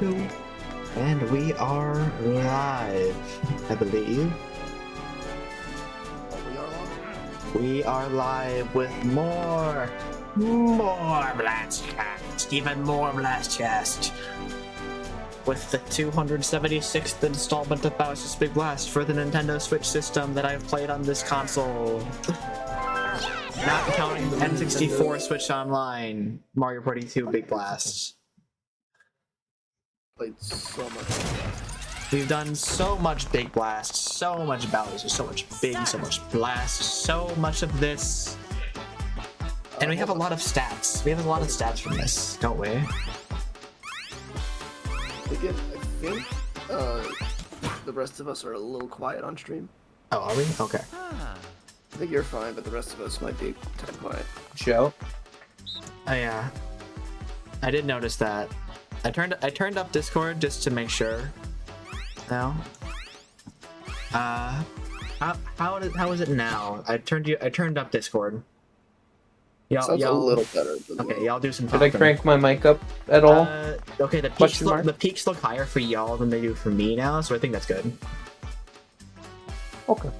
102, and we are live, I believe. We are live with more Blastcast, even more Blastcast, with the 276th installment of Bowser's Big Blast for the Nintendo Switch system that I've played on this console. Not counting the N64 Switch Online, Mario Party 2 Big Blast. Played so much. We've done so much Big Blast, so much Bowser, so much Big, so much Blast, so much of this. And we have a lot of stats. We have a lot of stats from this, don't we? Again, I think the rest of us are a little quiet on stream. Oh, are we? Okay. I think you're fine, but the rest of us might be kind of quiet. Joe? Oh yeah. I did notice that. I turned up Discord just to make sure. Now. How is it now? I turned up Discord. Sounds a little better. Okay, y'all do some Did talking. I crank my mic up at all? Okay, the peaks look higher for y'all than they do for me now, so I think that's good. Okay.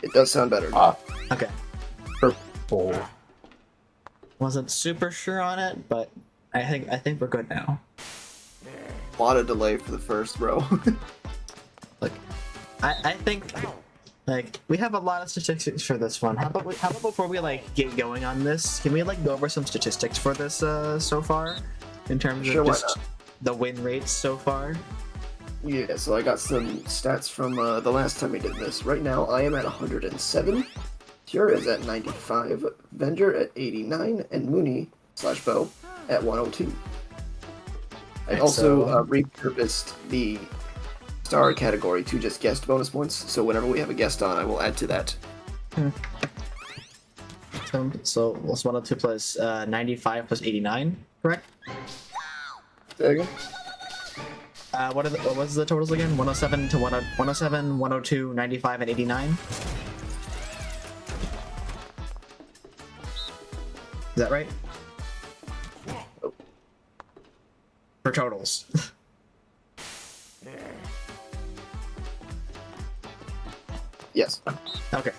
It does sound better. Okay. Purple. Wasn't super sure on it, but I think we're good now. A lot of delay for the first row. Look, I think like we have a lot of statistics for this one. How about before we like get going on this, can we like go over some statistics for this so far in terms of just the win rates so far? Yeah, so I got some stats from the last time we did this. Right now, I am at 107. Tira is at 95. Venger at 89, and Mooney/Bo at 102. I also repurposed the star category to just guest bonus points, so whenever we have a guest on, I will add to that. So what's 102 plus 95 plus 89, correct? There you go. What was the totals again? 107 to 107, 102, 95, and 89? Is that right? Oh. For totals. Yes. Okay.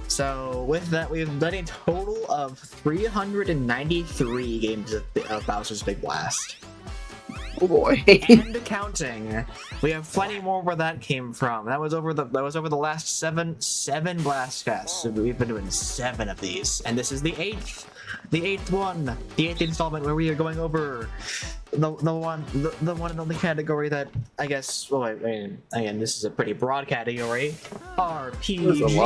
So with that, we've done a total of 393 games of Bowser's Big Blast. Oh boy. And counting. We have plenty more where that came from. That was over the last seven Blastcasts. So we've been doing 7 of these, and this is the 8th one, the 8th installment where we are going over the one and only category that I guess. Well, I mean, again, this is a pretty broad category. RPGs.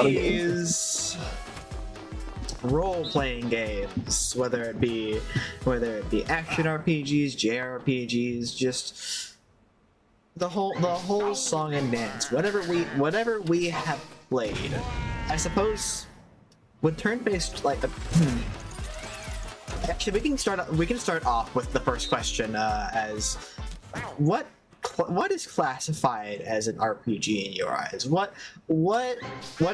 Role-playing games, whether it be action RPGs, JRPGs, just the whole song and dance. Whatever we have played. I suppose with turn-based actually we can start off with the first question as what is classified as an RPG in your eyes? What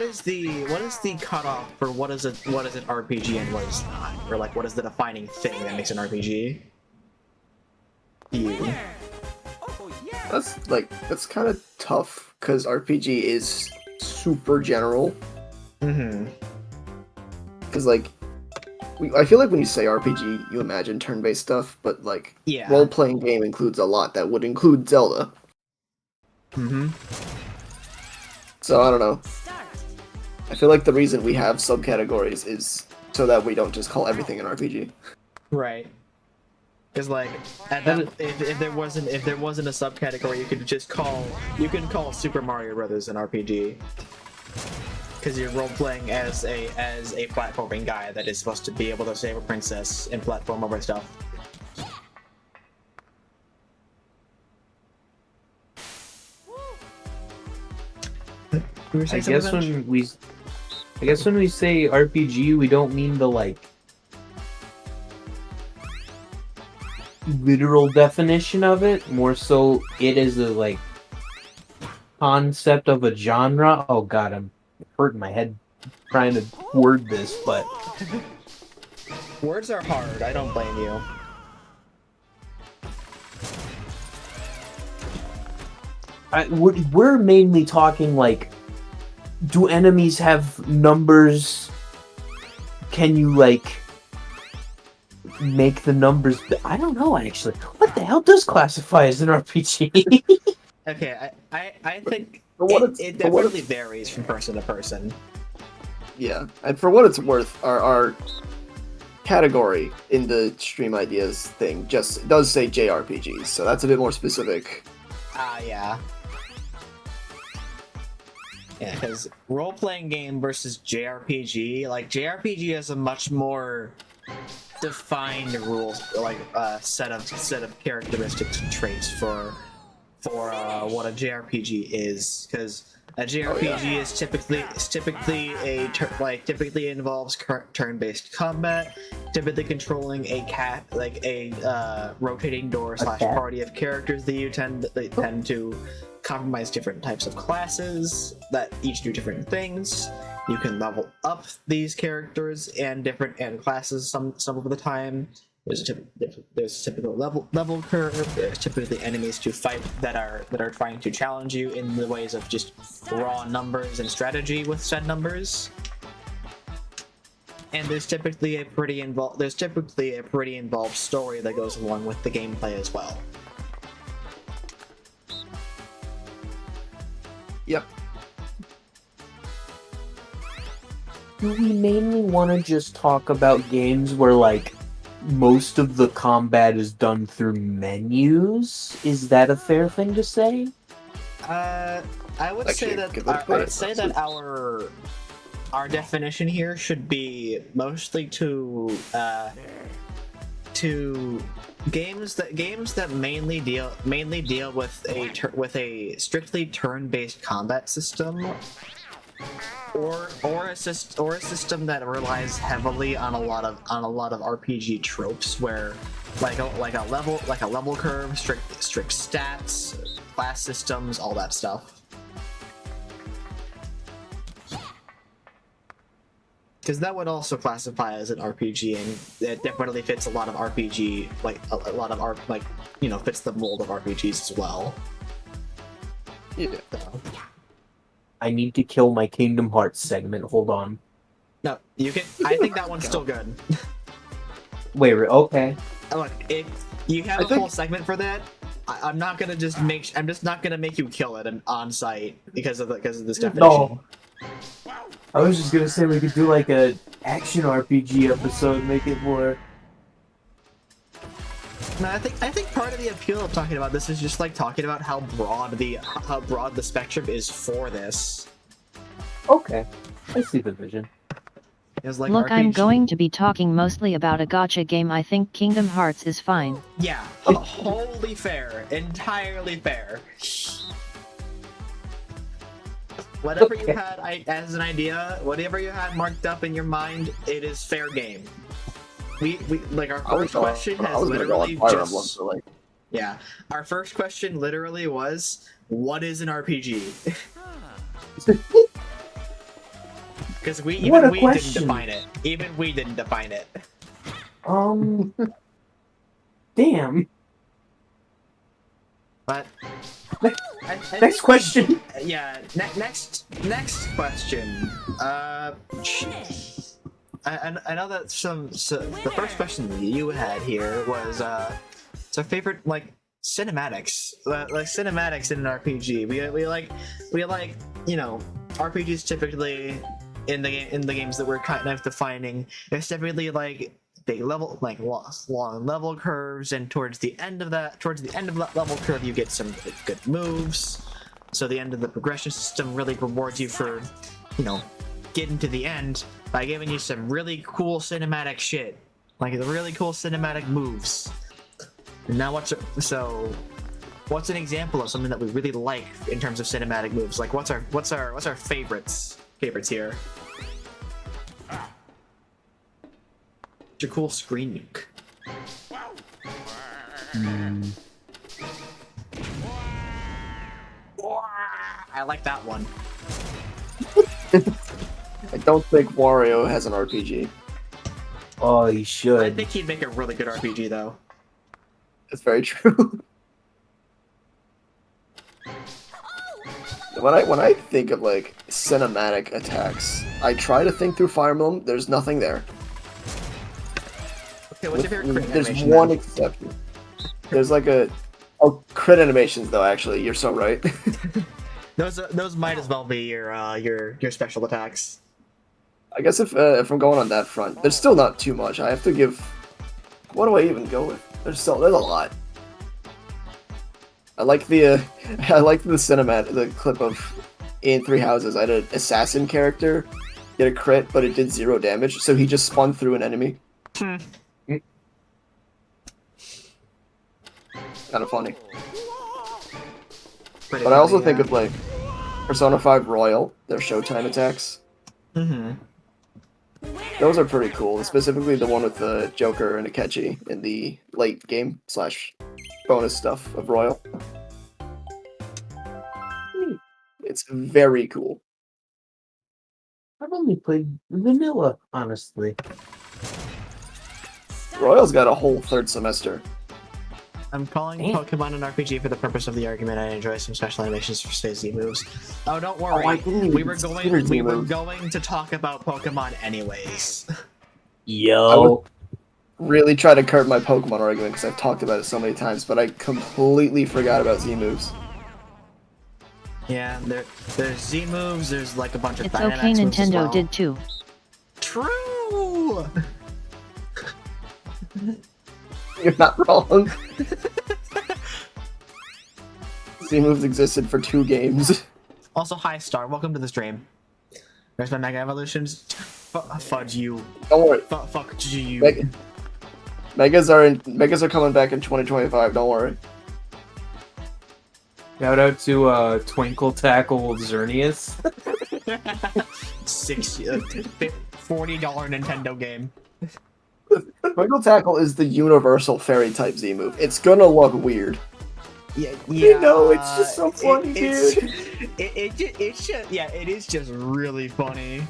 is the cutoff for what is an RPG and what is not? Or like what is the defining thing that makes an RPG? You. That's kind of tough because RPG is super general. Mm-hmm. Because I feel like when you say RPG, you imagine turn-based stuff, but yeah, role-playing game includes a lot. That would include Zelda. Mm-hmm. So I don't know. I feel like the reason we have subcategories is so that we don't just call everything an RPG. Right. Because if there wasn't a subcategory, you can call Super Mario Brothers an RPG. Because you're role-playing as a platforming guy that is supposed to be able to save a princess and platform over stuff. I guess when we say RPG, we don't mean the literal definition of it. More so, it is a concept of a genre. Oh god, I'm hurting my head trying to word this, but Words are hard, I don't blame you. we're mainly talking like, do enemies have numbers? Can you like make the numbers? I don't know actually. What the hell does classify as an RPG? Okay, I think For what it for what definitely it's, varies from person to person. yeah, and for what it's worth, our category in the Stream Ideas thing just does say JRPGs, so that's a bit more specific. Yeah. Yeah, because role-playing game versus JRPG, like JRPG has a much more defined rules, like set of characteristics and traits for what a JRPG is, because a JRPG is typically typically involves turn-based combat, typically controlling a rotating door / party of characters that you tend to compromise different types of classes that each do different things. You can level up these characters and classes some of the time. There's a typical level curve. There's typically enemies to fight that are trying to challenge you in the ways of just raw numbers and strategy with said numbers. And there's typically a pretty involved story that goes along with the gameplay as well. Yep. Do we mainly want to just talk about games where like most of the combat is done through menus? Is that a fair thing to say? I would say that our definition here should be mostly to games that mainly deal with a strictly turn-based combat system, or a system that relies heavily on a lot of RPG tropes, where like a level curve, strict stats, class systems, all that stuff. Because that would also classify as an RPG, and it definitely fits a lot of RPG, fits the mold of RPGs as well. Yeah. So. I need to kill my Kingdom Hearts segment. Hold on. No, you can. I think that one's still good. Wait, okay. Look, if you have a full segment for that, I'm not gonna just I'm just not gonna make you kill it on site because of this definition. No. I was just gonna say we could do like a action RPG episode, make it more. No, I think part of the appeal of talking about this is just like talking about how broad the spectrum is for this. Okay, I see the vision. Like Look, RPG. I'm going to be talking mostly about a gacha game. I think Kingdom Hearts is fine. Yeah, wholly fair, entirely fair. Whatever you had as an idea, whatever you had marked up in your mind, it is fair game. We like our first question has literally just yeah. Our first question literally was, "What is an RPG?" Because we didn't define it. Even we didn't define it. Damn. But next question. Yeah. Next question. I know that the first question that you had here was it's our favorite cinematics, like cinematics in an RPG. We like RPGs typically in the games that we're kind of defining. It's typically like big level, like long level curves, and towards the end of that level curve, you get some good moves. So the end of the progression system really rewards you for, getting to the end by giving you some really cool cinematic shit, like the really cool cinematic moves. And now what's an example of something that we really like in terms of cinematic moves? Like what's our favorites here? It's a cool screen nuke. I like that one. I don't think Wario has an RPG. Oh, he should. I think he'd make a really good RPG, though. That's very true. When I think of like cinematic attacks, I try to think through Fire Emblem. There's nothing there. Okay, what's your favorite crit There's animation? one then? exception. There's like a crit animations though. Actually, you're so right. Those might as well be your special attacks. I guess if I'm going on that front, there's still not too much. I have to give. What do I even go with? There's a lot. I like the the clip of in Three Houses. I had an assassin character get a crit, but it did 0 damage, so he just spun through an enemy. Hmm. Kind of funny. Pretty But I also funny, think yeah. of like Persona 5 Royal, their Showtime attacks. Mm-hmm. Those are pretty cool, specifically the one with the Joker and Akechi in the late game / bonus stuff of Royal. It's very cool. I've only played vanilla, honestly. Royal's got a whole 3rd semester. I'm calling Damn. Pokemon an RPG for the purpose of the argument. I enjoy some special animations for Z moves. Oh, don't worry. I didn't even we were consider going to talk about Pokemon anyways. Yo. Really try to curb my Pokemon argument because I've talked about it so many times, but I completely forgot about Z moves. Yeah, there's Z moves. There's like a bunch of It's Dynamax okay, moves as Nintendo well. did too. True. You're not wrong. Z moves existed for 2 games. Also, hi Star. Welcome to the stream. There's my Mega Evolutions. Fudge you. Don't worry. Fuck you. Megas are coming back in 2025. Don't worry. Shout out to Twinkle Tackle Xerneas. $40 Nintendo game. Twinkle Tackle is the universal fairy type Z move. It's gonna look weird. Yeah, You know, it's just so funny, dude. It is just really funny.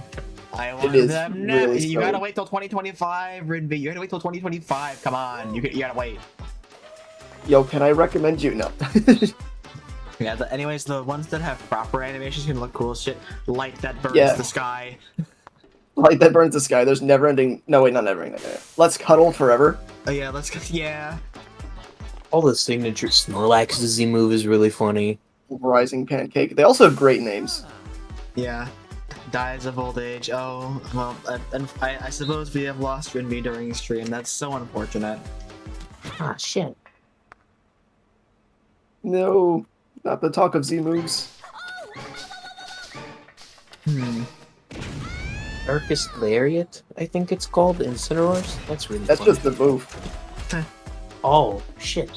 I It want is them now. really You gotta silly. wait till 2025, Rinby. You gotta wait till 2025. Come on, you gotta wait. Yo, can I recommend you? No. Yeah. Anyways, the ones that have proper animations can look cool as shit. Light that burns Yeah. the sky. Light that burns the sky. There's never ending. No, wait, not never ending. Let's cuddle forever. Oh yeah, let's go. Yeah. All the signature Snorlax Z move is really funny. Rising Pancake. They also have great names. Yeah. Dies of old age. Oh, well, and I suppose we have lost Rinby during stream. That's so unfortunate. Ah, shit. No, not the talk of Z moves. Darkest Lariat, I think it's called, Incineroars. That's really That's funny. just the move. Oh, shit.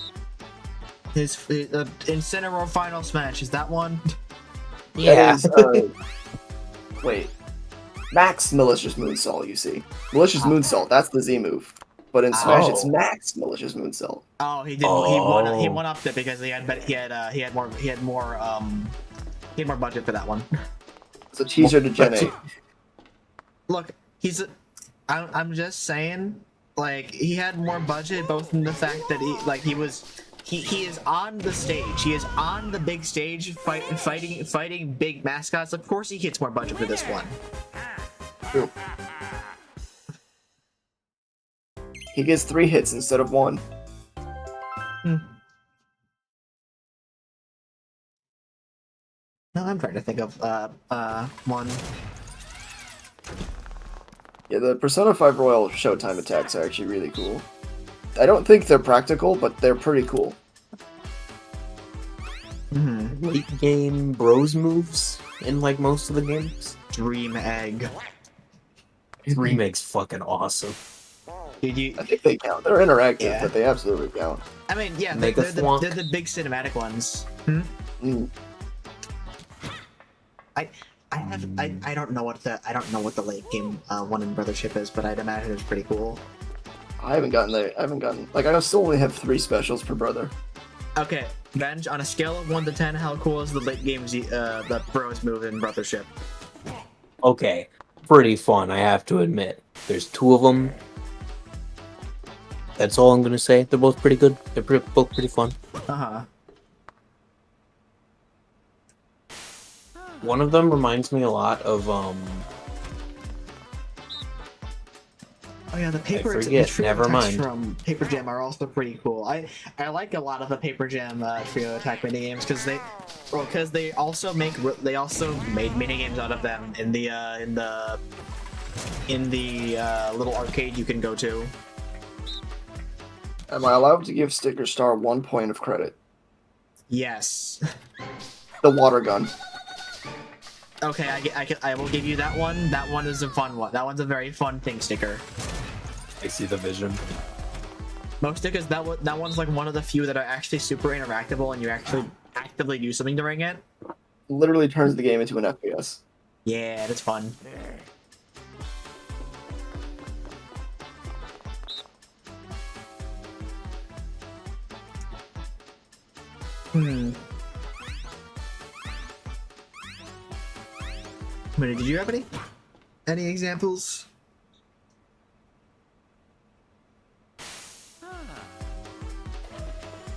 His Incineroar Final Smash, is that one? Yeah. That is, wait. Max Malicious Moonsault, you see. Malicious Moonsault, that's the Z move. But in Smash, it's Oh. Max Malicious Moonsault. Oh, he did. Oh. He won upped it because he had more budget for that one. It's a teaser to Gen But- 8. Look, I'm just saying, like, he had more budget, both in the fact that he is on the stage. He is on the big stage fighting big mascots. Of course he gets more budget for this one. True. He gets 3 hits instead of 1. No, I'm trying to think of one. Yeah, the Persona 5 Royal Showtime attacks are actually really cool. I don't think they're practical, but they're pretty cool. Late game bros moves in like most of the games. Dream Egg. Remake's fucking awesome. Did you? I think they count. They're interactive, Yeah. but they absolutely count. I mean, yeah, Mega they're Thwonk. the big cinematic ones. Mm. I don't know what the late game one in Brothership is, but I'd imagine it's pretty cool. I haven't gotten there. Like, I still only have 3 specials per brother. Okay, Venge, on a scale of 1 to 10, how cool is the late game the bros move in Brothership? Okay, pretty fun, I have to admit. There's 2 of them. That's all I'm gonna say. They're both pretty good. They're both pretty fun. Uh-huh. One of them reminds me a lot of Oh yeah, the paper. forget, the trio never attacks mind. from Paper Jam are also pretty cool. I like a lot of the Paper Jam trio attack mini games because they also made mini games out of them in the little arcade you can go to. Am I allowed to give Sticker Star 1 point of credit? Yes. The water gun. Okay, I will give you that one. That one is a fun one. That one's a very fun thing sticker. I see the vision. Most stickers, that one's like one of the few that are actually super interactable and you actually actively do something during it. Literally turns the game into an FPS. Yeah, that's fun. Minnie, did you have any examples?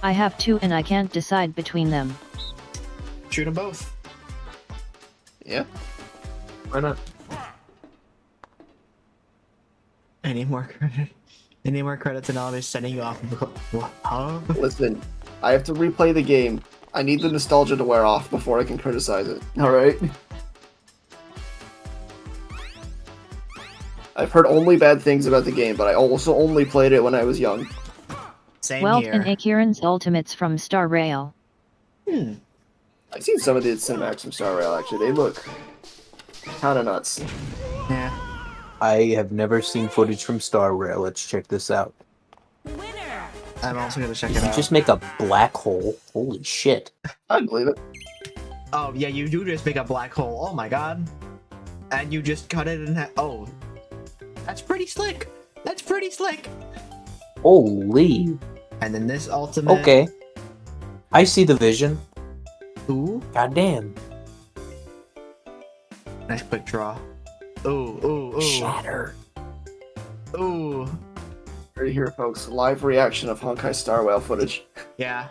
I have 2 and I can't decide between them. Shoot them both. Yeah. Why not? Any more credits and I'll be sending you off. Huh? Listen, I have to replay the game. I need the nostalgia to wear off before I can criticize it. Alright? I've heard only bad things about the game, but I also only played it when I was young. Same Welt here. and Akiran's Ultimates from Star Rail. I've seen some of the cinematics from Star Rail, actually. They look kinda nuts. Yeah. I have never seen footage from Star Rail. Let's check this out. I'm also gonna check Did it you out. just make a black hole? Holy shit. I believe it. Oh yeah, you do just make a black hole. Oh my god. And you just cut it in half. Oh. That's pretty slick. That's pretty slick. Holy. And then this ultimate. Okay. I see the vision. Ooh. God damn. Nice quick draw. Ooh. Shatter. Ooh. Right here, folks. Live reaction of Honkai Star Rail footage. Yeah.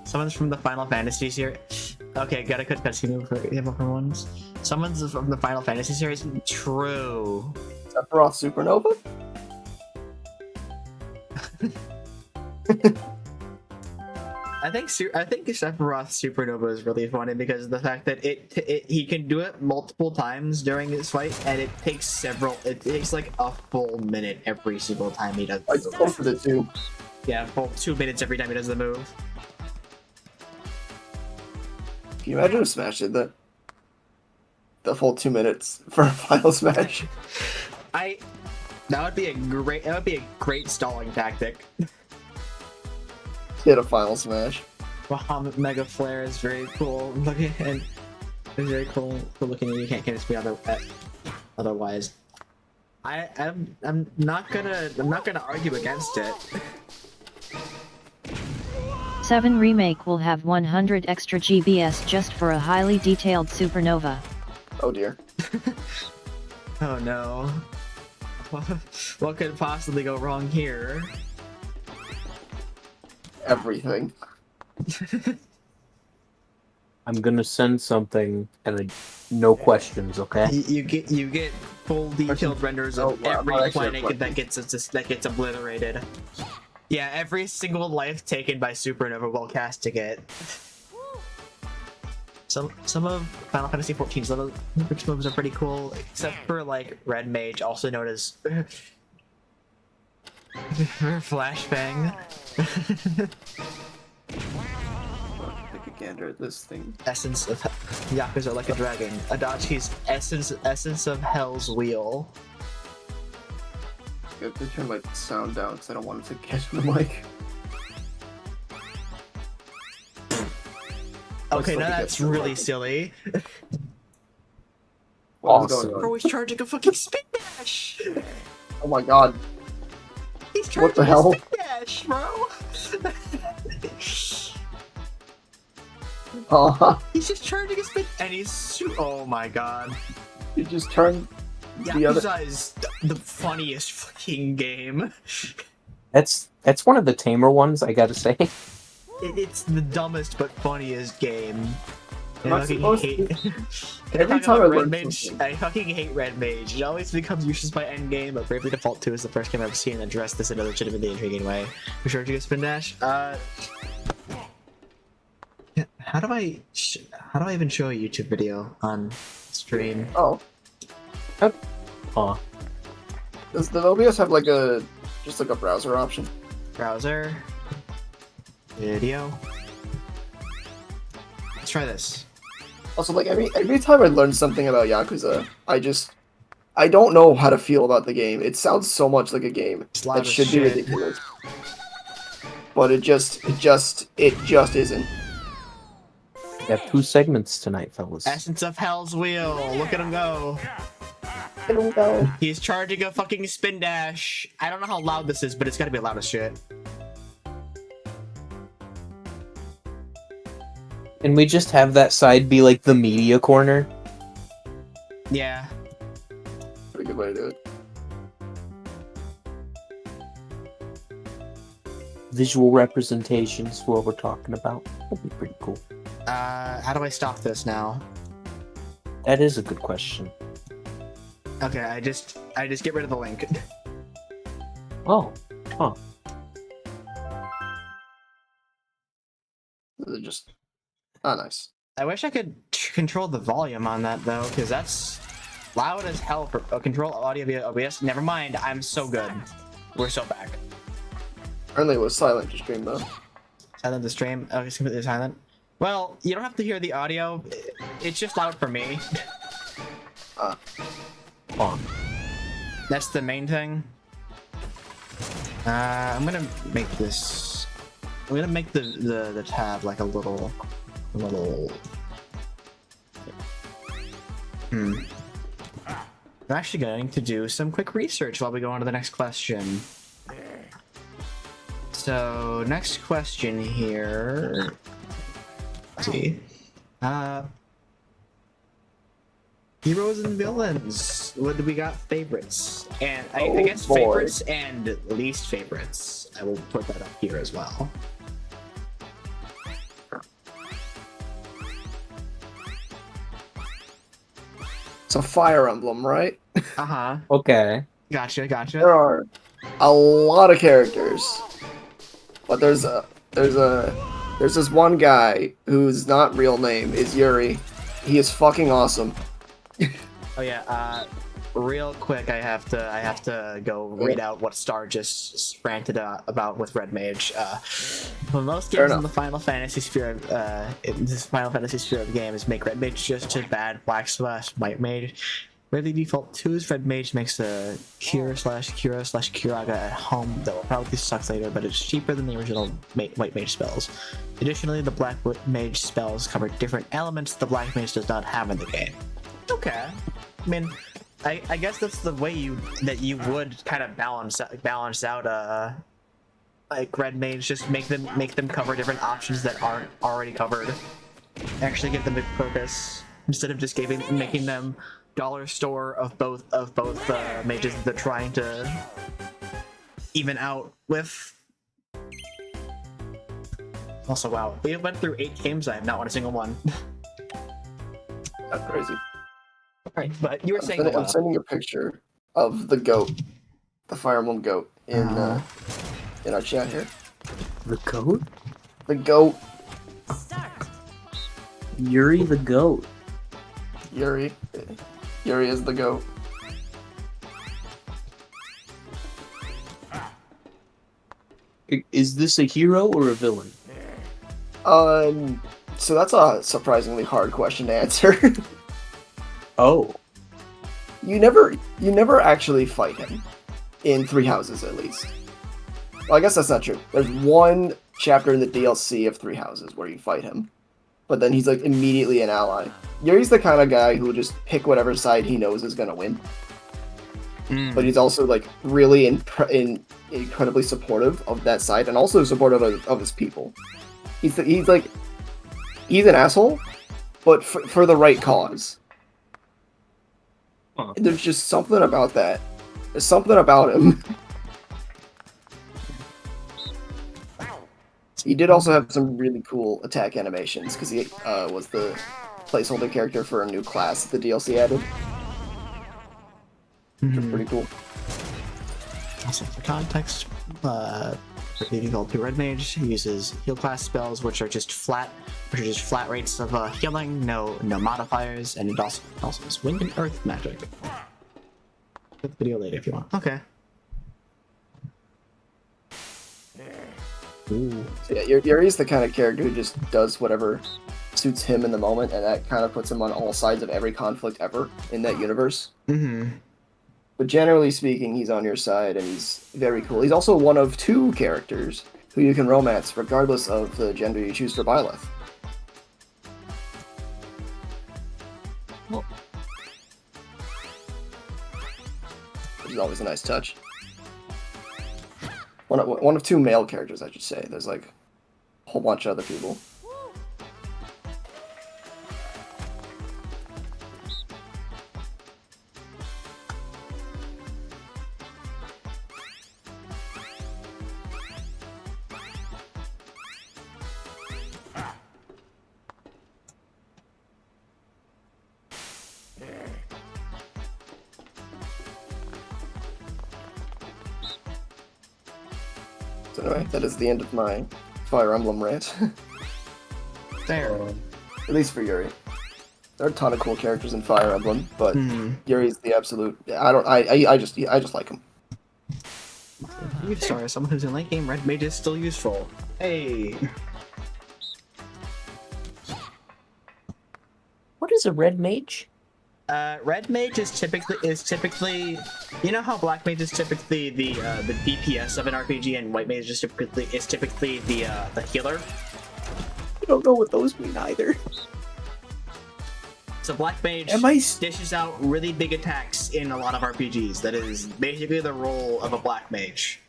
Someone's from the Final Fantasy series. Okay, gotta cut cutscene for ones. Someone's from the Final Fantasy series. True. Sephiroth Supernova? I think Sephiroth Supernova is really funny because of the fact that he can do it multiple times during his fight, and it takes like a full minute every single time he does. I go for the 2. Yeah, full 2 minutes every time he does the move. Can you imagine if Smash did that? The full 2 minutes for a final Smash? That would be a great stalling tactic. Hit a final Smash. Bahamut Mega Flare is very cool looking, and it's very cool looking, and you can't convince me otherwise. I'm not gonna argue against it. 7 Remake will have 100 extra GBS just for a highly detailed supernova. Oh dear. Oh no. What could possibly go wrong here? Everything. I'm gonna send something and no questions, okay? You get full detailed renders of every planet that gets obliterated. Yeah, every single life taken by Supernova while casting it. Some of Final Fantasy XIV's little moves are pretty cool, except for like Red Mage, also known as Flashbang. Take a gander at this thing. Essence of Yakuza like a dragon. Adachi's essence of Hell's Wheel. I have to turn my sound down because I don't want it to catch the mic. Okay, now that's really silly. What's Awesome. going on? Bro, he's charging a fucking spin dash! Oh my god. He's charging What the a hell? spin dash, bro! He's just charging a spin, and oh my god. You just turned the other. Yakuza is the funniest fucking game. That's one of the tamer ones, I gotta say. It's the dumbest but funniest game. I Not fucking supposed hate. to. Can Every talk time about I Red learn Mage, something. I fucking hate Red Mage. It always becomes useless by endgame, but Bravely Default 2 is the first game I've seen that addressed this in a legitimately intriguing way. For sure, you spin dash. How do I even show a YouTube video on stream? Oh, Huh. does the OBS have like a just like a browser option? Browser, video. Let's try this. Also, like every time I learn something about Yakuza, I don't know how to feel about the game. It sounds so much like a game It's loud that as should be shit. ridiculous, but it just isn't. We have 2 segments tonight, fellas. Essence of Hell's Wheel. Look at him go. I don't know. He's charging a fucking spin dash. I don't know how loud this is, but it's gotta be loud as shit. And we just have that side be like the media corner. Yeah. Pretty good way to do it. Visual representations, what we're talking about. That'd be pretty cool. How do I stop this now? That is a good question. Okay, I just get rid of the link. Oh, huh. This is just nice. I wish I could control the volume on that though, because that's loud as hell for control audio via OBS. Never mind, I'm so good. We're so back. Apparently it was silent to stream though. Silent the stream. Oh, it's completely silent. Well, you don't have to hear the audio. It's just loud for me. Ah, Huh. That's the main thing. I'm gonna make this. I'm gonna make the tab like a little. I'm actually going to do some quick research while we go on to the next question. So, next question here. Let's see. Heroes and villains. What do we got? Favorites. And I guess boy. favorites and least favorites. I will put that up here as well. it's a Fire Emblem, right? Uh-huh. Okay. Gotcha. There are a lot of characters, but there's this one guy whose not real name is Yuri. He is fucking awesome. Oh yeah, real quick, I have to go read out what Star just ranted about with Red Mage. Well, most Fair games in enough. the Final Fantasy sphere, in this Final Fantasy sphere of games, make Red Mage just a bad black/white mage. Bravely Default 2's Red Mage makes a Kira/Kira/Kiraga at home that will probably suck later, but it's cheaper than the original White Mage spells. Additionally, the Black Mage spells cover different elements the Black Mage does not have in the game. Okay. I mean, I guess that's the way you would kind of balance out like Red Mage, just make them cover different options that aren't already covered. Actually give them a purpose instead of just making them dollar store of both mages that they're trying to even out with. Also, wow, we went through 8 games. I have not won a single one. That's crazy. Alright, but you were saying I'm sending a picture of the goat, the Fire Emblem goat, in our chat here. The goat? The goat, Yuri the goat. Yuri. Yuri is the goat. Is this a hero or a villain? So that's a surprisingly hard question to answer. Oh. You never actually fight him in Three Houses, at least. Well, I guess that's not true. There's one chapter in the DLC of Three Houses where you fight him, but then he's like immediately an ally. Yuri's the kind of guy who will just pick whatever side he knows is gonna win. But he's also like really incredibly supportive of that side, and also supportive of his people. He's an asshole, but for the right cause. Huh. There's just something about that. There's something about him. He did also have some really cool attack animations because he was the placeholder character for a new class the DLC added. Which is pretty cool. Also, for context, the default Red Mage uses heal class spells, which are just flat rates of healing, no modifiers, and it also has wind and earth magic. Put the video later if you want. Okay. Ooh. So yeah, Yuri's the kind of character who just does whatever suits him in the moment, and that kind of puts him on all sides of every conflict ever in that universe. Mm-hmm. But generally speaking, he's on your side, and he's very cool. He's also one of 2 characters who you can romance, regardless of the gender you choose for Byleth. Well, which is always a nice touch. One of 2 male characters, I should say. There's like a whole bunch of other people. So anyway, that is the end of my Fire Emblem rant. There. At least for Yuri. There are a ton of cool characters in Fire Emblem, but Yuri's the absolute. I just like him. Sorry, someone who's in late game Red Mage is still useful. Hey. what is a red mage? Red Mage is typically, you know how Black Mage is typically the DPS of an RPG, and White Mage is typically the healer. I don't know what those mean either. So Black Mage dishes out really big attacks in a lot of RPGs. That is basically the role of a Black Mage.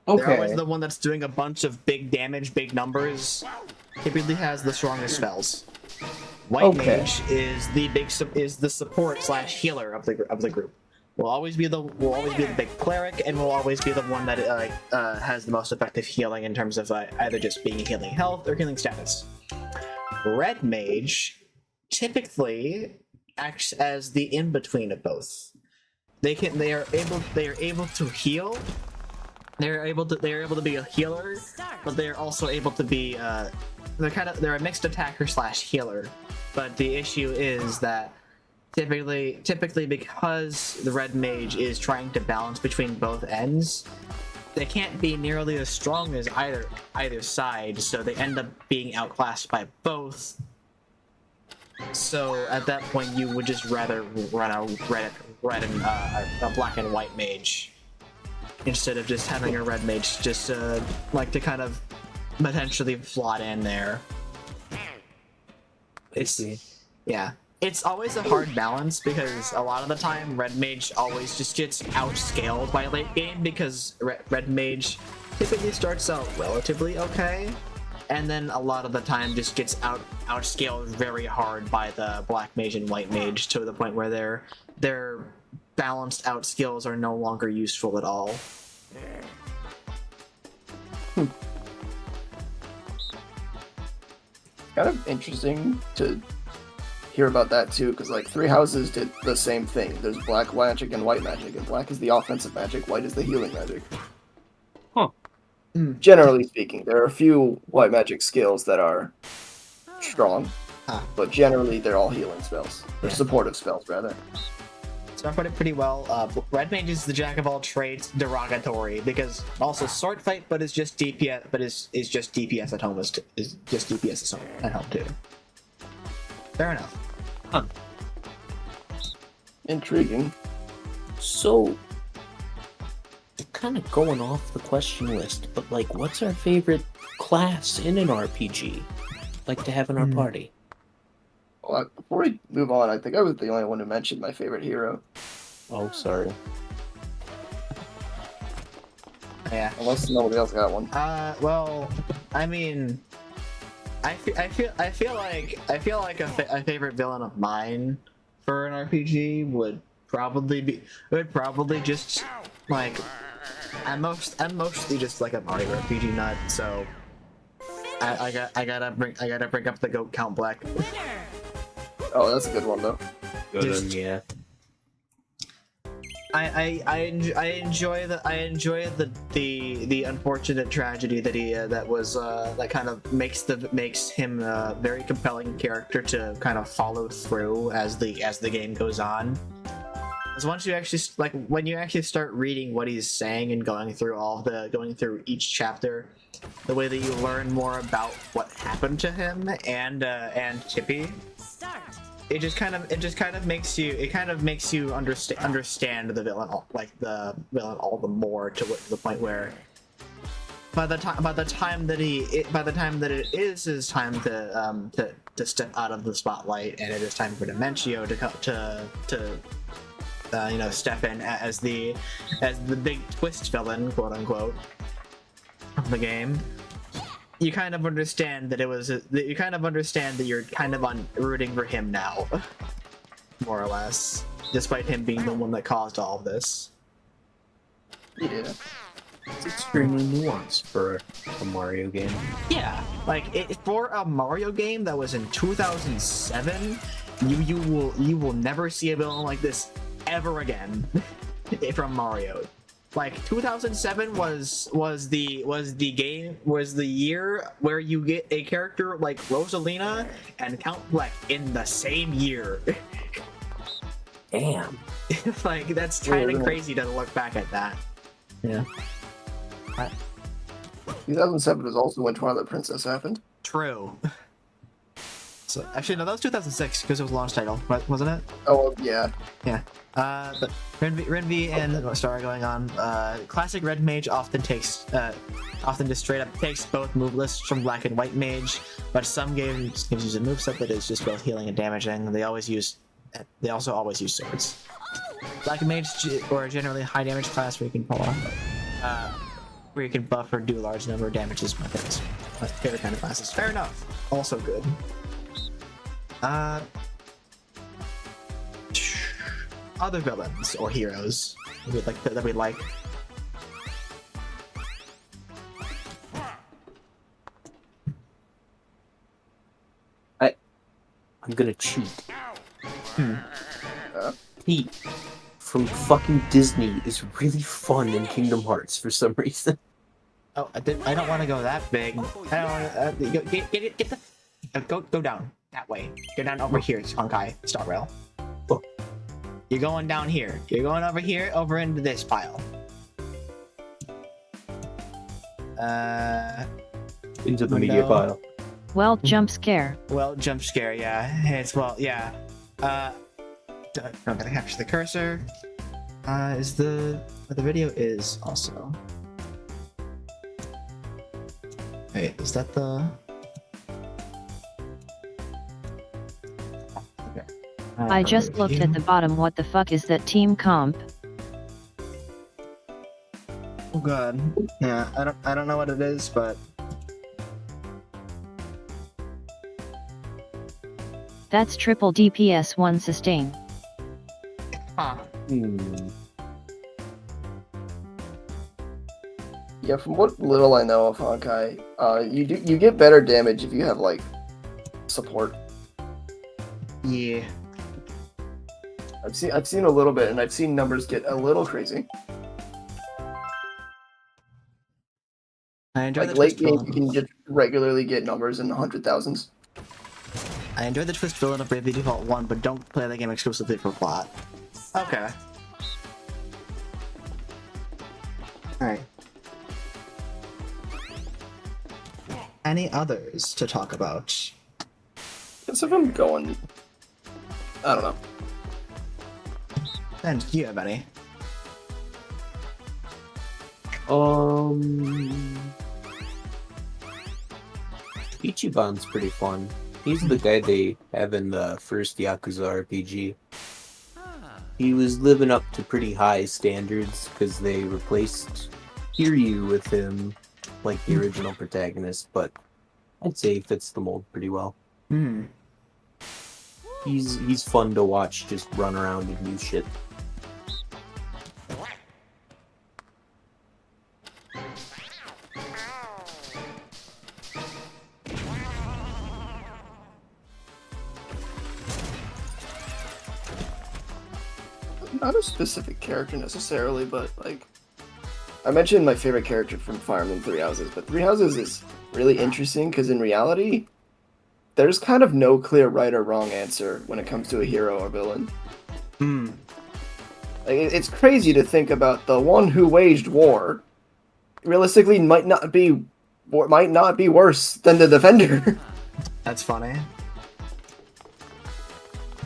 They're always the one that's doing a bunch of big damage, big numbers. Typically has the strongest spells. White Mage is the support / healer of the group. Will always be the big cleric, and will always be the one that has the most effective healing in terms of either just being healing health or healing status. Red Mage typically acts as the in-between of both. They are able to heal. They are able to be a healer, but they are also able to be they're a mixed attacker / healer. But the issue is that typically because the Red Mage is trying to balance between both ends, they can't be nearly as strong as either side, so they end up being outclassed by both. So at that point, you would just rather run a Black and White Mage instead of just having a Red Mage just like to kind of potentially slot in there. It's always a hard balance because a lot of the time Red Mage always just gets outscaled by late game because Red Mage typically starts out relatively okay, and then a lot of the time just gets outscaled very hard by the Black Mage and White Mage to the point where their balanced out skills are no longer useful at all. Kind of interesting to hear about that too, because like 3 Houses did the same thing. There's Black magic and White magic, and Black is the offensive magic, White is the healing magic. Huh. Generally speaking, there are a few White magic skills that are strong, but generally they're all healing spells. They're supportive spells, rather. So I put it pretty well. Red Mage is the jack of all trades, derogatory, because also sword fight, but is just DPS, but is just DPS at home is just DPS at home too. Fair enough. Huh. Intriguing. So, kind of going off the question list, but like, what's our favorite class in an RPG? Like to have in our party? Well, before we move on, I think I was the only one who mentioned my favorite hero. Oh, sorry. Yeah. Unless nobody else got one. Well, I mean, I feel like a favorite villain of mine for an RPG would probably just like I'm mostly just like a Mario RPG nut, so I gotta bring up the goat Count Black. Oh, that's a good one though. Good Just- one, yeah. I enjoy the unfortunate tragedy that he that was that kind of makes him a very compelling character to kind of follow through as the game goes on. Because once you actually when you actually start reading what he's saying and going through each chapter, the way that you learn more about what happened to him and Chippy. It just kind of makes you understand the villain all the more to the point where by the time that it is his time to step out of the spotlight and it is time for Dementio to step in as the big twist villain, quote unquote, of the game. You kind of understand that you're kind of rooting for him now, more or less, despite him being the one that caused all of this. Yeah. It's extremely nuanced for a Mario game. Yeah, for a Mario game that was in 2007, you will never see a villain like this ever again from Mario. 2007 was the year where you get a character like Rosalina and Count Bleck in the same year. Damn. That's kind of crazy to look back at that. Yeah. 2007 was also when Twilight Princess happened. True. So actually, no, that was 2006 because it was a launch title, wasn't it? Oh yeah. Yeah. But Renvi and Star are going on. Classic Red Mage often just straight up takes both move lists from Black and White Mage, but some games use a moveset that is just both healing and damaging. They also always use swords. Black Mage or a generally high damage class where you can pull off, where you can buff or do a large number of damages. My favorite kind of classes. Fair enough. Also good. Other villains or heroes that we like. I'm gonna cheat. Pete from fucking Disney is really fun in Kingdom Hearts for some reason. Oh, I don't want to go that big. I don't want to go down that way. Go down over here, Honkai Star Rail. Oh. You're going down here. You're going over here, over into this pile. Into the media pile. Well, jump scare. Well, jump scare, yeah. Yeah. I'm gonna capture the cursor. Is the video is also. Wait, is that the? Okay. I just looked at the bottom. What the fuck is that team comp? Oh god. Yeah, I don't know what it is, but That's triple DPS 1 sustain. Yeah, from what little I know of Honkai, you get better damage if you have like support. yeah. I've seen a little bit, and I've seen numbers get a little crazy. I enjoy Like the late twist game, villain. you can just regularly get numbers in the 100,000s. I enjoy the twist villain of Bravely Default 1, but don't play the game exclusively for plot. Okay. Alright. Any others to talk about? Because if I'm going, I don't know. And do you have any? Ichiban's pretty fun. He's the guy they have in the first Yakuza RPG. He was living up to pretty high standards because they replaced Kiryu with him, like the original protagonist, but I'd say he fits the mold pretty well. He's fun to watch just run around and do shit. Not a specific character necessarily, but like I mentioned my favorite character from Fire Emblem Three Houses, but Three Houses is really interesting because in reality, there's kind of no clear right or wrong answer when it comes to a hero or villain. Hmm. Like, it's crazy to think about the one who waged war. Realistically, might not be worse than the defender. That's funny.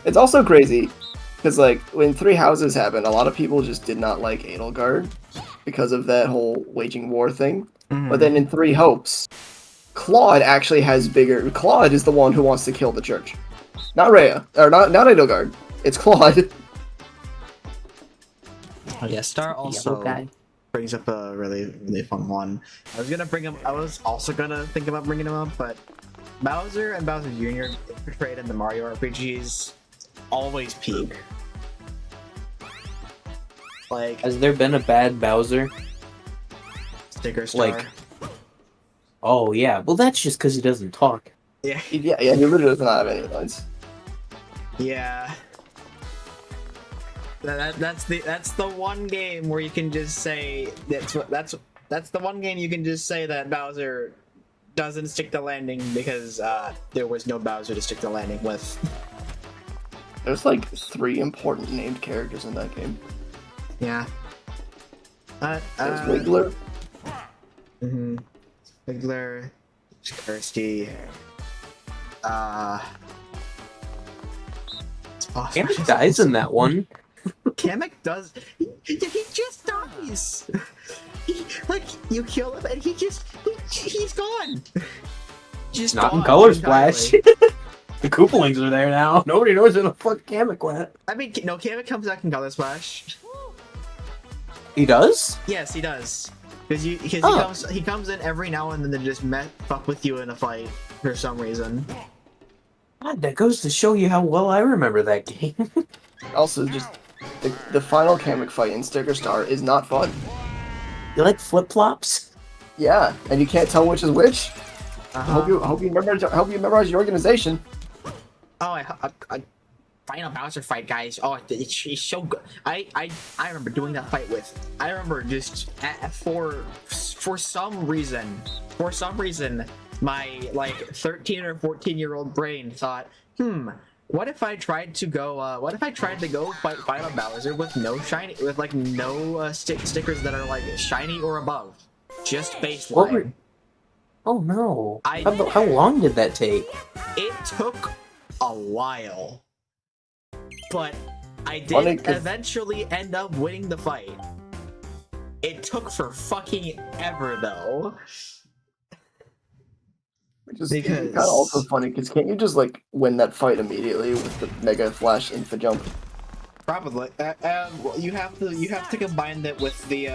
It's also crazy because like when Three Houses happened, a lot of people just did not like Edelgard because of that whole waging war thing. But then in Three Hopes, Claude actually has bigger. Claude is the one who wants to kill the church, not Rhea or not Edelgard. It's Claude. Oh, yeah, Star also guy. brings up a really fun one. I was also gonna think about bringing him up, but Bowser and Bowser Jr. portrayed in the Mario RPGs always peak. Like, Has there been a bad Bowser? Sticker Star. Like, oh yeah. Well, that's just because he doesn't talk. Yeah. Yeah, he literally does not have any lines. Yeah. That's the one game where you can just say that's the one game you can just say that Bowser doesn't stick the landing because there was no Bowser to stick the landing with. There's like 3 important named characters in that game. Yeah. There's Wiggler. Mm-hmm. Wiggler, Kirsty. Kamek dies in that one. Kamek does. He just dies. You kill him and he's gone. Just Not in gone Color entirely. Splash. The Koopalings are there now. Nobody knows where the fuck Kamek went. I mean, no, Kamek comes back in Color Splash. He does? Yes, he does. Because he comes in every now and then to just fuck with you in a fight for some reason. God, that goes to show you how well I remember that game. Also, just the final Kamek fight in Sticker Star is not fun. You like flip flops? Yeah, and you can't tell which is which. Uh-huh. I hope you memorize your organization. Oh, I final Bowser fight, guys. Oh, it's so good. I remember doing that fight with. I remember just for some reason, my like 13 or 14-year-old brain thought, what if I tried to go fight Final Bowser with no shiny, with like no stickers that are like shiny or above, just baseline. Oh no! I- How long did that take? It took a while, but I Funny did 'cause- eventually end up winning the fight. It took for fucking ever though. Which is Because- kind of also funny because can't you just like win that fight immediately with the Mega Flash Infa Jump? Probably. Well, you have to combine that with the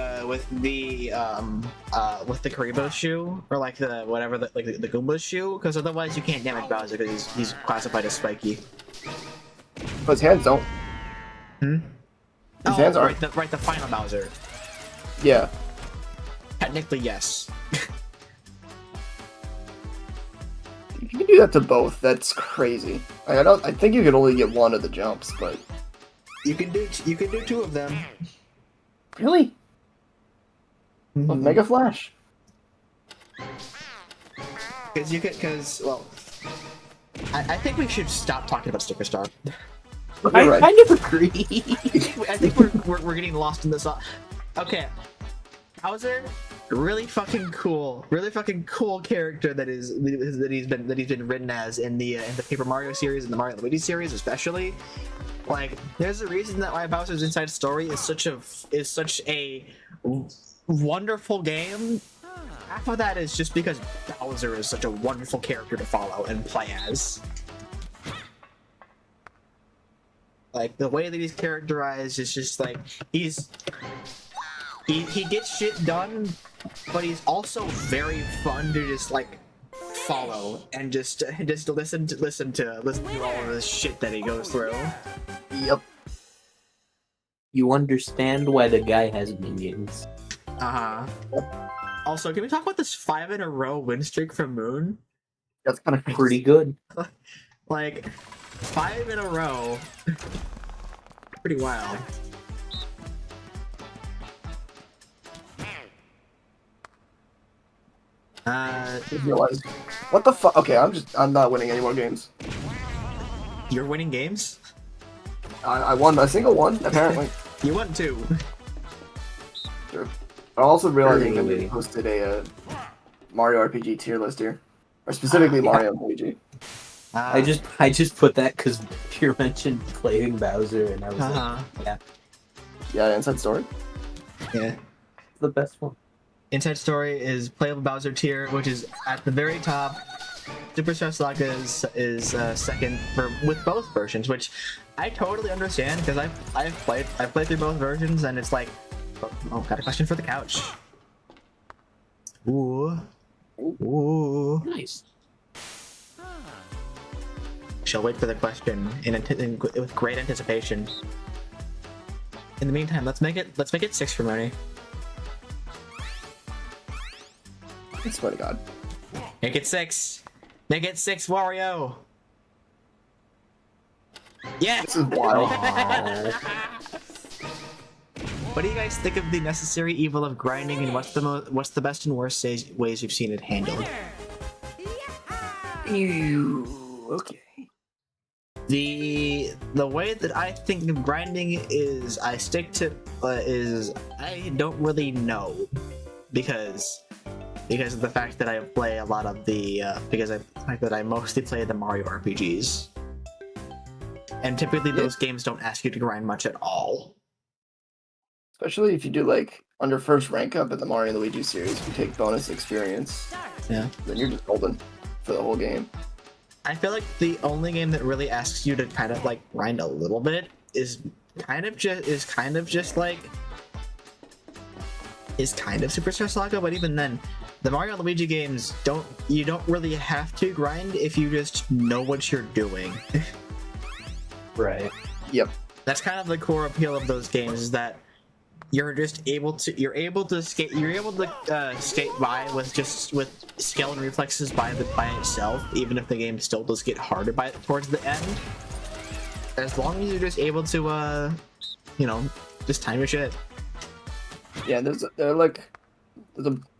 Karibo shoe or like the whatever the Goomba shoe, because otherwise you can't damage Bowser because he's classified as spiky. But his hands don't. His hands aren't. right. The final Bowser. Yeah. Technically, yes. You can do that to both. That's crazy. I think you can only get one of the jumps, but You can do 2 of them. really, with Mega Flash. Because well, I think we should stop talking about Sticker Star. You're I right. kind of agree. I think we're getting lost in this. Okay, Bowser, really fucking cool character that he's been written as in the Paper Mario series and the Mario and Luigi series especially. Like, there's a reason that why Bowser's Inside Story is such a wonderful game. Half of that is just because Bowser is such a wonderful character to follow and play as. Like, the way that he's characterized is just like he gets shit done, but he's also very fun to just like follow and just listen to all of this shit that he goes through. Yep. You understand why the guy has minions. Also, can we talk about this 5 in a row win streak from Moon? That's kind of Pretty good. Like, 5 in a row. Pretty wild. Just realized. What the fuck? Okay, I'm not winning any more games. You're winning games? I won a single one, apparently. You won 2. Sure. I'm also realizing that we posted a Mario RPG tier list here. Or specifically Mario and Luigi. I just put that because Pure mentioned playing Bowser, and I was like, yeah, Yeah, Inside Story. Yeah. the best one. Inside Story is playable Bowser tier, which is at the very top. Superstar Saga is second with both versions, which I totally understand because I've played through both versions, and it's like, oh, got a question for the couch. Ooh. Nice. Shall wait for the question with great anticipation. In the meantime, let's make it 6 for Mooney. I swear to God. Make it 6. Make it 6, Wario. Yeah. This is wild. What do you guys think of the necessary evil of grinding, and what's the best and worst ways you've seen it handled? Okay. The way that I think of grinding is I don't really know because of the fact that I play a lot of the I mostly play the Mario RPGs, and typically those games don't ask you to grind much at all. Especially if you do like under first rank up in the Mario and Luigi series, you take bonus experience. Yeah. Then you're just golden for the whole game. I feel like the only game that really asks you to kind of like grind a little bit is kind of Superstar Saga, but even then, the Mario and Luigi games don't really have to grind if you just know what you're doing. Right. Yep. That's kind of the core appeal of those games, is that you're able to skate by with skill and reflexes by itself, even if the game still does get harder towards the end. As long as you're just able to just time your shit. Yeah, there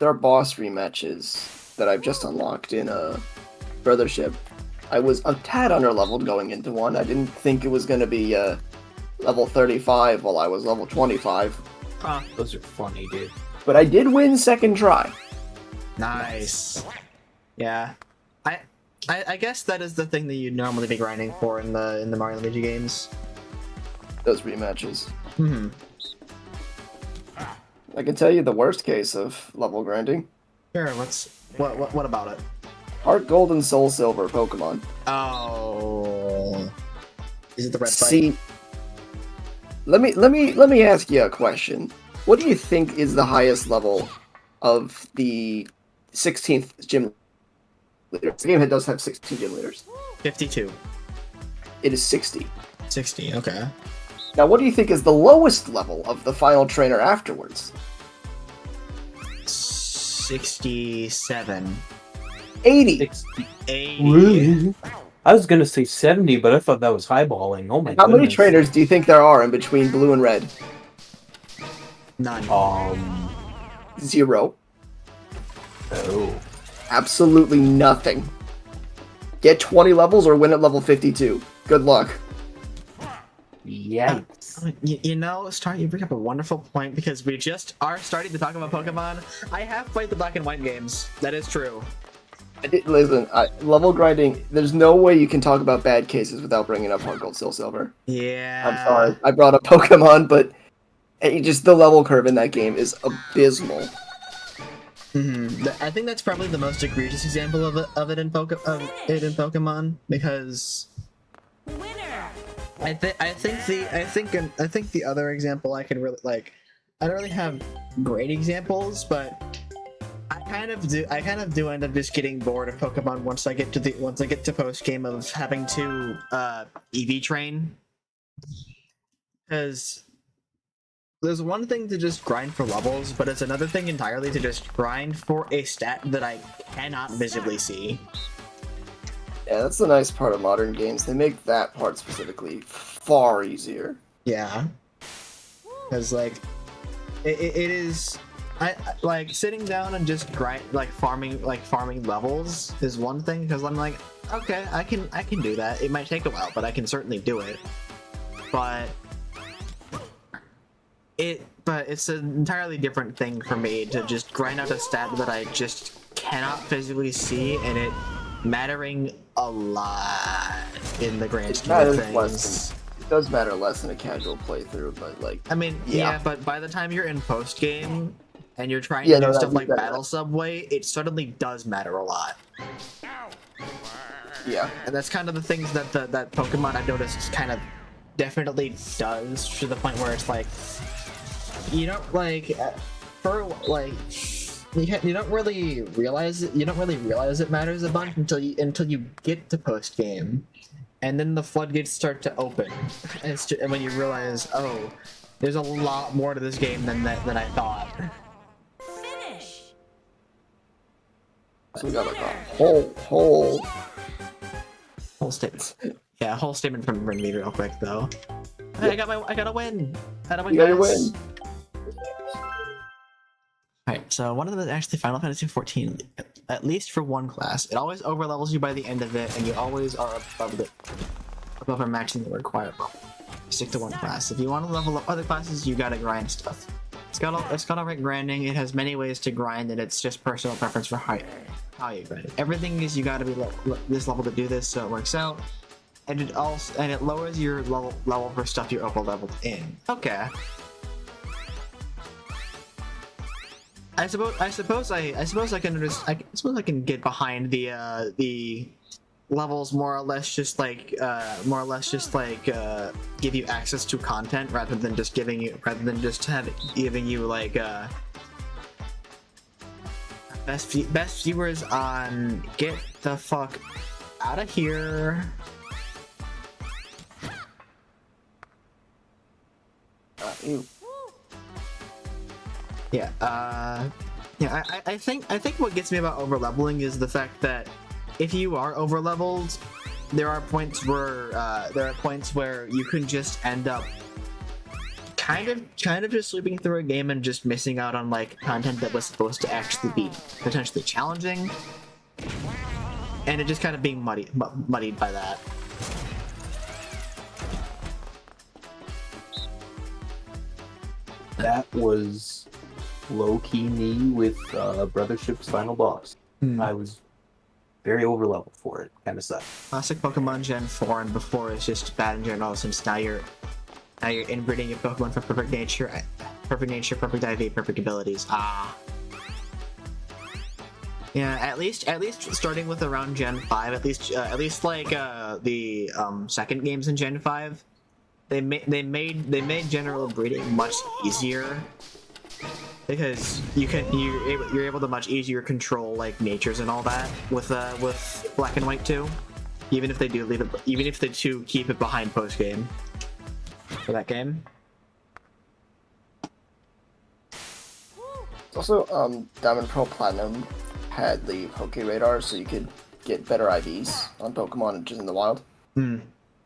are boss rematches that I've just unlocked in Brothership. I was a tad underleveled going into one. I didn't think it was going to be level 35 while I was level 25. Those are funny, dude. But I did win second try. Nice. Yeah. I guess that is the thing that you'd normally be grinding for in the Mario and Luigi games. Those rematches. Hmm. I can tell you the worst case of level grinding. Sure. What about it? Heart Gold and Soul Silver Pokemon. Oh. Is it the red fight? See, let me ask you a question. What do you think is the highest level of the 16th gym leader? The game does have 16 gym leaders. 52. It is 60. 60. Okay. Now, what do you think is the lowest level of the final trainer afterwards? 67. 80. 80. Really? I was gonna say 70, but I thought that was highballing. Oh my How goodness. many trainers do you think there are in between blue and red? None. 0. Oh. Absolutely nothing. Get 20 levels or win at level 52. Good luck. Yikes. You know, you bring up a wonderful point, because we just are starting to talk about Pokemon. I have played the Black and White games. That is true. Listen, level grinding, there's no way you can talk about bad cases without bringing up Heart Gold, Soul Silver. Yeah. I'm sorry. I brought up Pokemon, but just the level curve in that game is abysmal. I think that's probably the most egregious example of it in Pokemon, because I think the other example I can really like. I don't really have great examples, but I kind of do end up just getting bored of Pokemon once I get to post game of having to EV train, because there's one thing to just grind for levels, but it's another thing entirely to just grind for a stat that I cannot visibly see. Yeah, that's the nice part of modern games. They make that part specifically far easier. Yeah, because like it is like sitting down and just farming levels is one thing, because I'm like, okay, I can do that. It might take a while, but I can certainly do it. But it's an entirely different thing for me to just grind out a stat that I just cannot physically see, and it mattering a lot in the grand scheme of things. It does matter less than a casual playthrough, but like, I mean, yeah, but by the time you're in post game and you're trying to do stuff like Battle Subway, it suddenly does matter a lot. Yeah, and that's kind of the things that that Pokemon I've noticed kind of definitely does, to the point where it's like, you don't like for like you don't really realize it matters a bunch until you get to post game. And then the floodgates start to open, and when you realize, oh, there's a lot more to this game than I thought. Finish. So we got like a whole statement. Yeah, a whole statement from me real quick though. Hey, I got a win. I got a win. You got your win. Alright, so one of them is actually Final Fantasy XIV, at least for one class. It always overlevels you by the end of it, and you always are above or matching the required level. Stick to one class. If you want to level up other classes, you gotta grind stuff. It's got alright grinding. It has many ways to grind, and it's just personal preference for how you grind it. Everything is you gotta be this level to do this, so it works out. And it lowers your level for stuff you're over leveled in. Okay. I suppose I can get behind the levels more or less just like give you access to content rather than just giving you like best viewers on get the fuck out of here. Ew. Yeah, I think what gets me about overleveling is the fact that if you are overleveled, there are points where you can just end up kind of just sweeping through a game and just missing out on like content that was supposed to actually be potentially challenging, and it just kind of being muddied by that. That was low-key me with Brothership's final boss. I was very overleveled for it. Kind of sucked. Classic Pokemon Gen 4 and before is just bad in general, since now you're inbreeding your Pokemon for perfect nature, perfect IV, perfect abilities. Yeah, at least starting with around Gen 5, at least like the second games in Gen 5, they made general breeding much easier, because you're able to much easier control like natures and all that with Black and White 2, even if they do keep it behind post game for that game. Also, Diamond Pearl Platinum had the Poke Radar, so you could get better IVs on Pokemon just in the wild. It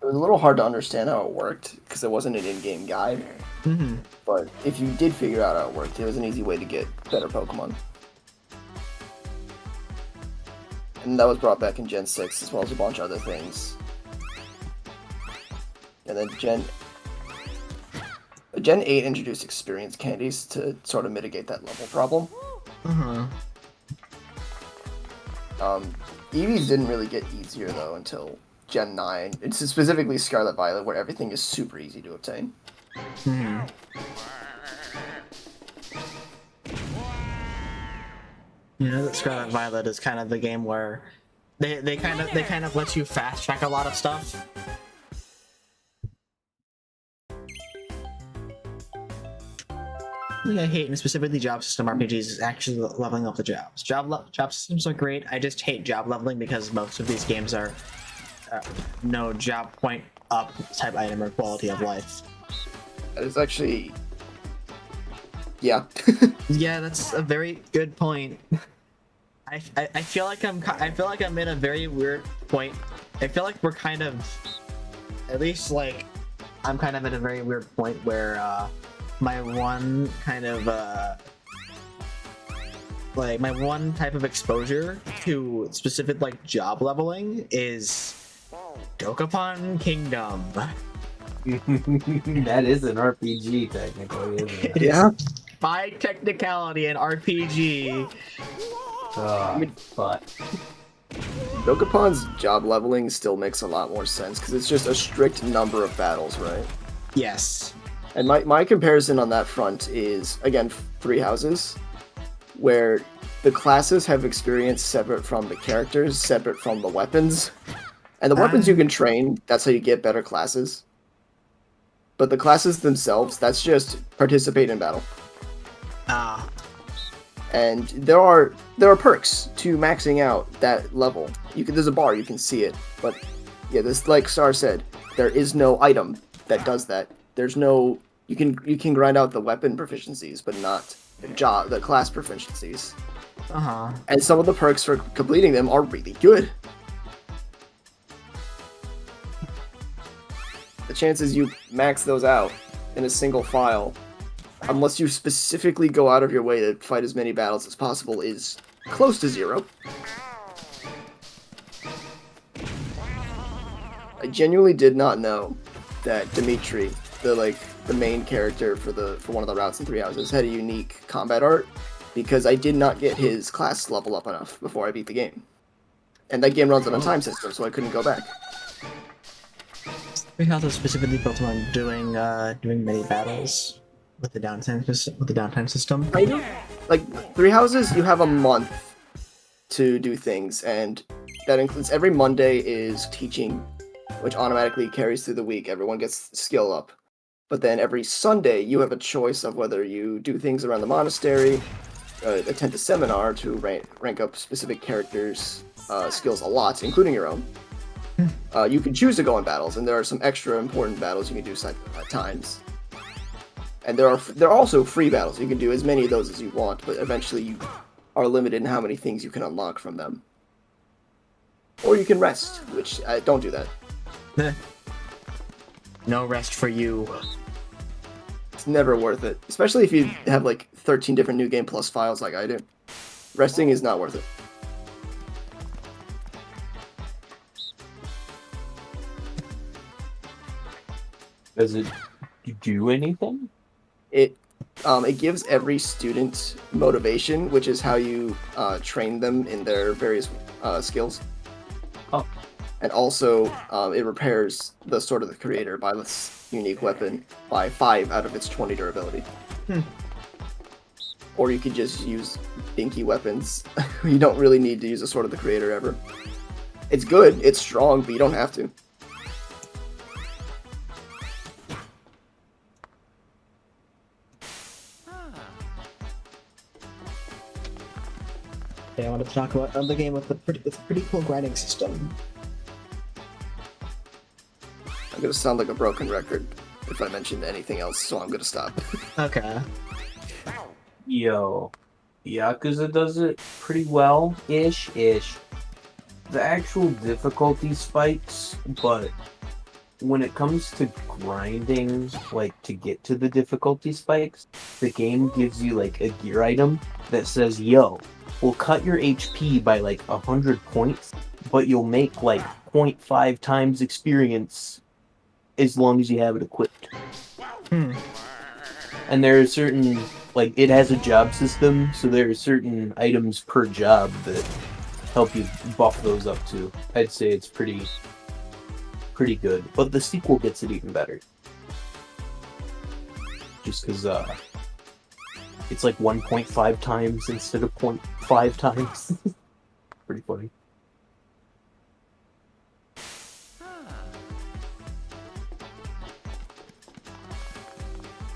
was a little hard to understand how it worked because there wasn't an in-game guide. But if you did figure out how it worked, it was an easy way to get better Pokemon. And that was brought back in Gen 6 as well as a bunch of other things. And then Gen 8 introduced experience candies to sort of mitigate that level problem. EVs didn't really get easier though until Gen 9. It's specifically Scarlet Violet, where everything is super easy to obtain. You know that Scarlet Violet is kind of the game where they kind of let you fast track a lot of stuff. Something I hate, and specifically job system RPGs, is actually leveling up the jobs. Job systems are great. I just hate job leveling because most of these games are no job point up type item or quality of life. It's actually, yeah. Yeah, that's a very good point. I feel like I'm in a very weird point. I feel like we're kind of, at least like, I'm kind of at a very weird point where my one kind of like my one type of exposure to specific like job leveling is Dokapon Kingdom. That is an RPG technically, isn't it? It Yeah. is by technicality an RPG. But Dokapon's job leveling still makes a lot more sense because it's just a strict number of battles, right? Yes. And my comparison on that front is, again, Three Houses, where the classes have experience separate from the characters, separate from the weapons. And the weapons you can train, that's how you get better classes. But the classes themselves, that's just participate in battle. Ah. And there are perks to maxing out that level. There's a bar, you can see it. But yeah, this, like Star said, there is no item that does that. There's no you can grind out the weapon proficiencies, but not the class proficiencies. Uh-huh. And some of the perks for completing them are really good. The chances you max those out in a single file, unless you specifically go out of your way to fight as many battles as possible, is close to zero. I genuinely did not know that Dimitri, the main character for one of the routes in Three Houses, had a unique combat art, because I did not get his class level up enough before I beat the game. And that game runs on a time system, so I couldn't go back. Three Houses specifically built on doing mini battles with the downtime system. I know. Like, Three Houses, you have a month to do things, and that includes every Monday is teaching, which automatically carries through the week. Everyone gets skill up. But then every Sunday, you have a choice of whether you do things around the monastery, attend a seminar to rank up specific characters' skills a lot, including your own. You can choose to go in battles, and there are some extra important battles you can do at times. And there are also free battles. You can do as many of those as you want, but eventually you are limited in how many things you can unlock from them. Or you can rest, which don't do that. No rest for you. It's never worth it, especially if you have like 13 different New Game Plus files like I do. Resting is not worth it. does it do anything? It gives every student motivation, which is how you train them in their various skills. Oh. And also, it repairs the Sword of the Creator by this unique weapon by 5 out of its 20 durability. Or you could just use dinky weapons. You don't really need to use a Sword of the Creator ever. It's good, it's strong, but you don't have to. Okay, I wanted to talk about another game with a pretty cool grinding system. I'm gonna sound like a broken record if I mention anything else, so I'm gonna stop. Okay. Yo, Yakuza does it pretty well, ish. The actual difficulty spikes, but when it comes to grinding, like to get to the difficulty spikes, the game gives you like a gear item that says, yo, we'll cut your HP by like 100 points, but you'll make like 0.5 times experience as long as you have it equipped. And there are certain, like, it has a job system, so there are certain items per job that help you buff those up too. I'd say it's pretty good, but the sequel gets it even better. Just because it's like 1.5 times instead of 0.5 times. Pretty funny.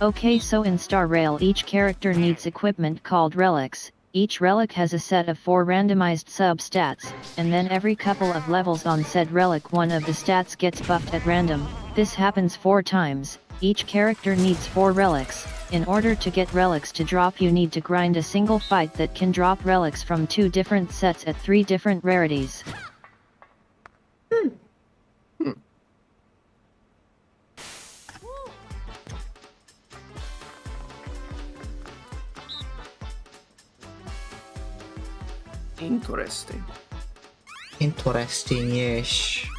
Okay, so in Star Rail each character needs equipment called relics. Each relic has a set of 4 randomized sub-stats, and then every couple of levels on said relic one of the stats gets buffed at random. This happens 4 times. Each character needs 4 relics. In order to get relics to drop you need to grind a single fight that can drop relics from 2 different sets at 3 different rarities. Interesting. Interesting-ish.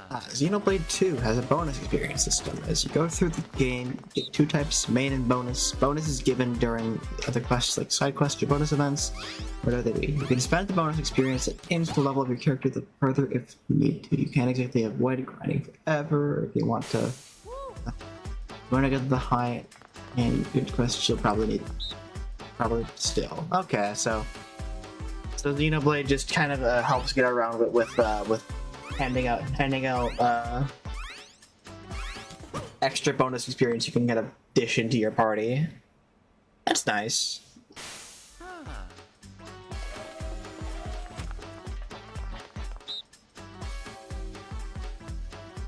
Xenoblade 2 has a bonus experience system. As you go through the game, you get two types, main and bonus. Bonus is given during other quests like side quests or bonus events. Whatever they be. You can spend the bonus experience at into the level of your character the further if you need to. You can't exactly avoid grinding forever if you want to. You want to get the high and good quests you'll probably need. Probably still. Okay, so Xenoblade just kind of helps get around it with handing out extra bonus experience you can kind of dish into your party. That's nice.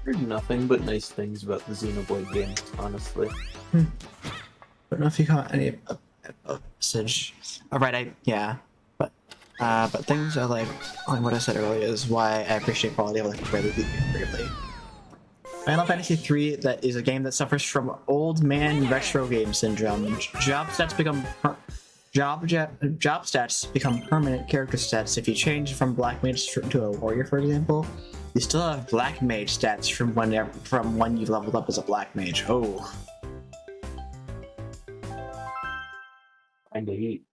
Heard nothing but nice things about the Xenoblade games, honestly. I don't know if you got any message. Alright, but things are like what I said earlier is why I appreciate quality of life really greatly. Final Fantasy III that is a game that suffers from old man retro game syndrome. Job stats become permanent character stats if you change from Black Mage to a warrior, for example. You still have Black Mage stats from when you leveled up as a Black Mage. Oh. Kinda neat.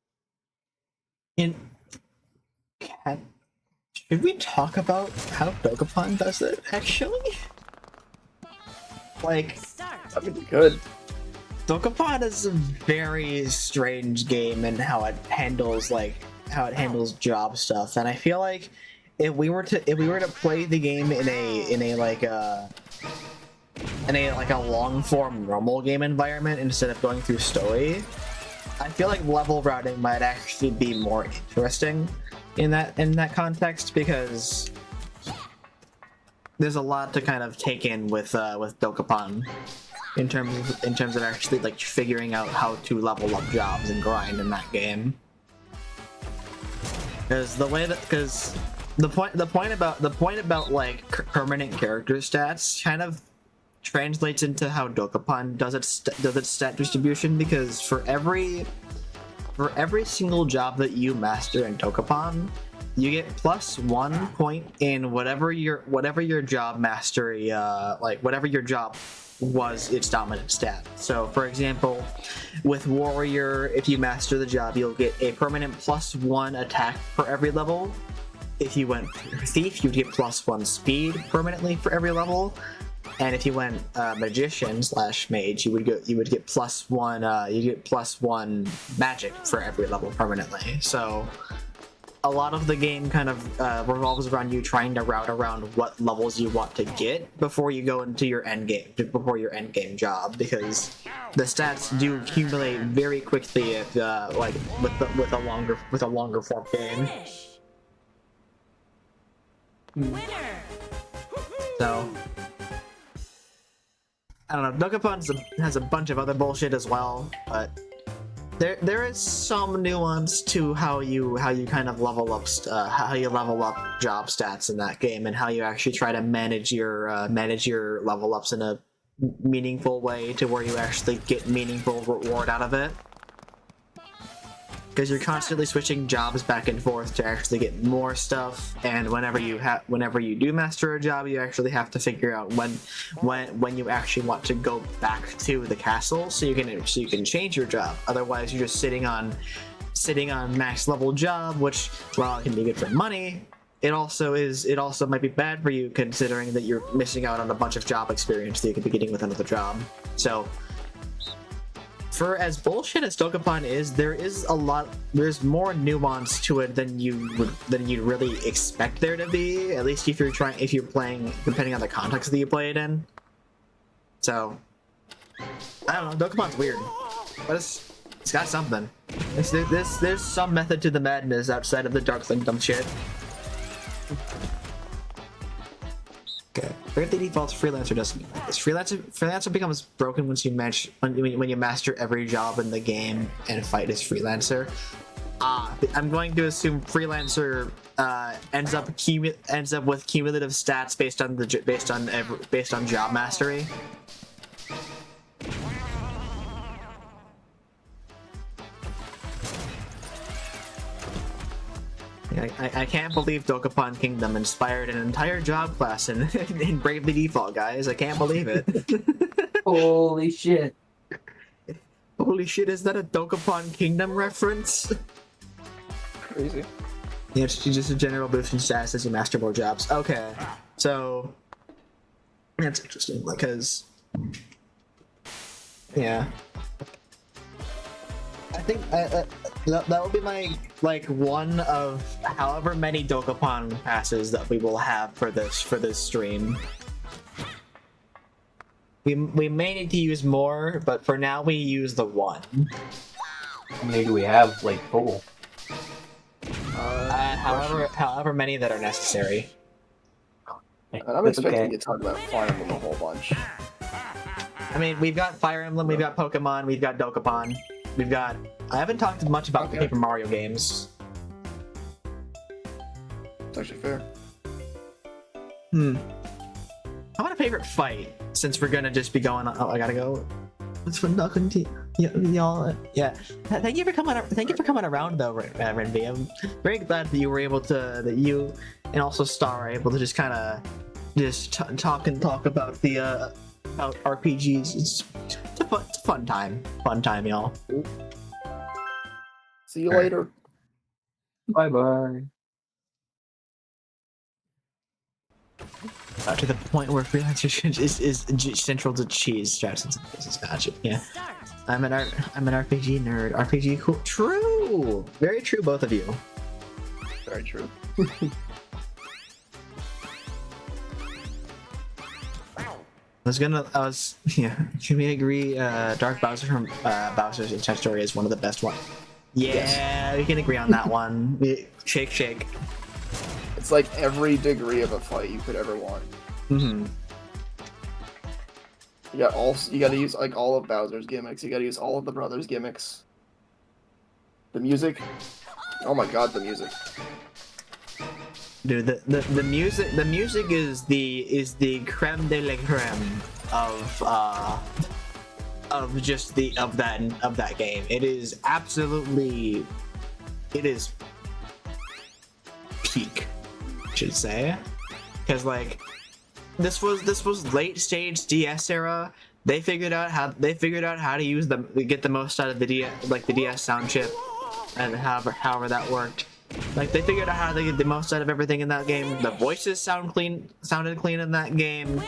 Should we talk about how Dokapon does it, actually? Like, Start. That would be good. Dokapon is a very strange game in how it handles job stuff, and I feel like if we were to play the game in a long form normal game environment instead of going through story, I feel like level routing might actually be more interesting in that context, because there's a lot to kind of take in with Dokapon in terms of actually like figuring out how to level up jobs and grind in that game. Because the point about like permanent character stats kind of translates into how Dokapon does its stat distribution, because for every single job that you master in Dokapon, you get +1 point in whatever your job mastery whatever your job was its dominant stat. So for example, with warrior, if you master the job, you'll get a permanent +1 attack for every level. If you went thief, you'd get +1 speed permanently for every level. And if you went magician / mage, you would get +1 magic for every level permanently. So a lot of the game kind of revolves around you trying to route around what levels you want to get before you go into your end game, job, because the stats do accumulate very quickly if with a longer form game. Finish. Winner. So I don't know. Dokapon has a bunch of other bullshit as well, but there is some nuance to how you kind of level up job stats in that game, and how you actually try to manage your level ups in a meaningful way to where you actually get meaningful reward out of it. Because you're constantly switching jobs back and forth to actually get more stuff, and whenever you do master a job, you actually have to figure out when you actually want to go back to the castle so you can change your job. Otherwise, you're just sitting on max level job, which, while it can be good for money, it also might be bad for you, considering that you're missing out on a bunch of job experience that you could be getting with another job. So, for as bullshit as Dokapon is, there's more nuance to it than you really expect there to be, at least if you're playing, depending on the context that you play it in. So I don't know, Dokapon's weird, but it's got something. There's some method to the madness outside of the Dark Kingdom shit. Okay. Rarely defaults freelancer doesn't mean this. Freelancer becomes broken when you master every job in the game and fight as freelancer. I'm going to assume Freelancer ends up with cumulative stats based on job mastery. I can't believe Dokapon Kingdom inspired an entire job class in Bravely Default, guys. I can't believe it. Holy shit. Holy shit, is that a Dokapon Kingdom reference? Crazy. Yeah, it's just a general boost in stats as you master more jobs. Okay, so that's interesting because, yeah, I think that will be my one of however many Dokapon passes that we will have for this stream. We may need to use more, but for now we use the one. How many do we have, like, total? However many that are necessary. I'm expecting you to talk about Fire Emblem a whole bunch. I mean, we've got Fire Emblem, we've got Pokemon, we've got Dokapon, we've got... I haven't talked much about the Paper Mario games. It's actually fair. How about a favorite fight? Since we're gonna just be going on... Oh, I gotta go. It's fun talking to y'all. Yeah. Thank you for coming around, though, Renvi. I'm very glad that you were able to... That you and also Star are able to just kind of... Just talk about the... about RPGs. It's a fun time. Fun time, y'all. See you later. Bye-bye. To the point where freelancer is central to cheese. Gotcha. Yeah. Start. I'm an RPG nerd. RPG cool. True. Very true, both of you. Very true. Yeah. Can we agree? Dark Bowser from Bowser's Inside Story is one of the best ones. Yeah, yes. We can agree on that one. Shake. It's like every degree of a fight you could ever want. Mm-hmm. You gotta use like all of Bowser's gimmicks. You gotta use all of the brothers' gimmicks. The music. Oh my god, the music. Dude, the music is the creme de la creme of that game. It is absolutely, it is peak, I should say, because like this was late stage DS era. They figured out how to use get the most out of the DS sound chip, and however that worked. Like they figured out how to get the most out of everything in that game. The voices sounded clean in that game.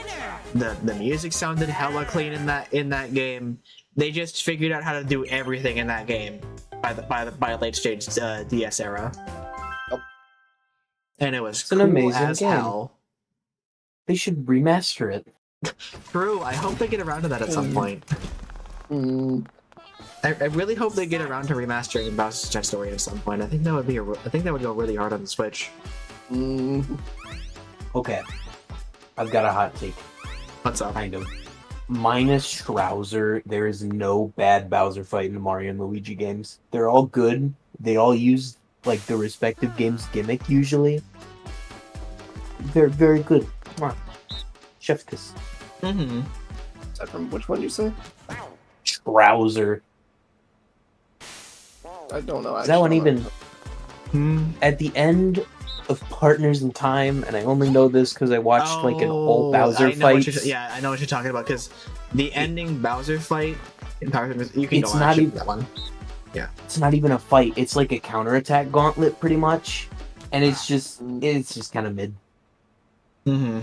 The music sounded hella clean in that game. They just figured out how to do everything in that game by late stage DS era. Yep. And it was It's an amazing as game. hell. They should remaster it. True. I hope they get around to that at some point. I really hope they get around to remastering Bowser's Inside Story at some point. I think that would go really hard on the Switch. Okay. I've got a hot take. What's up? Kind of. Minus Strowzer, there is no bad Bowser fight in the Mario and Luigi games. They're all good. They all use like the respective game's gimmick usually. They're very good. Come on. Chef's kiss. Mm-hmm. Is that from which one you say? Strowzer. I don't know. Is that one even at the end of Partners in Time? And I only know this because I watched like an old Bowser fight. Yeah, I know what you're talking about because the ending Bowser fight in Power you can It's go not on even that one. Yeah, it's not even a fight. It's like a counterattack gauntlet, pretty much, and it's just kind of mid. Mm-hmm.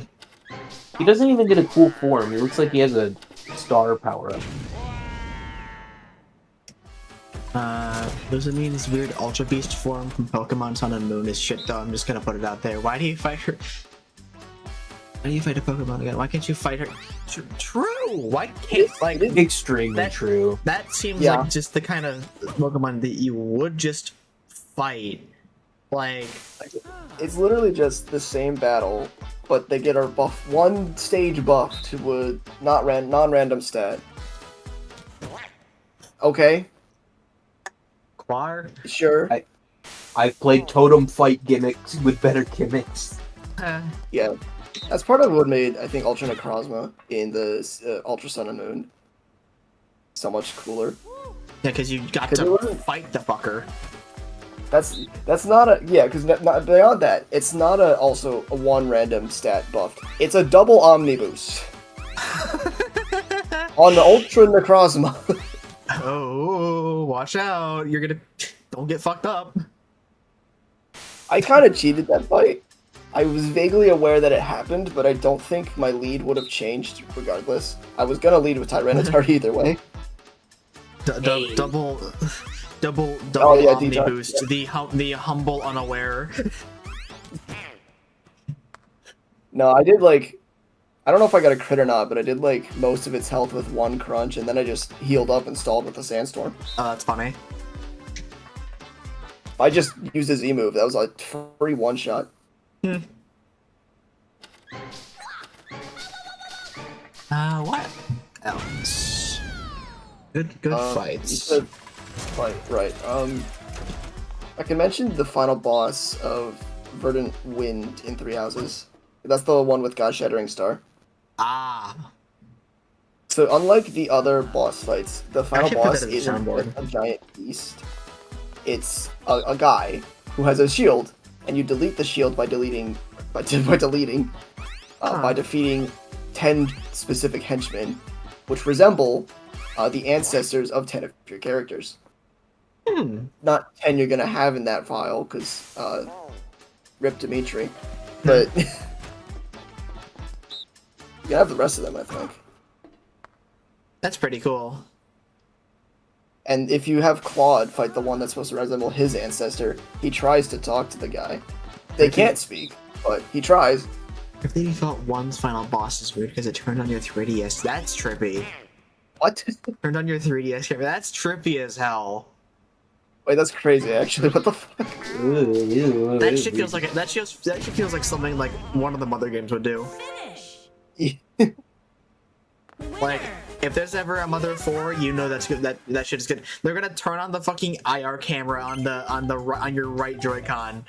He doesn't even get a cool form. He looks like he has a star power up. Does it mean his weird Ultra Beast form from Pokemon Sun and Moon is shit though? I'm just gonna put it out there. Why do you fight her? Why do you fight a Pokemon again? Why can't you fight her? True! Why can't, like... Extremely true. That seems like just the kind of Pokemon that you would just fight. Like... It's literally just the same battle, but they get a buff, one stage buff to a non-random stat. Okay. Quar? Sure. I've played totem fight gimmicks with better gimmicks. Yeah, that's part of what made I think Ultra Necrozma in the Ultra Sun and Moon so much cooler. Yeah, because you got 'Cause it to wasn't- fight the fucker. That's not a because beyond that, it's not also a one random stat buffed. It's a double Omni boost on the Ultra Necrozma. Oh, watch out! You're gonna don't get fucked up. I kind of cheated that fight. I was vaguely aware that it happened, but I don't think my lead would have changed regardless. I was gonna lead with Tyranitar either way. Double Oh, yeah, Omni detox, boost. The humble unaware. No, I did like, I don't know if I got a crit or not, but I did like most of its health with one crunch, and then I just healed up and stalled with a sandstorm. Oh, that's funny. I just used his E move. That was a free one shot. What else? Good You fights. said fight, right. I can mention the final boss of Verdant Wind in Three Houses. That's the one with God Shattering Star. Ah, So unlike the other boss fights, the final should put boss that in the isn't soundboard. a giant beast. It's a guy who has a shield, and you delete the shield by deleting by defeating 10 specific henchmen, which resemble the ancestors of 10 of your characters. Not 10 you're gonna have in that file, because Rip Dimitri, but you can have the rest of them, I think. that's pretty cool. And if you have Claude fight the one that's supposed to resemble his ancestor, he tries to talk to the guy. They can't speak, but he tries. If they felt one's final boss is weird because it turned on your 3DS, that's trippy. What? Turned on your 3DS camera, that's trippy as hell. Wait, that's crazy, actually. What the fuck? That shit feels like that shit feels like something like one of the Mother games would do. Finish. Like, if there's ever a Mother 4, you know that's good. That shit is good. They're gonna turn on the fucking IR camera on your right Joy-Con.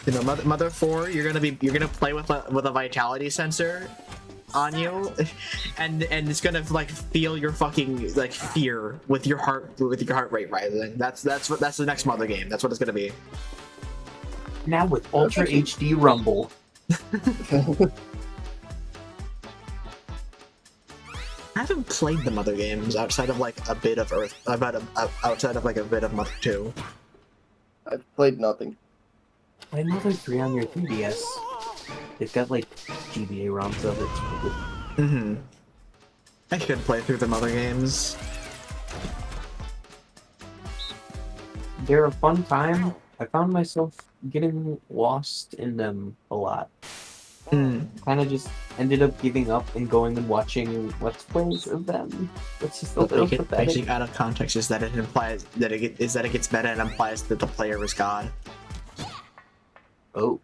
You know, Mother 4, you're gonna play with a vitality sensor on you, and it's gonna like feel your fucking like fear with your heart rate rising. That's the next Mother game. That's what it's gonna be. Now with Ultra HD Rumble. I haven't played the Mother games outside of like a bit of outside of like a bit of Mother 2. I've played nothing. Play Mother 3 on your 3DS. They've got like GBA ROMs of it. It's pretty good. I should play through the Mother games. They're a fun time. I found myself getting lost in them a lot. Kind of just ended up giving up and going and watching Let's Plays of them. It's just a little Taking pathetic. out of context is that it implies that it gets meta and implies that the player is God. Oh.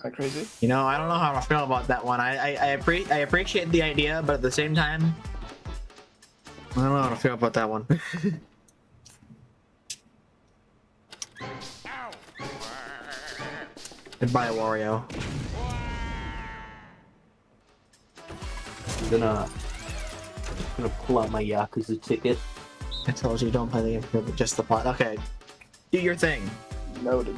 Kinda crazy. You know, I don't know how I feel about that one. I appreciate the idea, but at the same time, I don't know how to feel about that one. Goodbye, Wario. I'm gonna pull out my Yakuza ticket. I told you don't play the game for just the plot. Okay, do your thing. Noted.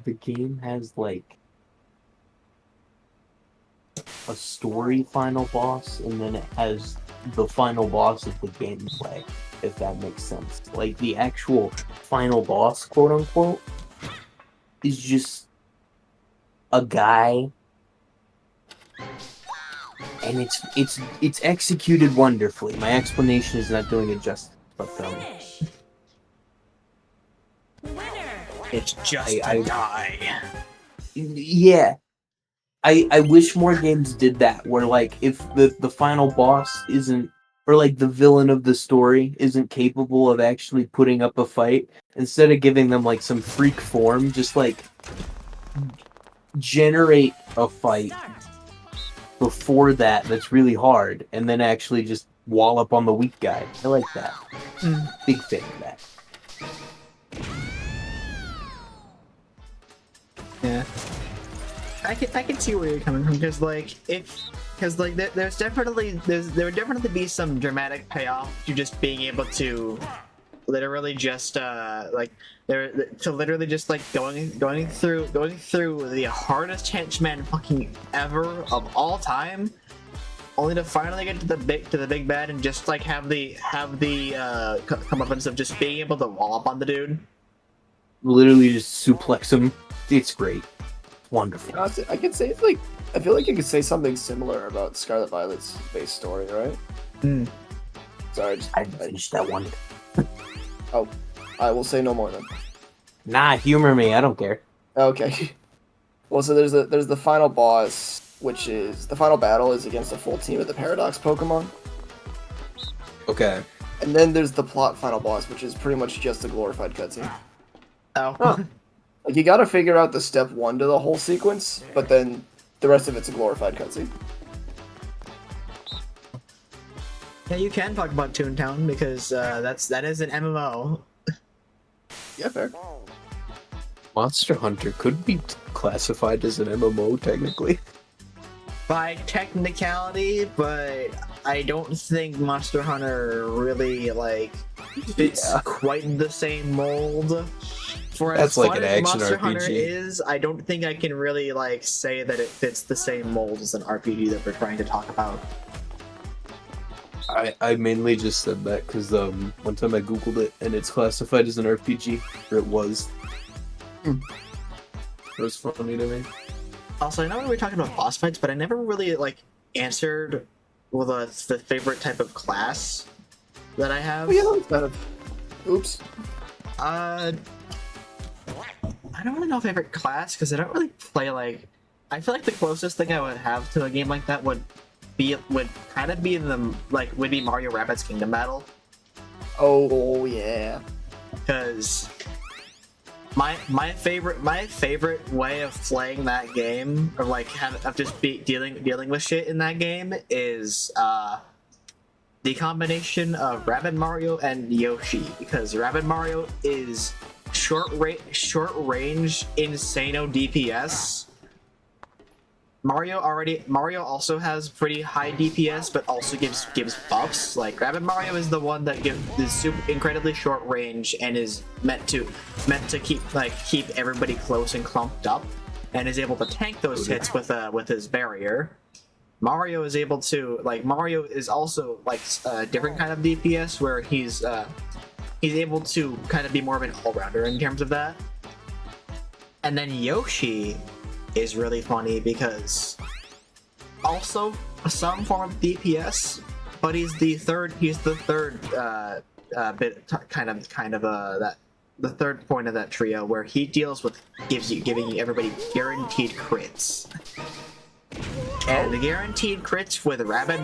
The game has like a story final boss, and then it has the final boss of the gameplay, if that makes sense. Like the actual final boss, quote unquote, is just a guy, and it's executed wonderfully. My explanation is not doing it justice, but Finish. Winner. It's just I- a guy. yeah. I wish more games did that, where like if the final boss isn't, or like the villain of the story isn't capable of actually putting up a fight, instead of giving them like some freak form, just like generate a fight Start. before that's really hard, and then actually just wallop on the weak guy. I like that. Big fan of that. Yeah, I can see where you're coming from because there would definitely be some dramatic payoff to just being able to literally just going through the hardest henchman fucking ever of all time, only to finally get to the big bad and just like have the comeuppance of just being able to wall up on the dude. Literally just suplex him. It's great. Wonderful. Honestly, I could say it's like I feel like you could say something similar about Scarlet Violet's base story, right? Sorry, I haven't finished that one. oh, I will say no more then. Nah, humor me. I don't care. Okay. Well, so there's the final boss, which is the final battle is against a full team of the Paradox Pokemon, Okay. and then there's the plot final boss, which is pretty much just a glorified cutscene. Oh. Huh. Like you gotta figure out the step one to the whole sequence, but then the rest of it's a glorified cutscene. Yeah, you can talk about Toontown because that is an MMO. Yeah, fair. Monster Hunter could be classified as an MMO technically. By technicality, but I don't think Monster Hunter really like fits quite the same mold. For That's as like fun an as action Monster RPG. Hunter is, I don't think I can really like say that it fits the same mold as an RPG that we're trying to talk about. I mainly just said that because one time I googled it and it's classified as an RPG, or it was. It was funny to me. Also, I know we were talking about boss fights, but I never really like answered the favorite type of class that I have. Oh yeah, that's kind of. Oops. I don't really know favorite class because I don't really play like. I feel like the closest thing I would have to a game like that would kind of be would be Mario Rabbids Kingdom Battle, Oh yeah. because my favorite way of playing that game, or like of just dealing with shit in that game, is the combination of Rabbid Mario and Yoshi, because Rabbid Mario is short range insano DPS. Mario also has pretty high DPS, but also gives buffs. Like Rabbid Mario is the one that is super incredibly short range and is meant to keep everybody close and clumped up, and is able to tank those hits with his barrier. Mario is also like a different kind of DPS where he's able to kind of be more of an all-rounder in terms of that. And then Yoshi is really funny because also some form of DPS, but he's the third the third point of that trio where he deals with giving everybody guaranteed crits. And the guaranteed crits with Rabbid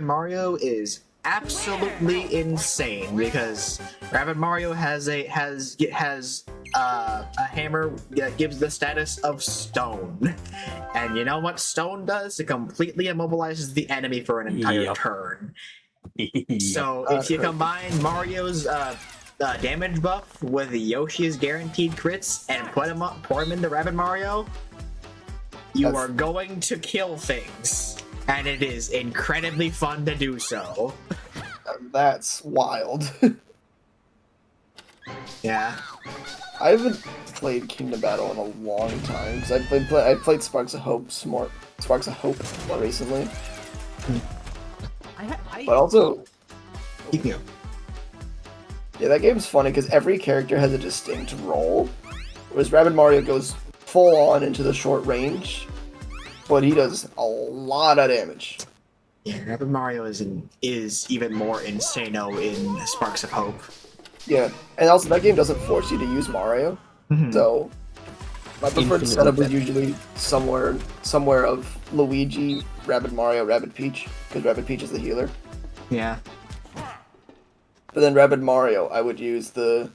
Mario is absolutely insane, because Rabbid Mario has a hammer that gives the status of stone, and you know what stone does? It completely immobilizes the enemy for an entire turn. So if you combine Mario's damage buff with Yoshi's guaranteed crits and pour him into Rabbid Mario, you are going to kill things, and it is incredibly fun to do so. That's wild. Yeah. I haven't played Kingdom Battle in a long time because I played Sparks of Hope more recently. But also, Yeah. yeah, that game's funny because every character has a distinct role, whereas Rabbid Mario goes full on into the short range, but he does a lot of damage. Yeah, Rabbid Mario is even more insano in Sparks of Hope. Yeah, and also that game doesn't force you to use Mario, so my preferred setup is usually somewhere of Luigi, Rabbid Mario, Rabbid Peach, because Rabbid Peach is the healer. Yeah. But then Rabbid Mario, I would use the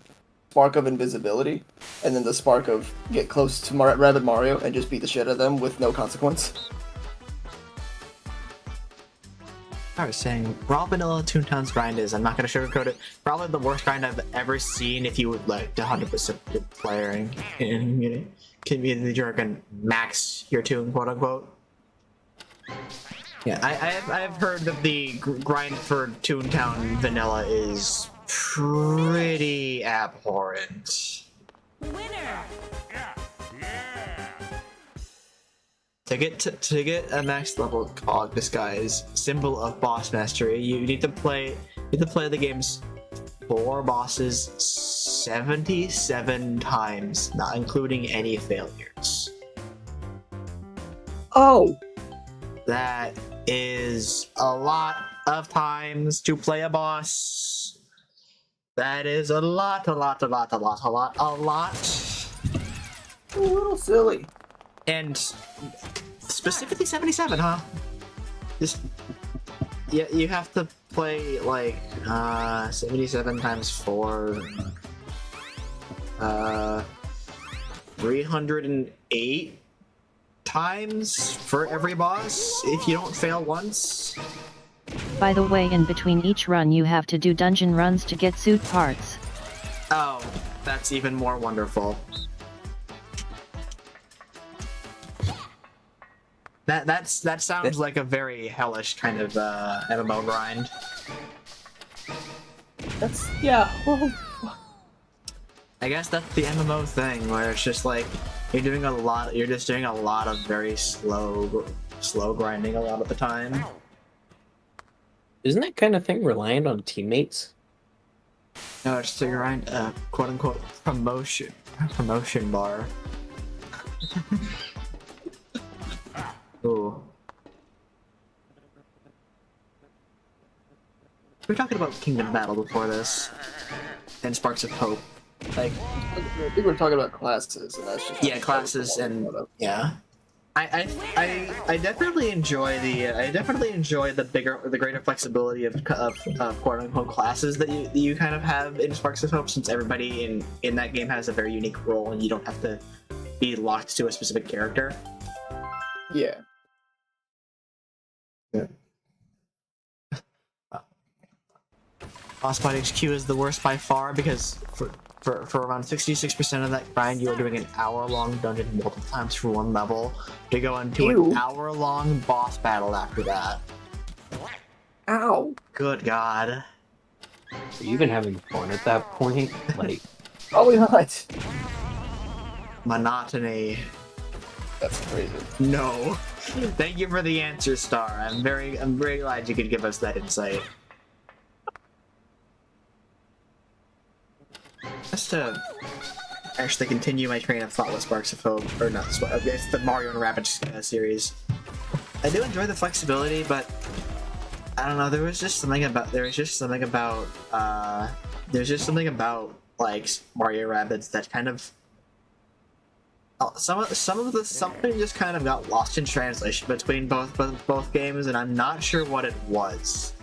Spark of Invisibility, and then the spark of get close to Rabbid Mario and just beat the shit out of them with no consequence. I was saying, raw vanilla Toontown's grind is, I'm not going to sugarcoat it, probably the worst grind I've ever seen if you would like to 100% good player and can be the jerk and max your tune, quote unquote. Yeah, I've heard that the grind for Toontown vanilla is pretty abhorrent. Winner. To get a max level cog disguise symbol of boss mastery, you need to play the game's 4 bosses 77 times, not including any failures. Oh! That is a lot of times to play a boss. That is a lot. A little silly. And specifically 77, huh? Just yeah, you have to play like 77 times 4 308 times for every boss if you don't fail once. By the way, in between each run you have to do dungeon runs to get suit parts. Oh, that's even more wonderful. That sounds like a very hellish kind of MMO grind. That's yeah. I guess that's the MMO thing where it's just like you're just doing a lot of very slow grinding a lot of the time. Isn't that kind of thing reliant on teammates? No, it's to grind a quote unquote promotion bar. Ooh. We were talking about Kingdom Battle before this, and Sparks of Hope. Like, I think we're talking about classes, and that's just classes and yeah. I definitely enjoy the greater flexibility of quote unquote classes that you kind of have in Sparks of Hope, since everybody in that game has a very unique role and you don't have to be locked to a specific character. Yeah. Boss Fight HQ is the worst by far because for around 66% of that grind, you are doing an hour-long dungeon multiple times for one level to go into an hour-long boss battle after that. Ow! Good God. Are you even having fun at that point? Like, Probably not. Monotony. That's crazy. No. Thank you for the answer, Star. I'm very glad you could give us that insight. Just to actually continue my train of thought with Sparks of Hope, or not, it's the Mario and Rabbids series. I do enjoy the flexibility, but I don't know. There's just something about like Mario Rabbids that kind of something just kind of got lost in translation between both games, and I'm not sure what it was.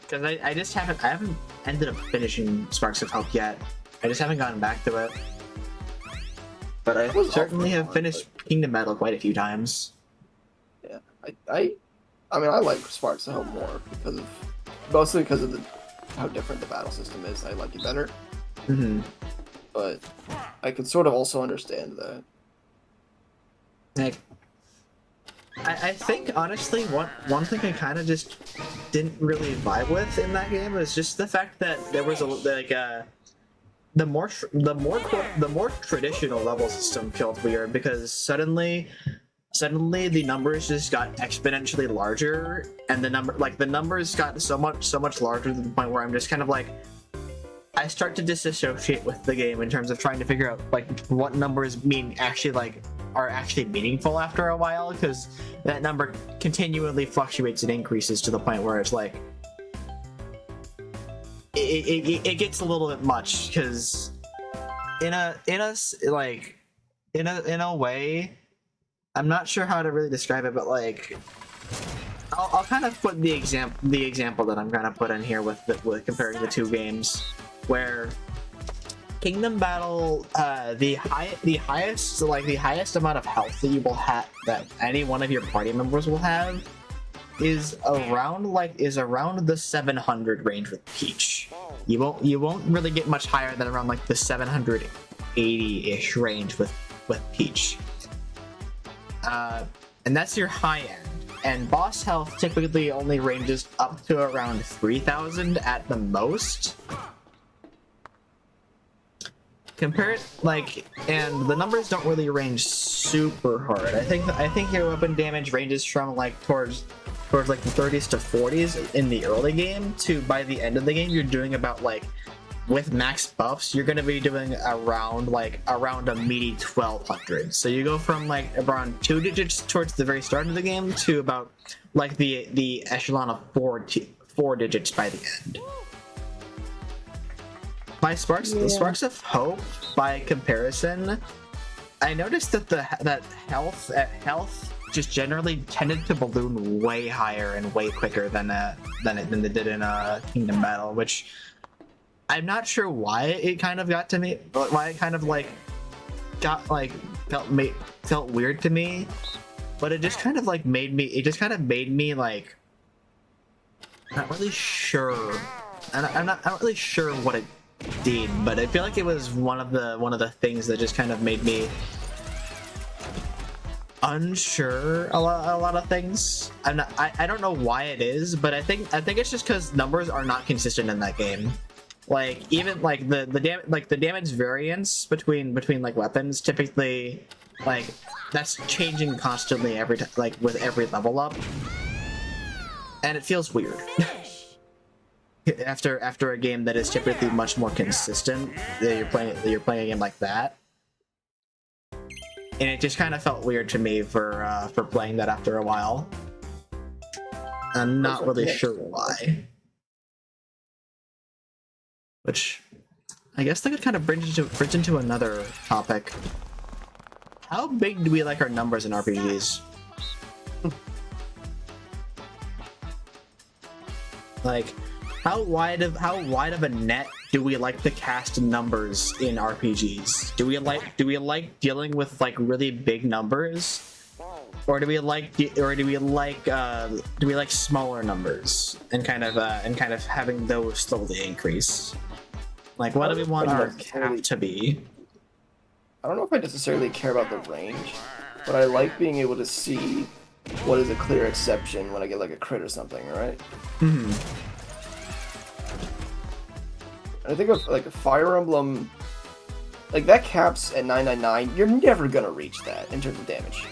Because I haven't ended up finishing Sparks of Hope yet. I just haven't gotten back to it. But I certainly have finished Kingdom Battle quite a few times. Yeah, I mean, I like Sparks of Hope more mostly because of how different the battle system is. I like it better. Mm-hmm. But I could sort of also understand that. Like, I think honestly, one thing I kind of just didn't really vibe with in that game was just the fact that there was the more traditional level system felt weird, because suddenly the numbers just got exponentially larger, and the numbers got so much larger to the point where I'm just kind of like, I start to disassociate with the game in terms of trying to figure out like what numbers are actually meaningful after a while, because that number continually fluctuates and increases to the point where it's like it gets a little bit much, because in a way, I'm not sure how to really describe it, but like I'll kind of put the example that I'm gonna put in here with comparing the two games, where Kingdom Battle, the highest amount of health that you will have, that any one of your party members will have, is around the 700 range with Peach. You won't really get much higher than around like the 780-ish range with Peach. And that's your high end. And boss health typically only ranges up to around 3,000 at the most. Compare it and the numbers don't really range super hard. I think your weapon damage ranges from like towards like the 30s to 40s in the early game to by the end of the game you're doing about like, with max buffs you're gonna be doing around a meaty 1200. So you go from like around 2 digits towards the very start of the game to about like the echelon of 4 digits by the end. By Sparks of Hope, by comparison, I noticed that that health just generally tended to balloon way higher and way quicker than it did in Kingdom Battle, which I'm not sure why it kind of got to me, why it kind of like felt weird to me, but it just kind of like made me like not really sure, and I'm not really sure what it did, but I feel like it was one of the things that just kind of made me unsure a lot of things. I don't know why it is, but I think it's just because numbers are not consistent in that game. Like even like the damage variance between like weapons typically, like that's changing constantly every time, like with every level up, and it feels weird. after a game that is typically much more consistent, that you're playing a game like that, and it just kind of felt weird to me for playing that after a while. I'm not really sure why. Which, I guess that could kind of bridge into another topic. How big do we like our numbers in RPGs? Like, how wide of a net do we like to cast numbers in RPGs? Do we like dealing with like really big numbers, or do we like smaller numbers and kind of having those slowly increase? Like, what do we want our cap to be? I don't know if I necessarily care about the range, but I like being able to see what is a clear exception when I get like a crit or something, right? Mm-hmm. I think of like a Fire Emblem, like that caps at 999. You're never gonna reach that in terms of damage.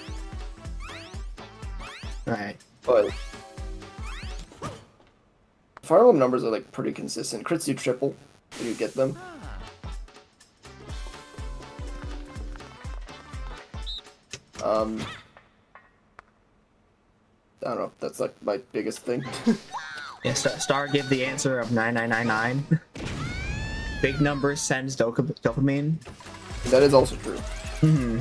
Right. But Fire Emblem numbers are like pretty consistent. Crits do triple when you get them. I don't know. That's like my biggest thing. Yeah, Star gave the answer of 9999. Big numbers sends dopamine. That is also true. Mm-hmm.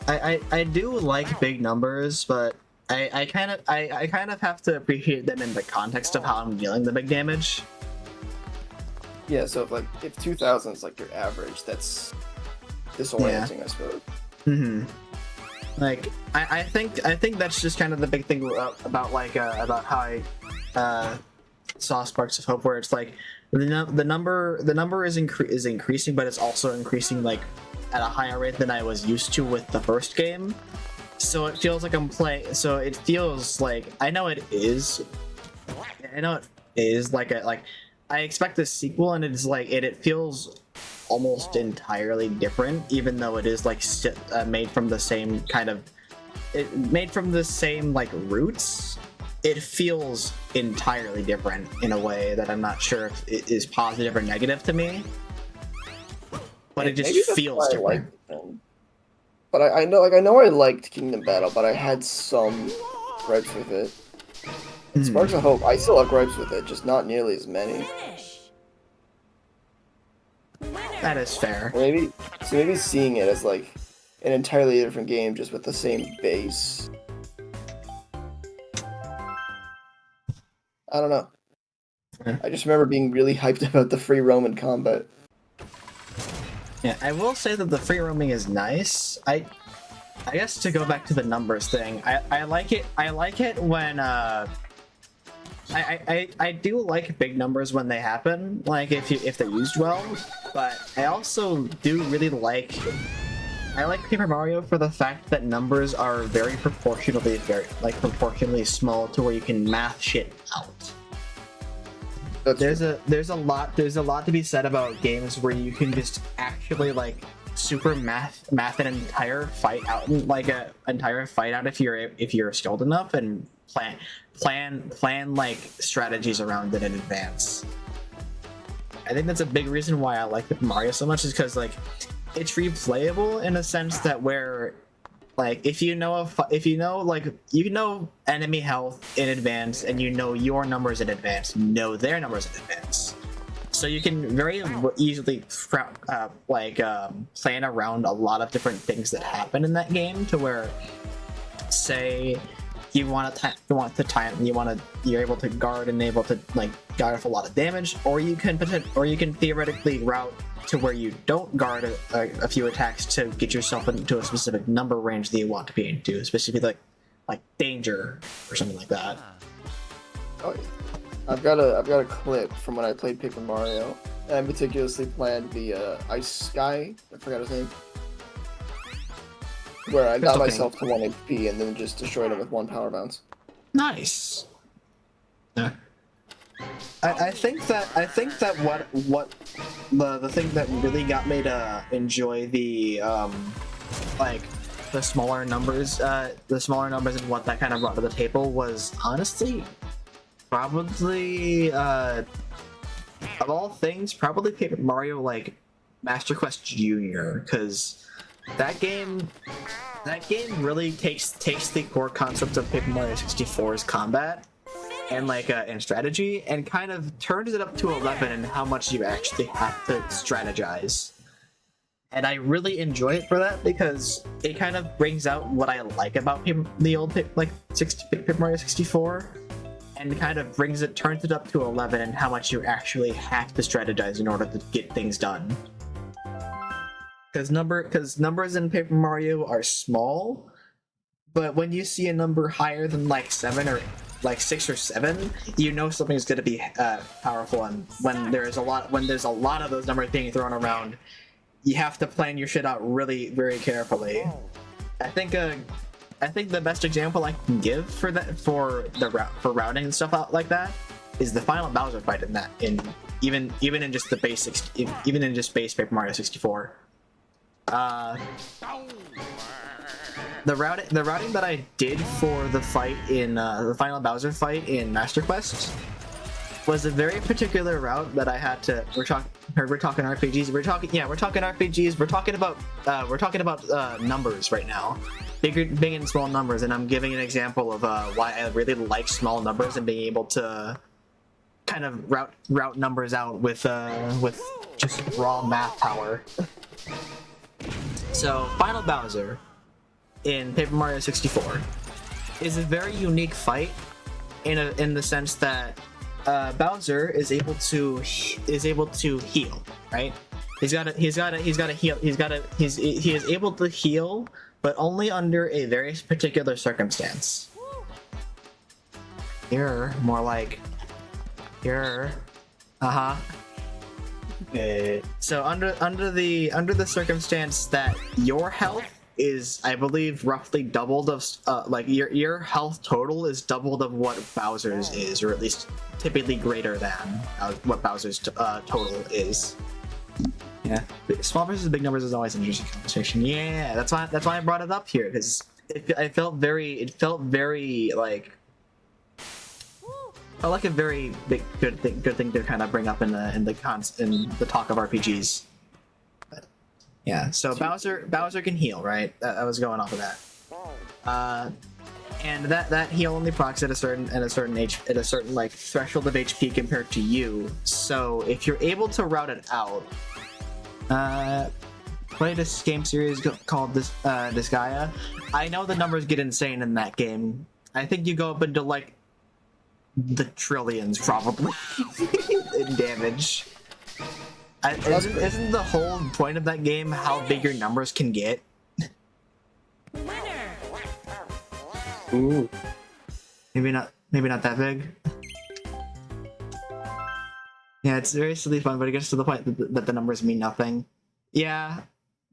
I do like big numbers, but I kind of have to appreciate them in the context of how I'm dealing the big damage. Yeah, so if 2000 is like your average, that's disorienting, I suppose. Mm-hmm. Like I think that's just kind of the big thing about how I saw Sparks of Hope, where it's like the number is increasing, but it's also increasing like at a higher rate than I was used to with the first game. So it feels like I'm playing. So it feels like I know it is like I expect a sequel, and it's like it feels almost entirely different, even though it is like made from the same like roots. It feels entirely different in a way that I'm not sure if it is positive or negative to me, but it just feels different. But I know I liked Kingdom Battle, but I had some gripes with it. And Sparks of Hope, I still have gripes with it, just not nearly as many. That is fair. Maybe seeing it as like an entirely different game, just with the same base. I don't know. I just remember being really hyped about the free roam in combat. Yeah, I will say that the free roaming is nice. I guess to go back to the numbers thing, I like it. I like it when I do like big numbers when they happen, like if they're used well. But I also do really like. I like Paper Mario for the fact that numbers are very proportionally small to where you can math shit out. There's a lot to be said about games where you can just actually like super math an entire fight out, like a entire fight out if you're skilled enough, and plan like strategies around it in advance. I think that's a big reason why I like Paper Mario so much, is because like it's replayable in a sense that where like if you know enemy health in advance and you know your numbers in advance, you know their numbers in advance, so you can very easily plan around a lot of different things that happen in that game, to where say you're able to guard and able to like guard off a lot of damage, or you can theoretically route to where you don't guard a few attacks to get yourself into a specific number range that you want to be into, specifically like danger or something like that. Oh, yeah. I've got a clip from when I played Paper Mario, and I meticulously planned the ice guy. I forgot his name. Where I got myself to 1 HP and then just destroyed him with 1 power bounce. Nice. Yeah. I think that what the thing that really got me to enjoy the like the smaller numbers and what that kind of brought to the table was honestly probably of all things probably Paper Mario like Master Quest Junior, because that game really takes the core concept of Paper Mario 64's combat and like and strategy, and kind of turns it up to 11 in how much you actually have to strategize. And I really enjoy it for that, because it kind of brings out what I like about the old Paper Mario 64, and kind of turns it up to 11 in how much you actually have to strategize in order to get things done. Because numbers in Paper Mario are small, but when you see a number higher than like 7 or like 6 or 7, you know something's going to be powerful. And when there's a lot of those numbers being thrown around, you have to plan your shit out really very carefully. I think the best example I can give for routing and stuff out like that is the final Bowser fight even in just the basics, even in just base Paper Mario 64. The routing that I did for the fight in the final Bowser fight in Master Quest was a very particular route that I had to. We're talking RPGs. We're talking RPGs. We're talking about numbers right now, big and small numbers, and I'm giving an example of why I really like small numbers and being able to kind of route numbers out with just raw math power. So, Final Bowser in Paper Mario 64 is a very unique fight in the sense that Bowser is able to heal, right? He is able to heal, but only under a very particular circumstance. You're more like so under the circumstance that your health is, I believe, roughly doubled of like your health total is doubled of what Bowser's is, or at least typically greater than what Bowser's total is. Yeah, small versus big numbers is always an interesting conversation. Yeah, that's why I brought it up here, because it felt very like. I like a very big good thing to kind of bring up in the talk of RPGs. But, yeah, so Bowser can heal, right? I was going off of that. And that heal only procs at a certain like threshold of HP compared to you. So if you're able to route it out, play this game series called Disgaea. I know the numbers get insane in that game. I think you go up into like the trillions, probably, in damage. Isn't the whole point of that game how big your numbers can get? Winner. Ooh. Maybe not that big. Yeah, it's very silly fun, but it gets to the point that the numbers mean nothing. Yeah,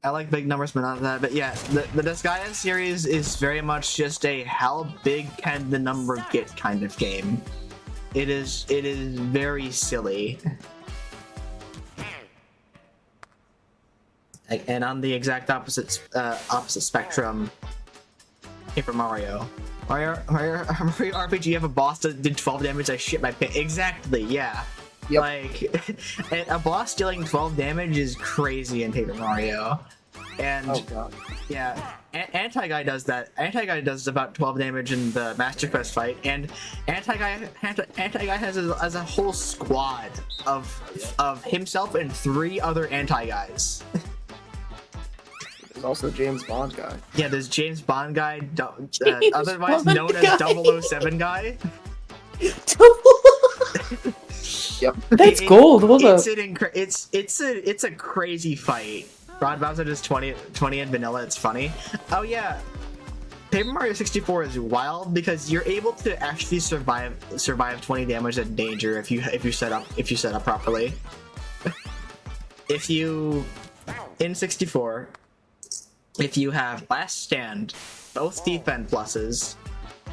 I like big numbers, but not that. But yeah, the Disgaea series is very much just a how big can the number get kind of game. It is very silly. And on the exact opposite spectrum, Paper Mario. Mario RPG, you have a boss that did 12 damage, I shit my pants. Exactly, yeah. Yep. Like, a boss dealing 12 damage is crazy in Paper Mario. And, Oh god. yeah, Anti-Guy does that. Anti-Guy does about 12 damage in the Master Quest fight, and Anti-Guy has a whole squad of himself and 3 other Anti-Guys. There's also James Bond guy. Yeah, there's James Bond guy, James otherwise Bond known guy. as 007 guy. Yep. That's gold. Hold up. It's a crazy fight. Ron Bowser does 20 in vanilla. It's funny. Oh yeah, Paper Mario 64 is wild because you're able to actually survive 20 damage at danger if you set up properly. In 64, if you have Last Stand, both defense pluses,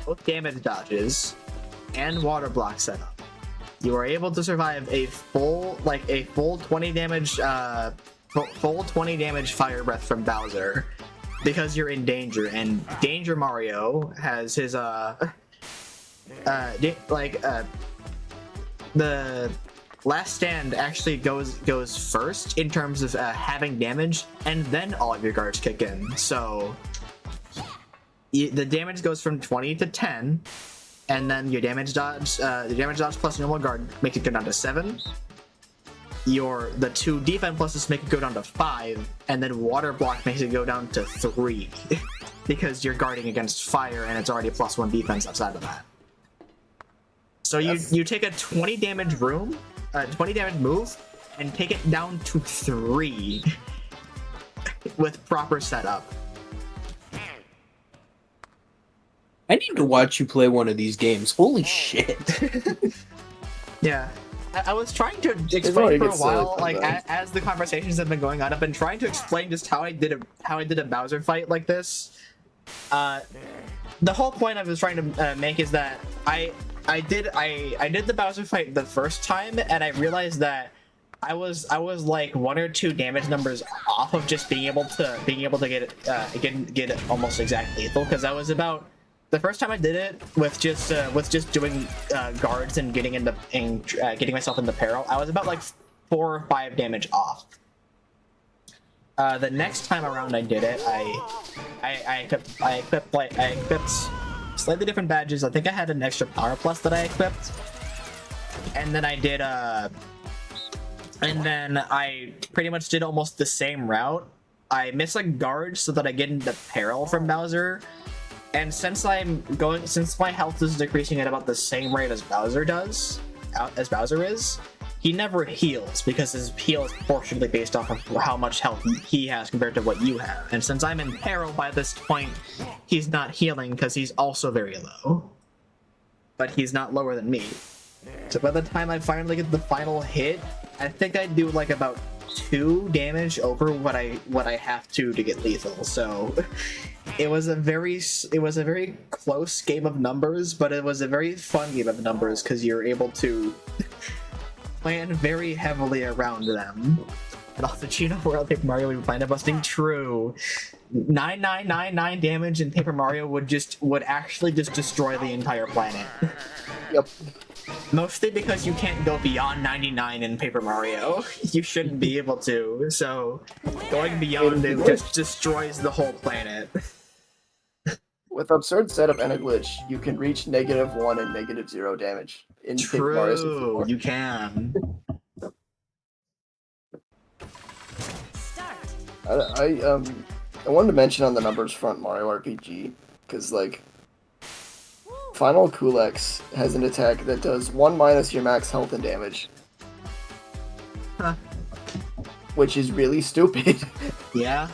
both damage dodges, and water block setup, you are able to survive a full 20 damage full 20 damage fire breath from Bowser because you're in danger, and Danger Mario has his the Last Stand actually goes first in terms of having damage, and then all of your guards kick in. So the damage goes from 20 to 10, and then your damage dodge plus normal guard makes it go down to 7. The 2 defense pluses make it go down to 5, and then water block makes it go down to 3 because you're guarding against fire and it's already +1 defense outside of that. So you take a 20 damage move and take it down to 3 with proper setup. I need to watch you play one of these games. Holy shit. Yeah. I was trying to already explain for a gets while, silly like sometimes. as the conversations have been going on, I've been trying to explain just how I did a Bowser fight like this. The whole point I was trying to make is that I did the Bowser fight the first time, and I realized that I was like 1 or 2 damage numbers off of just being able to get it almost exact lethal, because I was about. The first time I did it with just doing guards and getting myself into peril, I was about like 4 or 5 damage off. The next time around I did it, I equipped slightly different badges. I think I had an extra power plus that I equipped, and then I pretty much did almost the same route. I miss a guard so that I get into peril from Bowser. And since my health is decreasing at about the same rate as Bowser is, he never heals because his heal is proportionally based off of how much health he has compared to what you have. And since I'm in peril by this point, he's not healing because he's also very low. But he's not lower than me. So by the time I finally get the final hit, I think I do like about 2 damage over what I have to get lethal. So it was a very close game of numbers, but it was a very fun game of numbers because you're able to plan very heavily around them. And also, Chino World Paper Mario would be planet busting. True. 9999 damage in Paper Mario would actually just destroy the entire planet. Yep. Mostly because you can't go beyond 99 in Paper Mario. You shouldn't be able to. So going beyond it just destroys the whole planet. With absurd setup and a glitch, you can reach -1 and -0 damage in Paper Mario True, 64. you can. Start. I wanted to mention on the numbers front Mario RPG because like Final Kulex has an attack that does 1 minus your max health and damage. Huh. Which is really stupid. Yeah.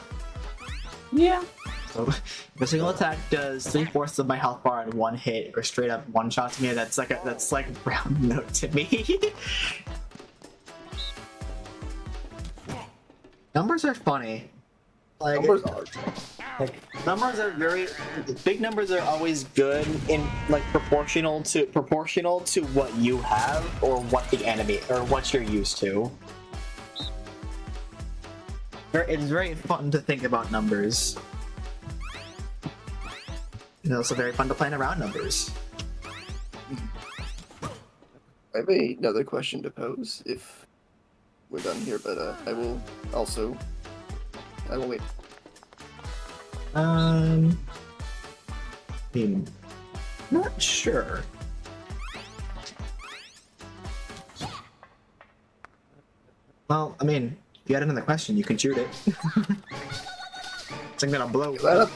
Yeah. So if a single attack does 3/4 of my health bar in one hit, or straight up one shot to me, that's like a round note to me. Numbers are funny. Like, Numbers are. numbers are very big. Numbers are always good in like proportional to what you have or what the enemy or what you're used to. It's very fun to think about numbers. It's also very fun to plan around numbers. I have another question to pose if we're done here, but I will wait. I mean, not sure. Well, I mean, if you had another question, you can shoot it. It's gonna blow. Is that up?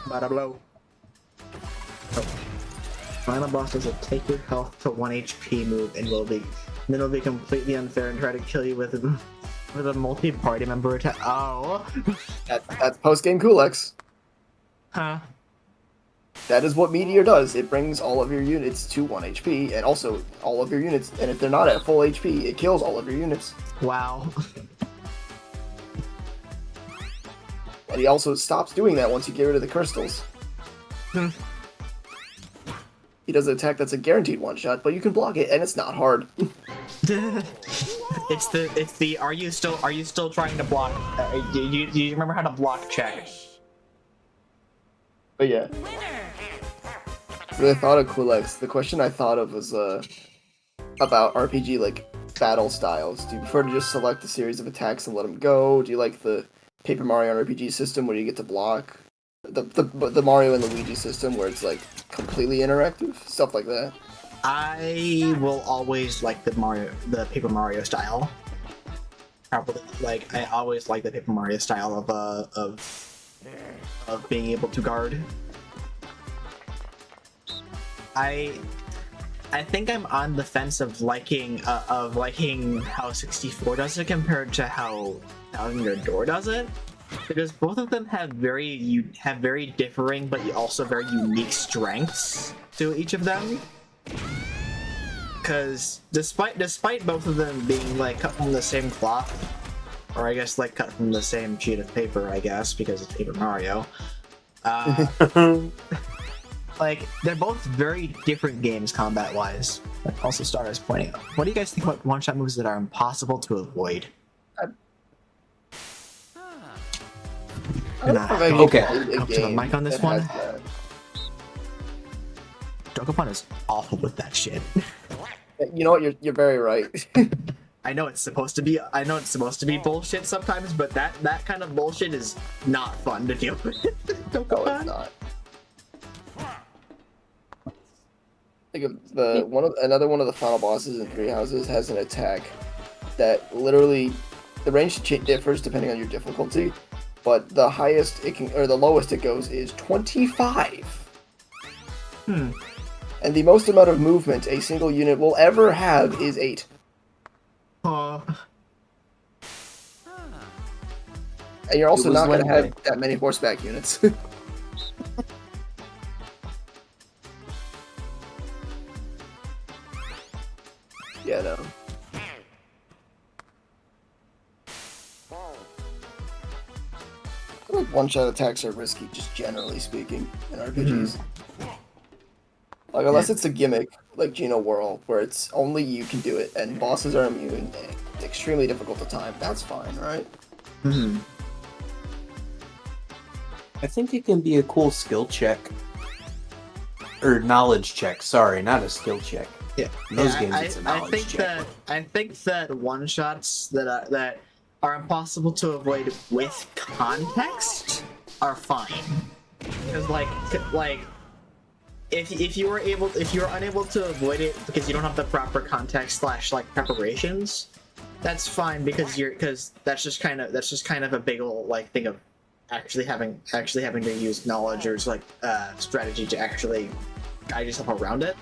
Bada blow. Oh. Final boss does a take your health to 1 HP move and then it'll be completely unfair and try to kill you with a multi-party member attack. Oh. That's post-game Kulex. Huh. That is what Meteor does. It brings all of your units to 1 HP, and also all of your units, and if they're not at full HP, it kills all of your units. Wow. And he also stops doing that once you get rid of the crystals. He does an attack that's a guaranteed one-shot, but you can block it, and it's not hard. It's the are you still trying to block? Do you remember how to block check? But yeah. When I thought of Kulex, the question I thought of was about RPG like battle styles. Do you prefer to just select a series of attacks and let them go? Do you like the Paper Mario RPG system where you get to block? The Mario and Luigi system where it's like completely interactive? Stuff like that. I will always like the Paper Mario style. Probably like I always like the Paper Mario style of being able to guard. I think I'm on the fence of liking how 64 does it compared to how Thousand Year Door does it, because both of them have very differing but also very unique strengths to each of them. Because despite both of them being like cut from the same cloth, or I guess like cut from the same sheet of paper, I guess because it's Paper Mario. Like, they're both very different games combat-wise. Like, also Star is pointing out. What do you guys think about one-shot moves that are impossible to avoid? Okay. Up to the mic on this one. Dokapon is awful with that shit. You know what? You're very right. I know it's supposed to be bullshit sometimes, but that kind of bullshit is not fun to deal with. No, it's not. Think of another one of the final bosses in Three Houses has an attack that literally the range differs depending on your difficulty, but the highest it can or the lowest it goes is 25. And the most amount of movement a single unit will ever have is 8. And you're also not going to have that many horseback units. Yeah, no. I feel like one-shot attacks are risky, just generally speaking, in RPGs. Like, unless it's a gimmick, like Geno Whirl, where it's only you can do it, and bosses are immune, and extremely difficult to time, that's fine, right? I think it can be a cool skill check. Or knowledge check, sorry, not a skill check. Yeah, in those games, it's a knowledge check. I think that one-shots that are impossible to avoid with context are fine. Because like if you are unable to avoid it because you don't have the proper context / like preparations, that's fine because that's just kind of a big old like thing of actually having to use knowledge or like strategy to actually guide yourself around it.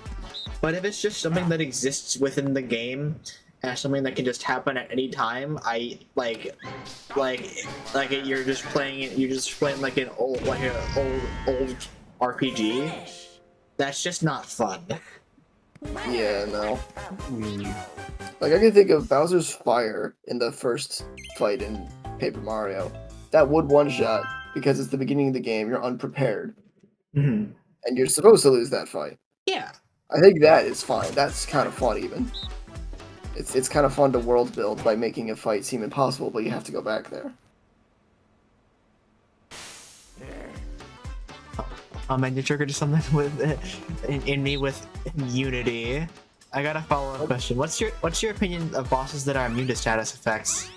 But if it's just something that exists within the game and something that can just happen at any time, I like you're just playing like an old RPG. That's just not fun. Yeah, no. Mm. Like, I can think of Bowser's Fire in the first fight in Paper Mario. That would one-shot, because it's the beginning of the game, you're unprepared, Mm-hmm. and you're supposed to lose that fight. Yeah. I think that is fine. That's kind of fun, even. It's kind of fun to world build by making a fight seem impossible, but you have to go back there. And you triggered something with in me with Unity. I got a follow-up question. What's your opinion of bosses that are immune to status effects?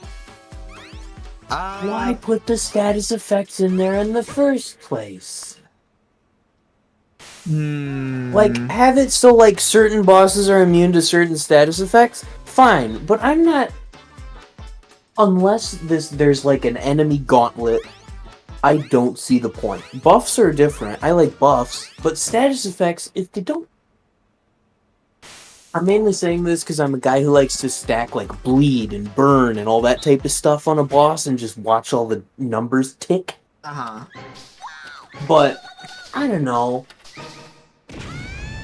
Why put the status effects in there in the first place? Like, have it so, like, certain bosses are immune to certain status effects? Fine, but I'm not... Unless there's, like, an enemy gauntlet, I don't see the point. Buffs are different. I like buffs, but status effects, if they don't... I'm mainly saying this because I'm a guy who likes to stack, like, bleed and burn and all that type of stuff on a boss and just watch all the numbers tick. Uh-huh. But, I don't know.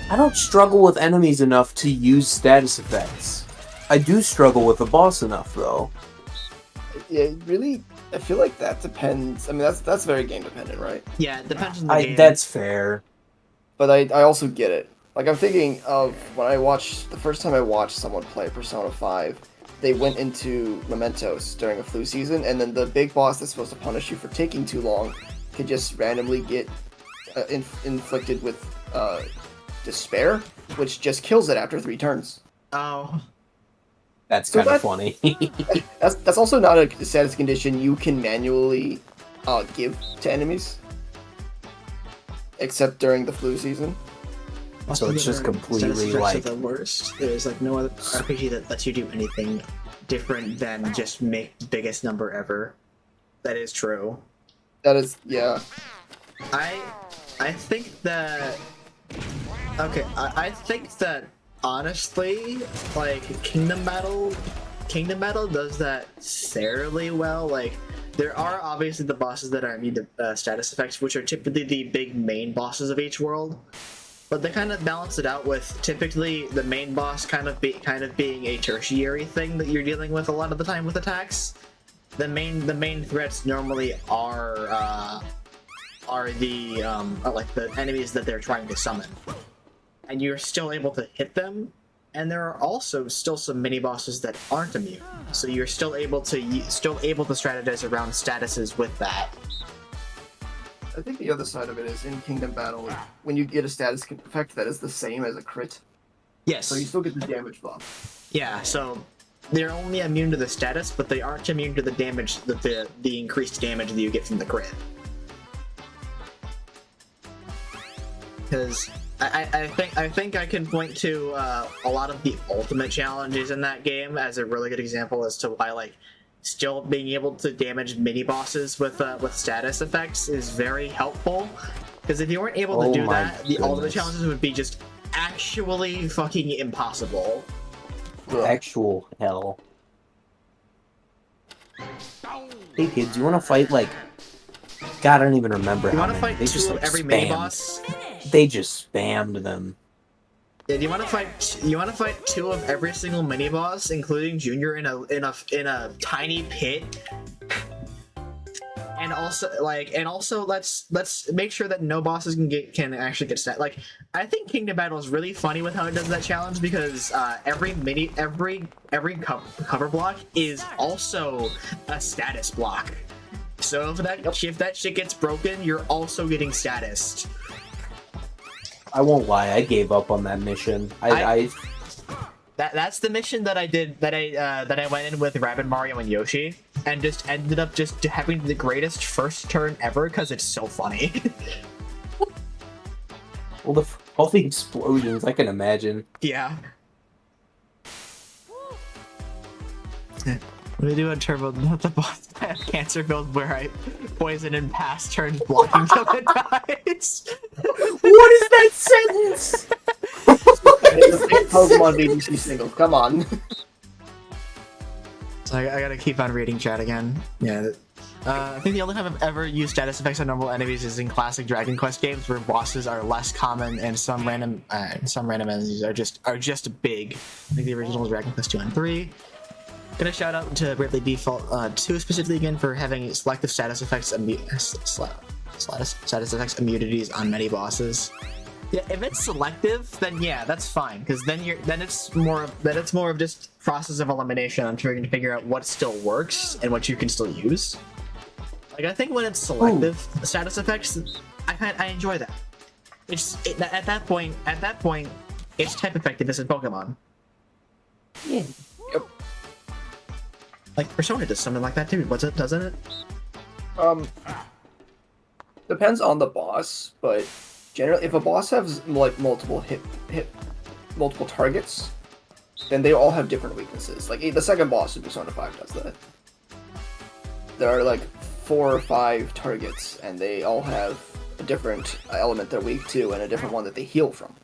I don't struggle with enemies enough to use status effects. I do struggle with the boss enough, though. Yeah, really, I feel like that depends. I mean, that's very game dependent, right? Yeah, it depends on the game. That's fair. But I also get it. Like, I'm thinking of when the first time I watched someone play Persona 5, they went into Mementos during a flu season, and then the big boss that's supposed to punish you for taking too long could just randomly get inflicted with despair, which just kills it after 3 turns. Oh. That's So kind of that- funny. That's also not a status condition you can manually give to enemies, except during the flu season. So it's just completely, Status effects like- are the worst. There's like no other RPG that lets you do anything different than just make the biggest number ever. That is true. That is, yeah. I think that I think that honestly, like Kingdom Battle does that fairly well. Like, there are obviously the bosses that are immune to status effects, which are typically the big main bosses of each world. But they kind of balance it out with typically the main boss kind of being a tertiary thing that you're dealing with a lot of the time with attacks. The main threats normally are the enemies that they're trying to summon, and you're still able to hit them. And there are also still some mini bosses that aren't immune, so you're still able to strategize around statuses with that. I think the other side of it is in Kingdom Battle, when you get a status effect that is the same as a crit, Yes. so you still get the damage buff. Yeah, so they're only immune to the status, but they aren't immune to the damage, the increased damage that you get from the crit. Because I think I can point to a lot of the ultimate challenges in that game as a really good example as to why, like, still being able to damage mini bosses with status effects is very helpful. Because if you weren't able to do that, the ultimate challenges would be just actually fucking impossible. Actual hell. Hey kids, you want to fight, like... God, I don't even remember You how want to many. fight They two just, of like, every mini spammed. boss? They just spammed them. Yeah, you want to fight two of every single mini boss, including Junior in a tiny pit. And also let's make sure that no bosses can actually get stat. Like, I think Kingdom Battle is really funny with how it does that challenge, because every cover block is also a status block. So if that shit gets broken, you're also getting statused. I won't lie, I gave up on that mission. That's the mission that I did, that I went in with Rabbit, Mario, and Yoshi, and just ended up just having the greatest first turn ever because it's so funny. Well, all the explosions, I can imagine. Yeah. We do a turbo, not the boss. I have cancer build where I poison and pass turns blocking till it dies. What is that sentence? It's a big Pokemon VGC single. Come on. So I gotta keep on reading chat again. Yeah. I think the only time I've ever used status effects on normal enemies is in classic Dragon Quest games where bosses are less common and some random enemies are just big. I think the original was Dragon Quest 2 and 3. Gonna shout out to Bradley Default 2 specifically again for having selective status effects immunities on many bosses. Yeah, if it's selective, then yeah, that's fine because then it's more of just process of elimination on trying to figure out what still works and what you can still use. Like I think when it's selective status effects, I enjoy that. At that point, it's type effectiveness in Pokemon. Yeah. Yep. Like Persona does something like that too, doesn't it? Depends on the boss, but generally, if a boss has like multiple multiple targets, then they all have different weaknesses. Like the second boss in Persona 5 does that. There are like 4 or 5 targets, and they all have a different element they're weak to, and a different one that they heal from.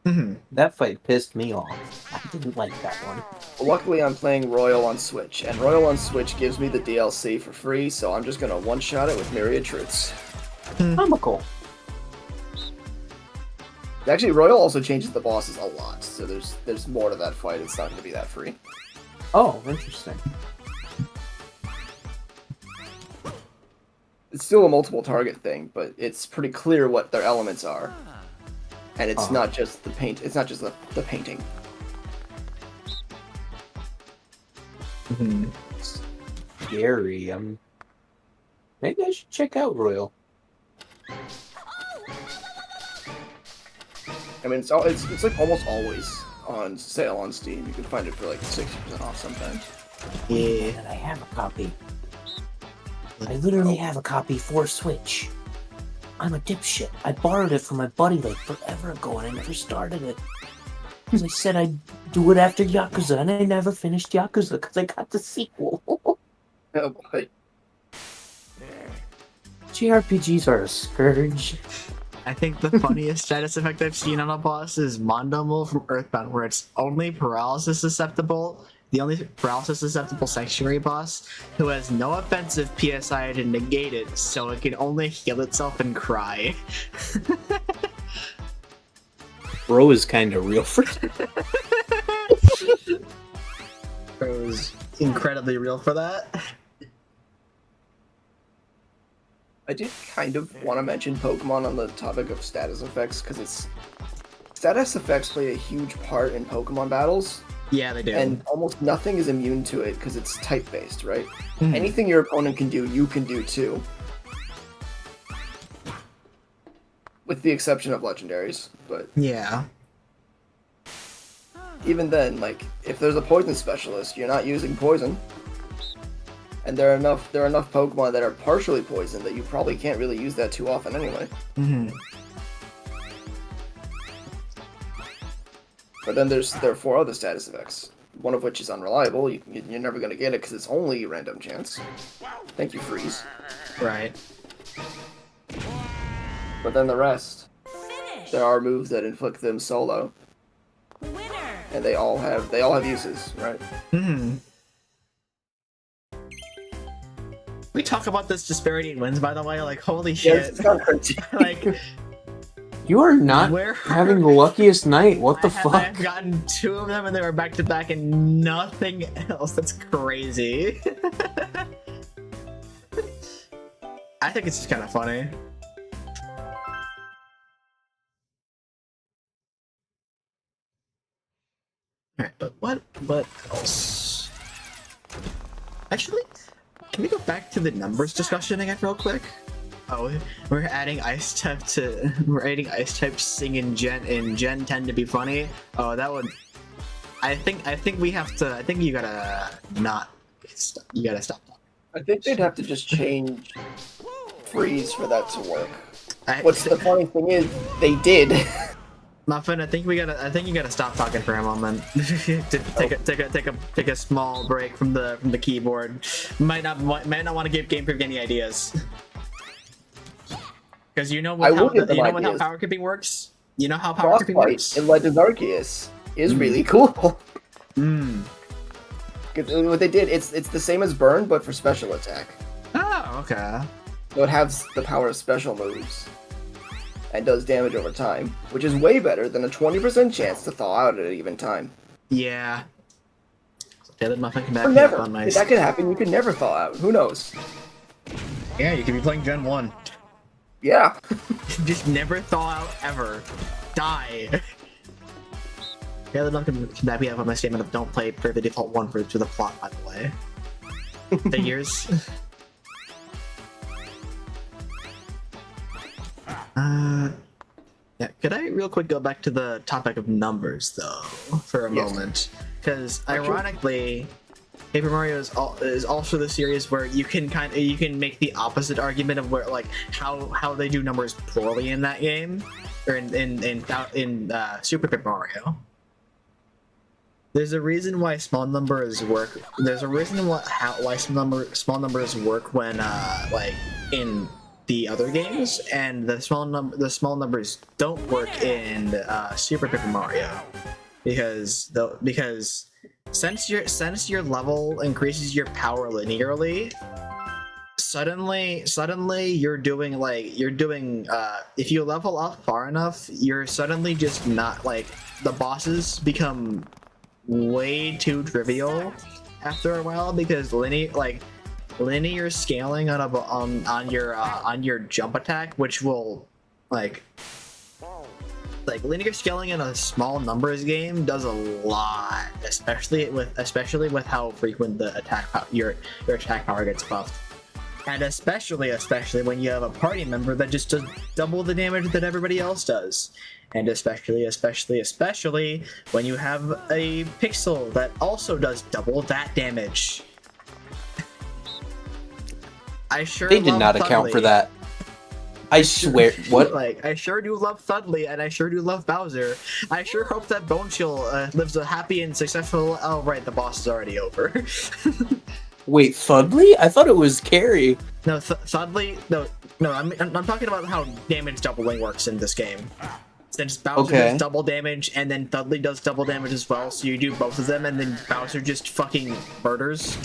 Mm-hmm. That fight pissed me off. I didn't like that one. Luckily, I'm playing Royal on Switch, and Royal on Switch gives me the DLC for free, so I'm just gonna one-shot it with Myriad Truths. Comical. Actually, Royal also changes the bosses a lot, so there's more to that fight. It's not gonna be that free. Oh, interesting. It's still a multiple target thing, but it's pretty clear what their elements are. And it's not just the paint. It's not just the painting. Scary. Maybe I should check out Royal. I mean, it's like almost always on sale on Steam. You can find it for like 60% off sometimes. Yeah. And I have a copy. I literally have a copy for Switch. I'm a dipshit. I borrowed it from my buddy like forever ago and I never started it. Because I said I'd do it after Yakuza and I never finished Yakuza because I got the sequel. Oh boy. JRPGs are a scourge. I think the funniest status effect I've seen on a boss is Mondomol from Earthbound, where it's only paralysis susceptible. The only paralysis susceptible sanctuary boss who has no offensive PSI to negate it, so it can only heal itself and cry. Bro is kind of real for that. It was incredibly real for that. I did kind of want to mention Pokemon on the topic of status effects, because status effects play a huge part in Pokemon battles. Yeah, they do. And almost nothing is immune to it because it's type-based, right? Anything your opponent can do, you can do too. With the exception of legendaries, but yeah. even then, like, if there's a poison specialist, you're not using poison. And there are enough Pokemon that are partially poisoned that you probably can't really use that too often anyway. But then there are 4 other status effects, one of which is unreliable. You're never going to get it because it's only random chance. Thank you, Freeze. Right. But then the rest, Finish. there are moves that inflict them solo, Winner. and they all have uses, right? We talk about this disparity in wins, by the way. Like, holy Yeah, shit! it's kind of crazy. Like, You are not where having the luckiest night. What the fuck? I've gotten 2 of them, and they were back to back, and nothing else. That's crazy. I think it's just kind of funny. Alright, but what else? Actually, can we go back to the numbers discussion again real quick? Oh, we're adding ice type sing in Gen 10 to be funny. Oh, that would. I think we have to. I think you gotta not. You gotta stop that. I think they'd have to just change Freeze for that to work. The funny thing is, they did. Muffin, I think you gotta stop talking for a moment. take a small break from the keyboard. Might not want to give Game Freak any ideas. Because you know how power creeping works. You know how power creeping works. In Legends Arceus is really cool. Because what they did, it's the same as Burn, but for special attack. Oh, okay. So it has the power of special moves. And does damage over time, which is way better than a 20% chance to thaw out at an even time. Yeah. David Muffin can back Or me never. up on my... If that could happen, you could never thaw out. Who knows? Yeah, you could be playing Gen 1. Yeah. Just never thaw out ever. Die. David Muffin can back me up on my statement of don't play per the default 1 to the plot, by the way. Figures. Yeah, could I real quick go back to the topic of numbers though for a moment? Because ironically, Paper Mario is also the series where you can make the opposite argument of where like how they do numbers poorly in that game or in Super Paper Mario. There's a reason why small numbers work. There's a reason why small numbers work when like in the other games, and the small numbers don't work in Super Paper Mario because since your level increases your power linearly, suddenly you're doing if you level up far enough, you're suddenly just not like the bosses become way too trivial after a while because linear scaling on your jump attack, which will like linear scaling in a small numbers game does a lot, especially with how frequent the your attack power gets buffed, and especially when you have a party member that just does double the damage that everybody else does, and especially when you have a pixel that also does double that damage. They did not account for that. I swear. What? Like, I sure do love Thudley, and I sure do love Bowser. I sure hope that Bone Chill lives a happy and successful... Oh, right, the boss is already over. Wait, Thudley? I thought it was Carrie. No, Thudley... No, I'm talking about how damage doubling works in this game. Since Bowser does double damage, and then Thudley does double damage as well, so you do both of them, and then Bowser just fucking murders.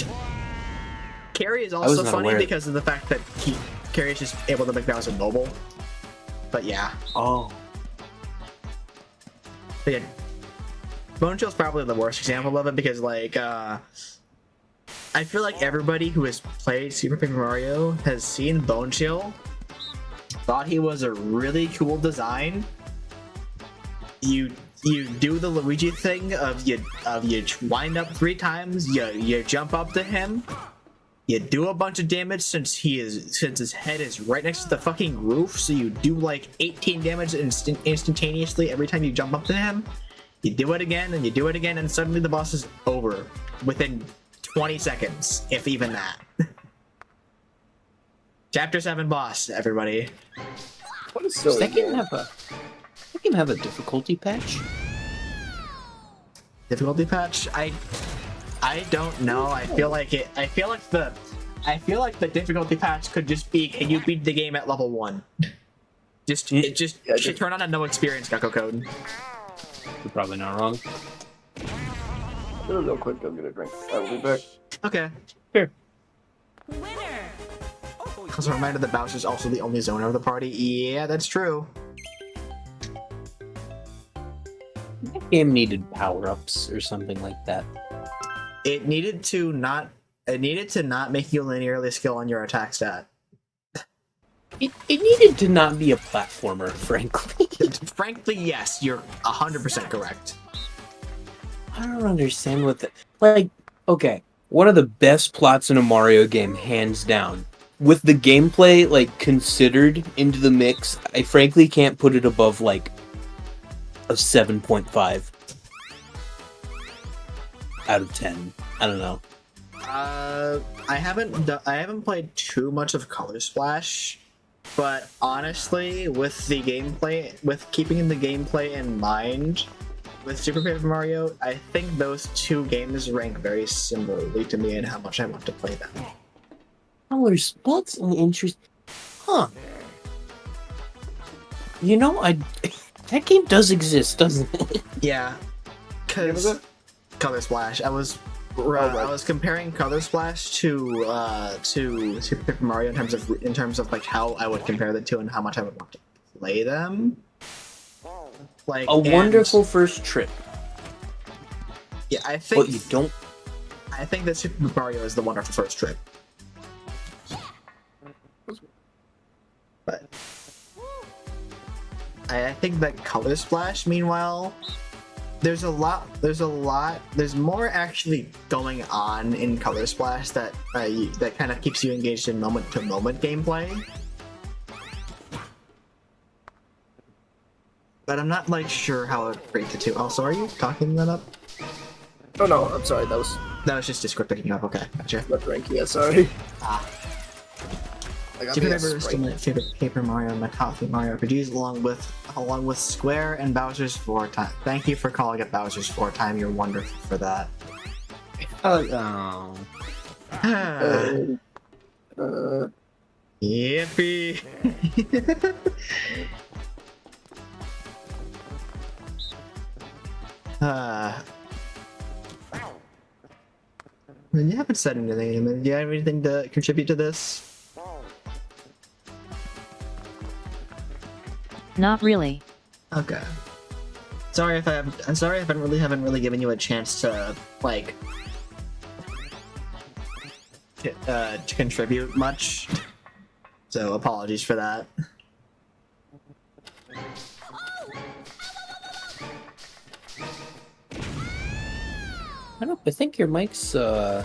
Carrie is also funny because of the fact that Carrie is just able to make Bowser mobile. But yeah. Oh. But yeah. Bone Chill's probably the worst example of it because, like, I feel like everybody who has played Super Paper Mario has seen Bone Chill, thought he was a really cool design. You do the Luigi thing of you wind up 3 times, you jump up to him. You do a bunch of damage since his head is right next to the fucking roof, so you do like 18 damage instantaneously every time you jump up to him. You do it again, and you do it again, and suddenly the boss is over within 20 seconds, if even that. Chapter 7 boss, everybody. What is silly? Does that game have a difficulty patch? Difficulty patch? I don't know. I feel like the difficulty patch could just be, can you beat the game at level 1? Just turn on a no experience Gecko code. You're probably not wrong. Real quick, go get a drink. I will be back. Okay. Here. Winner. As a reminder that Bowser's also the only zoner of the party. Yeah, that's true. That game needed power-ups or something like that. It needed to not make you linearly skill on your attack stat. It needed to not be a platformer, frankly. Frankly, yes, you're 100% correct. I don't understand what the... Like, okay, one of the best plots in a Mario game, hands down. With the gameplay, like, considered into the mix, I frankly can't put it above, like, a 7.5 out of 10. I don't know. I haven't played too much of Color Splash, But honestly, with the gameplay, with keeping the gameplay in mind, with Super Paper Mario, I think those two games rank very similarly to me in how much I want to play them. Colors, that's an interest. Huh. You know, that game does exist, doesn't it? Yeah, because Color Splash. I was comparing Color Splash to Super Paper Mario in terms of like how I would compare the two and how much I would want to play them. Like wonderful first trip. Yeah, I think. But you don't. I think that Super Mario is the wonderful first trip. But I think that Color Splash, meanwhile, there's more actually going on in Color Splash that kind of keeps you engaged in moment-to-moment gameplay. But I'm not like sure how I'd rate the two. Also, are you talking that up? Oh no, I'm sorry. That was just Discord picking up. Okay, gotcha. left rank. Yeah, sorry. I got Super the Paper is still my favorite Paper Mario and my top 3 Mario RPGs, along with Square and Bowser's 4 Time. Thank you for calling it Bowser's 4 Time. You're wonderful for that. Yippee! You haven't said anything. Do you have anything to contribute to this? Not really. Okay. Sorry if I haven't really given you a chance to like to contribute much. So apologies for that. I think your mic's doing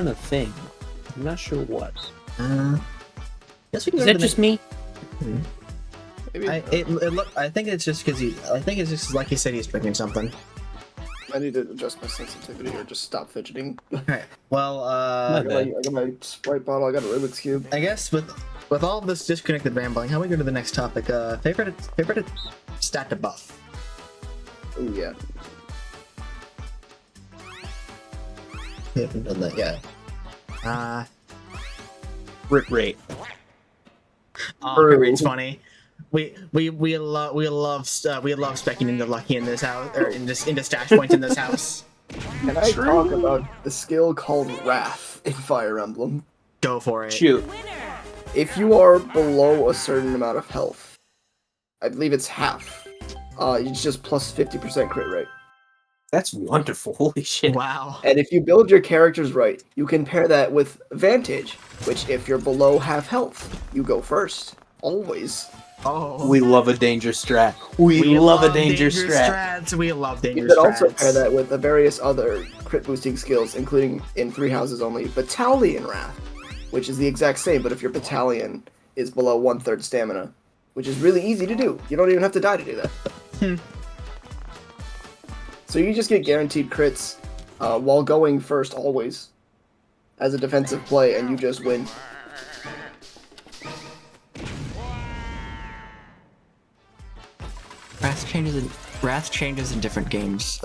a thing. I'm not sure what. Guess we can Is go to that the just me? Maybe, I think it's just because like he said he's drinking something. I need to adjust my sensitivity or just stop fidgeting. Alright. Well, I got my Sprite bottle. I got a Rubik's Cube. I guess with all this disconnected rambling, how about we go to the next topic? Favorite stat to buff. Oh yeah. We haven't done that yet. Crit rate. Oh, crit rate's funny. We love specking into Lucky in this house, or into stash points in this house. Can I talk about the skill called Wrath in Fire Emblem? Go for it. Shoot. If you are below a certain amount of health, I believe it's half. It's just plus 50% crit rate. That's wonderful. Holy shit. Wow. And if you build your characters right, you can pair that with Vantage, which if you're below half health, you go first. Always. Oh. We love a danger strat. We love a danger strat. Strats. We love danger You could strats. also pair that with the various other crit boosting skills, including in 3 houses only, Battalion Wrath, which is the exact same, but if your battalion is below 1/3 stamina, which is really easy to do. You don't even have to die to do that. So you just get guaranteed crits while going first always as a defensive play, and you just win. Wrath changes in different games.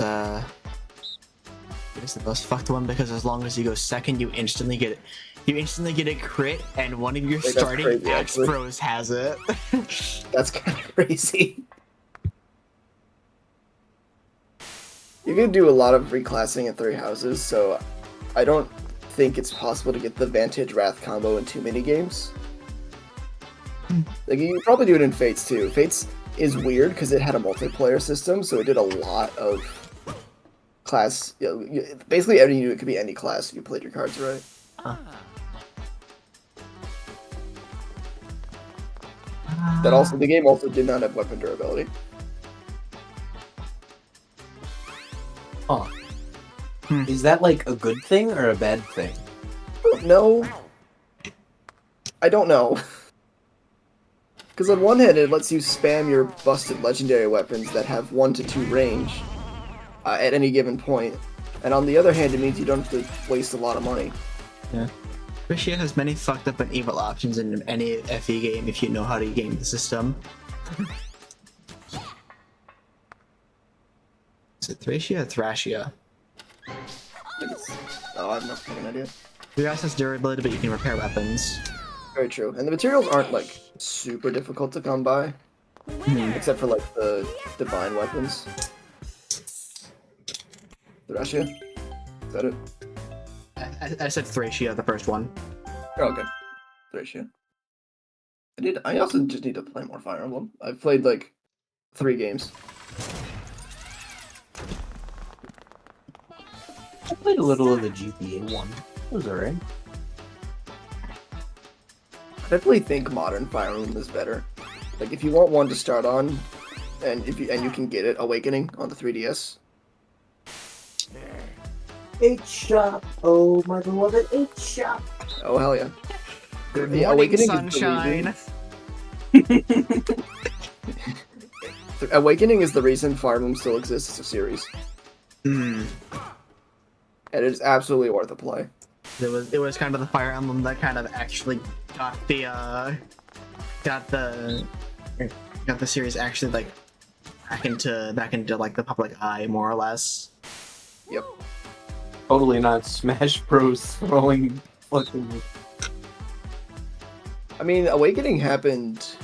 It's the most fucked one because as long as you go second, you instantly get a crit, and one of your starting crazy, axe actually. bros has it. That's kind of crazy. You can do a lot of reclassing in 3 houses, so I don't think it's possible to get the Vantage Wrath combo in too many games. Like, you can probably do it in Fates too. Fates is weird because it had a multiplayer system, so it did a lot of class. Basically, everything you do, it could be any class if you played your cards right. That also, the game also did not have weapon durability. Huh. Is that like a good thing or a bad thing? No. I don't know. Because on one hand, it lets you spam your busted legendary weapons that have 1 to 2 range at any given point. And on the other hand, it means you don't have to waste a lot of money. Yeah. Thracia has many fucked up and evil options in any FE game if you know how to game the system. Is it Thracia or Thrashia? Oh, I have no fucking idea. Your ass has durability, but you can repair weapons. Very true. And the materials aren't like super difficult to come by, except for like the divine weapons. Thrashia? Is that it? I said Thracia, the first one. Oh, okay. Thrashia. I also just need to play more Fire Emblem. I've played like 3 games. I played a little of the GPA one. It was alright. I definitely think modern Fire Emblem is better. Like if you want one to start on, and you can get it, Awakening on the 3DS. 8-shop. Oh my beloved 8-shop. Oh hell yeah! Good Yeah, morning, Awakening is the sunshine. Awakening is the reason Fire Emblem still exists as a series, Hmm. and it's absolutely worth a play. It was kind of the Fire Emblem that kind of actually got the series actually like back into like the public eye more or less. Yep. Totally not Smash Bros. Throwing fucking. I mean, Awakening happened.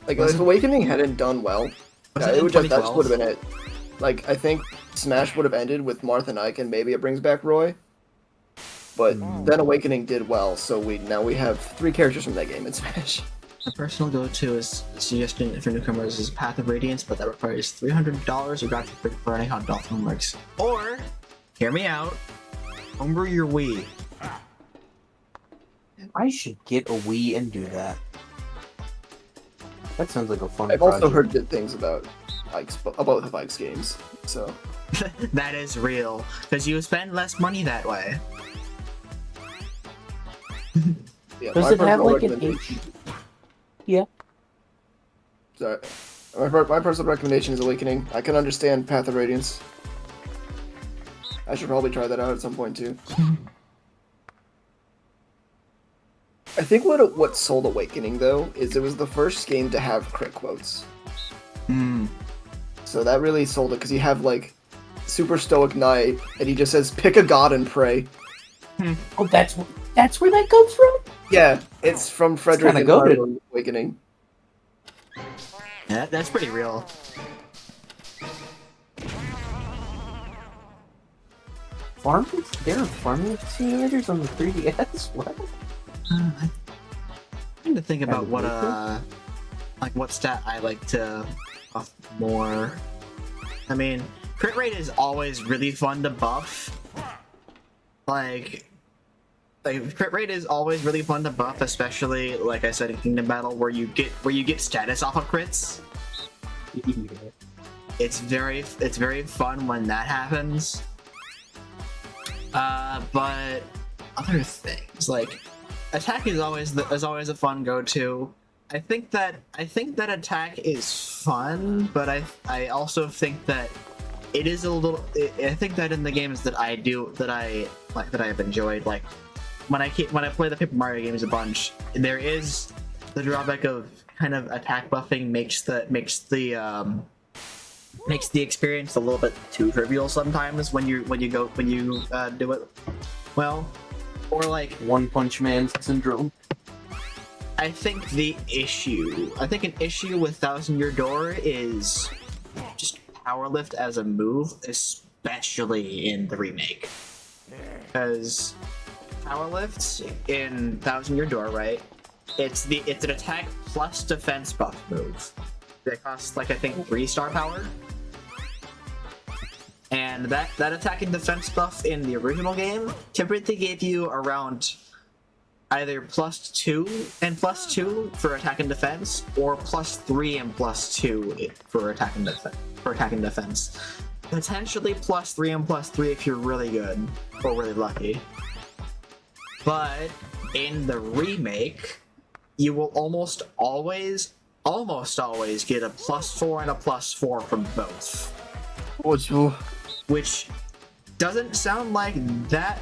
Like, Was if it- Awakening hadn't done well, Was yeah, it in that just 2012? would have been it. Like, I think Smash would have ended with Marth and Ike, and maybe it brings back Roy. But then Awakening did well, so now we have 3 characters from that game in Smash. My personal go-to is suggestion for newcomers is Path of Radiance, but that requires $300 or graphic for any how Dolphin works. Or, hear me out, homebrew your Wii. I should get a Wii and do that. That sounds like a fun I've also project. heard good things about both of Ike's games, so That is real, because you spend less money that way. yeah. Does my it have personal like an recommendation- H? Yeah. Sorry. My personal recommendation is Awakening. I can understand Path of Radiance. I should probably try that out at some point too. I think what sold Awakening though is it was the first game to have crit quotes. Hmm. So that really sold it because you have like Super Stoic Knight and he just says pick a god and pray. Oh, that's where that comes from. Yeah, it's from Frederick kinda and goated. Fire Awakening. Yeah, that's pretty real. Farming? There are farming simulators on the 3DS. What? I'm trying to think about Kind of what stat I like to buff more. I mean, crit rate is always really fun to buff. Like crit rate is always really fun to buff, especially like I said in Kingdom Battle, where you get status off of crits. It's very fun when that happens. But other things like attack is always a fun go-to. I think that attack is fun, but I also think that it is a little. I think that in the games that I have enjoyed, like when I play the Paper Mario games a bunch, there is the drawback of kind of attack buffing makes the experience a little bit too trivial sometimes when you do it well, or like One Punch Man syndrome. I think an issue with Thousand Year Door is just power lift as a move, especially in the remake, because power lift in Thousand Year Door, right? It's an attack plus defense buff move. It costs like I think 3 star power. And that attack and defense buff in the original game typically gave you around either +2 and +2 for attack and defense, or +3 and +2 for attack and defense. Potentially +3 and +3 if you're really good or really lucky. But in the remake, you will almost always get a +4 and a +4 from both. Which doesn't sound like that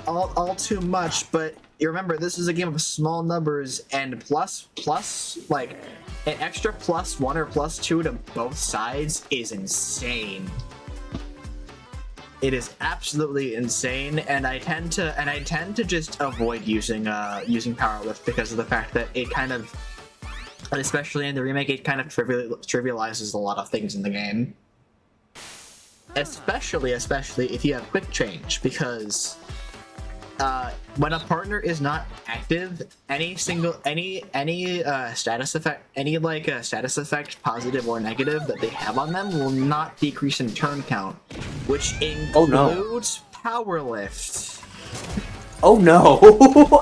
all too much, but you remember this is a game of small numbers, and plus like an extra +1 or +2 to both sides is insane. It is absolutely insane, and I tend to just avoid using Power Lift because of the fact that it kind of, and especially in the remake, it kind of trivializes a lot of things in the game. Especially if you have quick change, because when a partner is not active, any status effect, status effect, positive or negative, that they have on them will not decrease in turn count, which includes Power Lift. Oh no!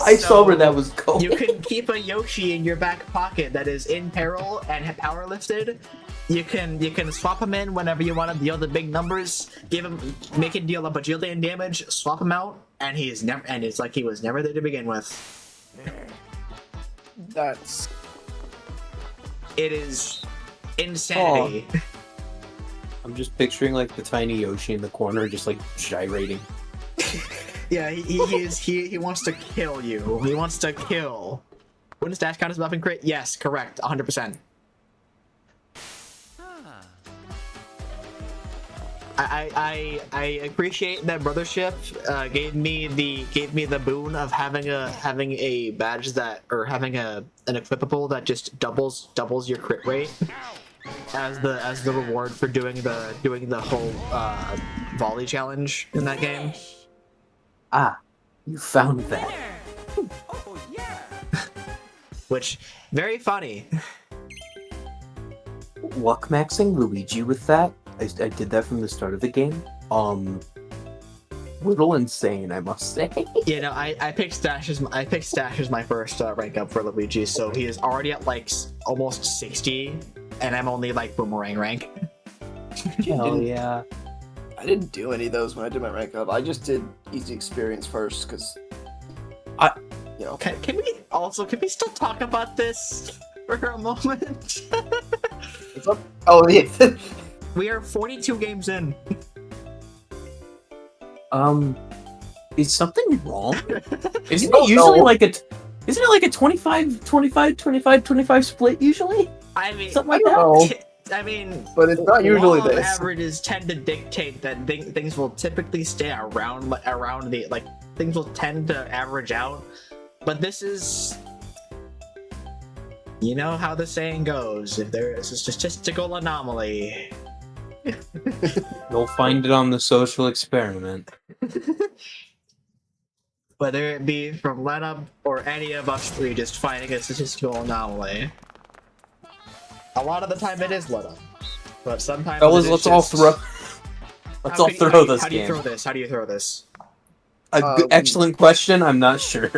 I saw where that was going. You can keep a Yoshi in your back pocket that is in peril and power lifted. You can swap him in whenever you want to deal the big numbers. Make it deal a bajillion damage. Swap him out, and it's like he was never there to begin with. It is insanity. Oh. I'm just picturing like the tiny Yoshi in the corner, just like gyrating. Yeah, he wants to kill you. He wants to kill. Wouldn't dash count as buff and crit? Yes, correct, 100%. I appreciate that Brothership gave me the boon of having a badge that, or having an equipable that just doubles your crit rate as the reward for doing the whole volley challenge in that game. Ah, you found that. Oh, yeah. Which, very funny. Luck maxing Luigi with that. I did that from the start of the game. Little insane, I must say. You know, I picked Stash as my first rank up for Luigi, so he is already at like almost 60, and I'm only like Boomerang rank. Hell yeah. I didn't do any of those when I did my rank up. I just did easy experience first, because Can we still talk about this for a moment? What's up? Oh yeah. We are 42 games in. Is something wrong? Isn't it usually like isn't it like a 25 split usually? I mean, something like that. I mean, but it's not usually this. Averages tend to dictate that things will typically stay around the, like, things will tend to average out. But this is, you know how the saying goes: if there is a statistical anomaly, you'll find it on the social experiment. Whether it be from Letup or any of us three just finding a statistical anomaly. A lot of the time it is Letup, but sometimes fellas, let's all throw this. How do you throw this? How do you throw this? Excellent question. I'm not sure.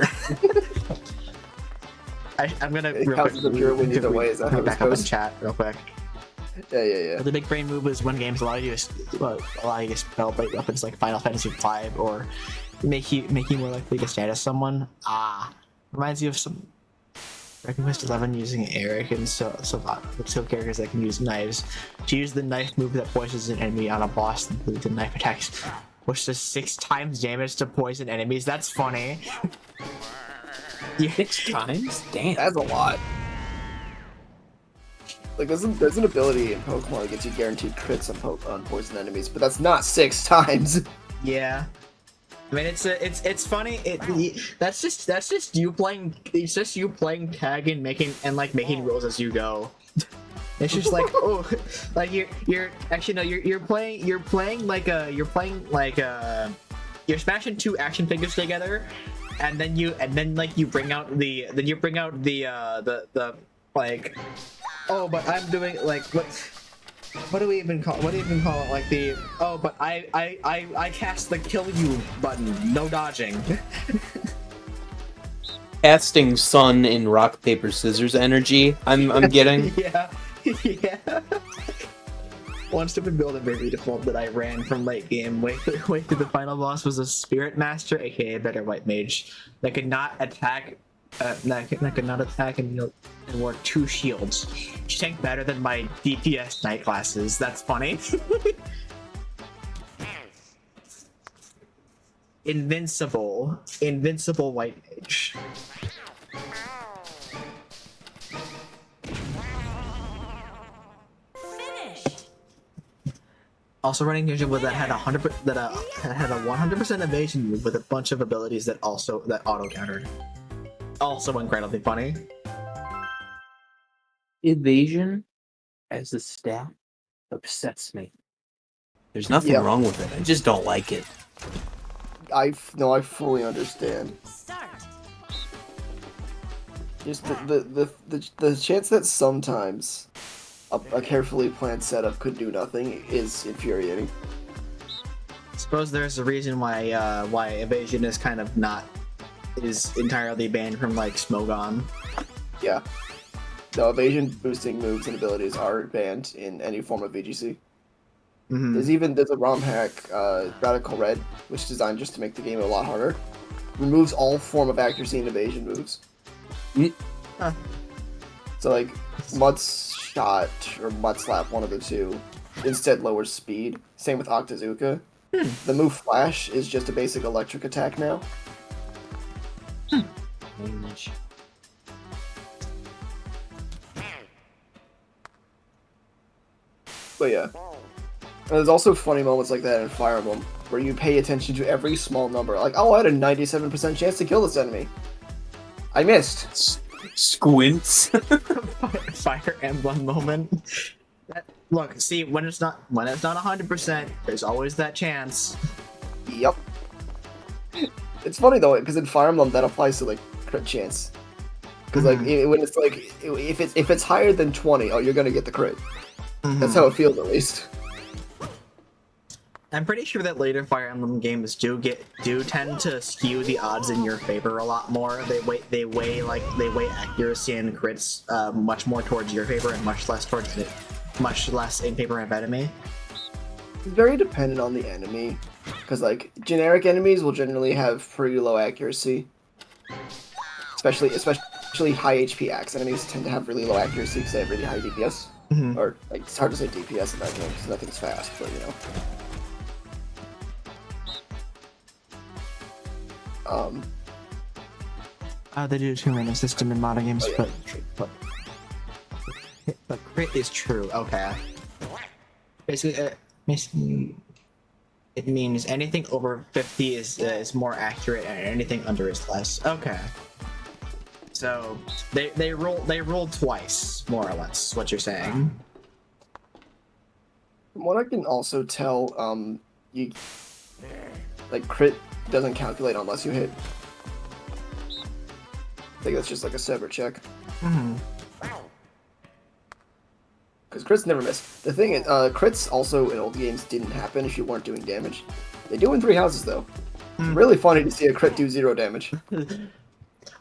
I'm gonna it counts the pure win either way. Is that how this back up in goes? chat real quick. Yeah. The big brain move is when games allow you to spell break weapons like Final Fantasy V, or make you more likely to status someone. Reminds you of some Dragon Quest 11 using Eric and so characters that can use knives. To use the knife move that poisons an enemy on a boss, the knife attacks, which does 6 times damage to poison enemies. That's funny. 6 times? Damn. That's a lot. Like, there's an ability in Pokemon that gets you guaranteed crits on poison enemies, but that's not 6 times. Yeah. I mean, it's funny. That's just you playing. It's just you playing tag and making rules as you go. It's just like, oh, like you're actually no, you're playing like you're smashing 2 action figures together, and then you bring out the like, oh, but I'm doing like what do we even call it? Like the, oh, but I cast the kill you button, no dodging. Casting sun in rock paper scissors energy. I'm getting. Yeah. One stupid build in Bravely Default that I ran from late game way through the final boss was a Spirit Master, aka Better White Mage, that could not attack. That could not attack and wore 2 shields. She tanked better than my DPS Knight classes. That's funny. Invincible white mage. Finished. Also running ninja with that had a 100% evasion move with a bunch of abilities that auto countered. Also incredibly funny. Evasion as a stat upsets me. There's nothing Yeah. wrong with it. I just don't like it. I fully understand. Start. Just the chance that sometimes a carefully planned setup could do nothing is infuriating. I suppose there's a reason why evasion is kind of is entirely banned from like Smogon. Yeah. No, evasion boosting moves and abilities are banned in any form of VGC. Mm-hmm. There's a ROM hack, Radical Red, which is designed just to make the game a lot harder. Removes all form of accuracy and evasion moves. Huh. So like Mud Shot or Mud Slap, one of the two, instead lowers speed. Same with Octazooka. The move Flash is just a basic electric attack now. Range. But yeah. And there's also funny moments like that in Fire Emblem, where you pay attention to every small number. Like, oh, I had a 97% chance to kill this enemy. I missed. Squints. Fire Emblem moment. Look, see, when it's not 100%, there's always that chance. Yep. It's funny though, because in Fire Emblem that applies to like crit chance. Because like when it's like if it's higher than 20, oh, you're gonna get the crit. That's how it feels at least. I'm pretty sure that later Fire Emblem games do tend to skew the odds in your favor a lot more. They weigh accuracy and crits much more towards your favor and much less in favor of enemy. It's very dependent on the enemy, because like generic enemies will generally have pretty low accuracy. Especially high HP axe enemies tend to have really low accuracy because they have really high DPS. Or like it's hard to say DPS in that game because nothing's fast, but you know. They do too in the system in modern games, but crit is true. Okay. Basically, it means anything over 50 is more accurate, and anything under is less. Okay. So they roll twice, more or less. Is what you're saying? From what I can also tell, crit doesn't calculate unless you hit. I think that's just like a separate check. Because crits never miss. The thing is, crits also in old games didn't happen if you weren't doing damage. They do in Three Houses though. It's really funny to see a crit do 0 damage.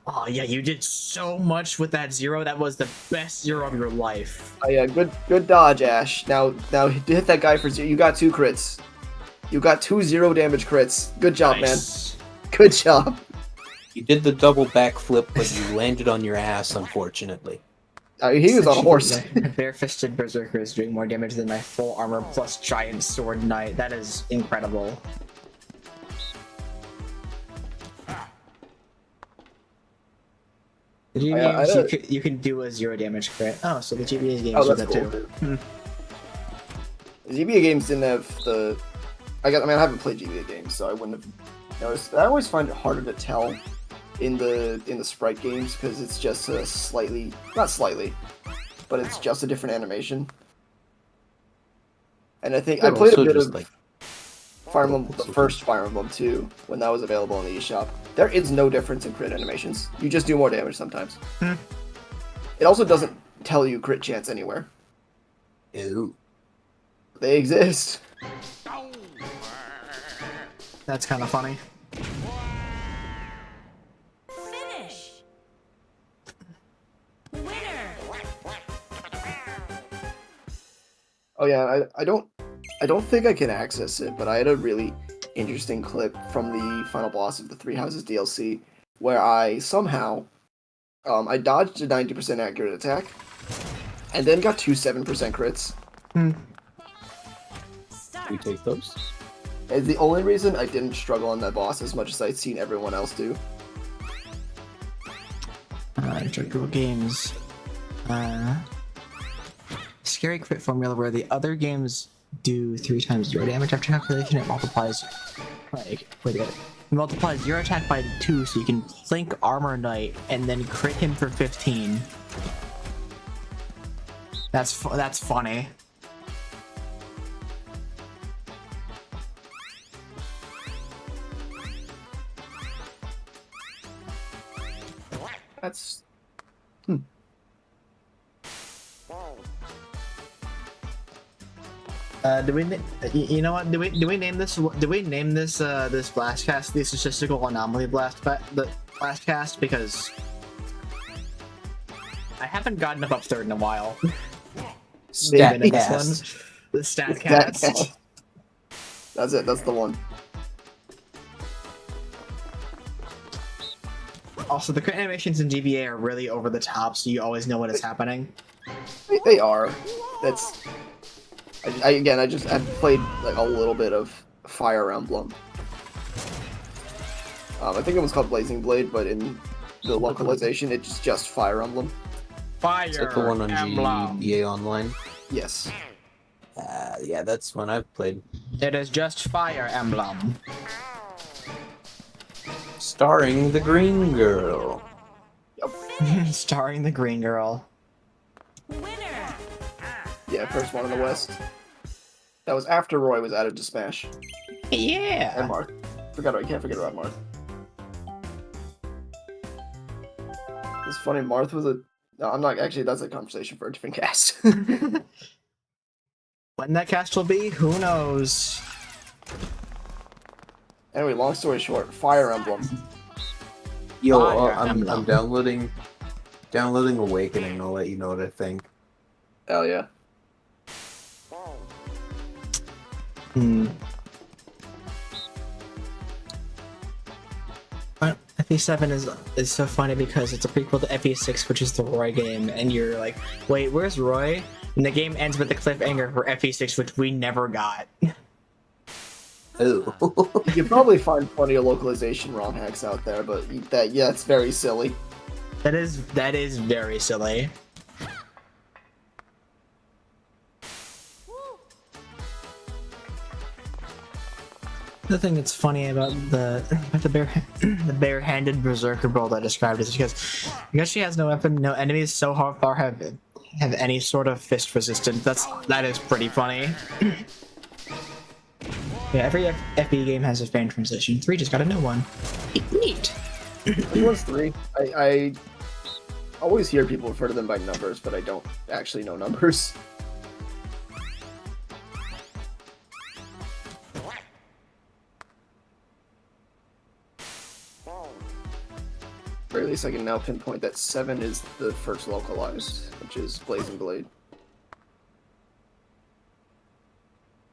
Oh yeah, you did so much with that 0. That was the best 0 of your life. Oh yeah, good dodge, Ash. Now hit that guy for 0. You got 2 crits. You got 2 0 damage crits. Good job, Nice. man. Good job. You did the double backflip, but you landed on your ass, unfortunately. He was on a horse. Bare-fisted berserker is doing more damage than my full armor plus giant sword knight. That is incredible. The GBA you can do a 0 damage crit. Oh, so the GBA games do that too. The GBA games didn't have the. I haven't played GBA games, so I wouldn't have noticed. I always find it harder to tell in the sprite games because it's just a not slightly, but it's just a different animation. And I think I played a bit of Fire Emblem, the first Fire Emblem 2, when that was available in the eShop. There is no difference in crit animations. You just do more damage sometimes. It also doesn't tell you crit chance anywhere. Ew. They exist. That's kind of funny. Finish. Winner. Oh yeah, I don't think I can access it, but I had a really interesting clip from the final boss of the Three Houses DLC where I somehow I dodged a 90% accurate attack and then got 2 7% crits. We take those? It's the only reason I didn't struggle on that boss as much as I'd seen everyone else do. Google Games. Scary crit formula where the other games do 3 times your damage after calculation. It multiplies. Like, wait a minute. It multiplies your attack by 2, so you can Plink Armor Knight and then crit him for 15. That's funny. That's Do we? You know what? Do we name this? Do we name this this Blastcast the Statistical Anomaly Blastcast? Because I haven't gotten above 3rd in a while. Maybe this one, the Statcast. That's it. That's the one. Also, the crit animations in GBA are really over the top, so you always know what is happening. They are. That's. I've played like a little bit of Fire Emblem. I think it was called Blazing Blade, but in the localization, it's just Fire Emblem. Fire Is that the one on Emblem. GBA Online? Yes. Yeah, that's one I've played. It is just Fire Emblem. Starring the Green Girl. Starring the Green Girl. Winner. Yeah, first one in the West. That was after Roy was added to Smash. Yeah. And Marth. I can't forget about Marth. It's funny, Marth was a... No, I'm not... Actually, that's a conversation for a different cast. When that cast will be, who knows? Anyway, long story short, Fire Emblem. Yo, Fire I'm Emblem. downloading Awakening. I'll let you know what I think. Hell yeah. FE7 is so funny because it's a prequel to FE6, which is the Roy game, and you're like, wait, where's Roy? And the game ends with the cliffhanger for FE6, which we never got. Oh. You can probably find plenty of localization ROM hacks out there, but it's very silly. That is very silly. The thing that's funny about the barehanded berserker build I described is because she has no weapon, no enemies so far have any sort of fist resistance. That is pretty funny. Yeah, every FE game has a fan translation. 3 just got a new one. Neat. Which one's 3? I always hear people refer to them by numbers, but I don't actually know numbers. Or at least I can now pinpoint that 7 is the first localized, which is Blazing Blade.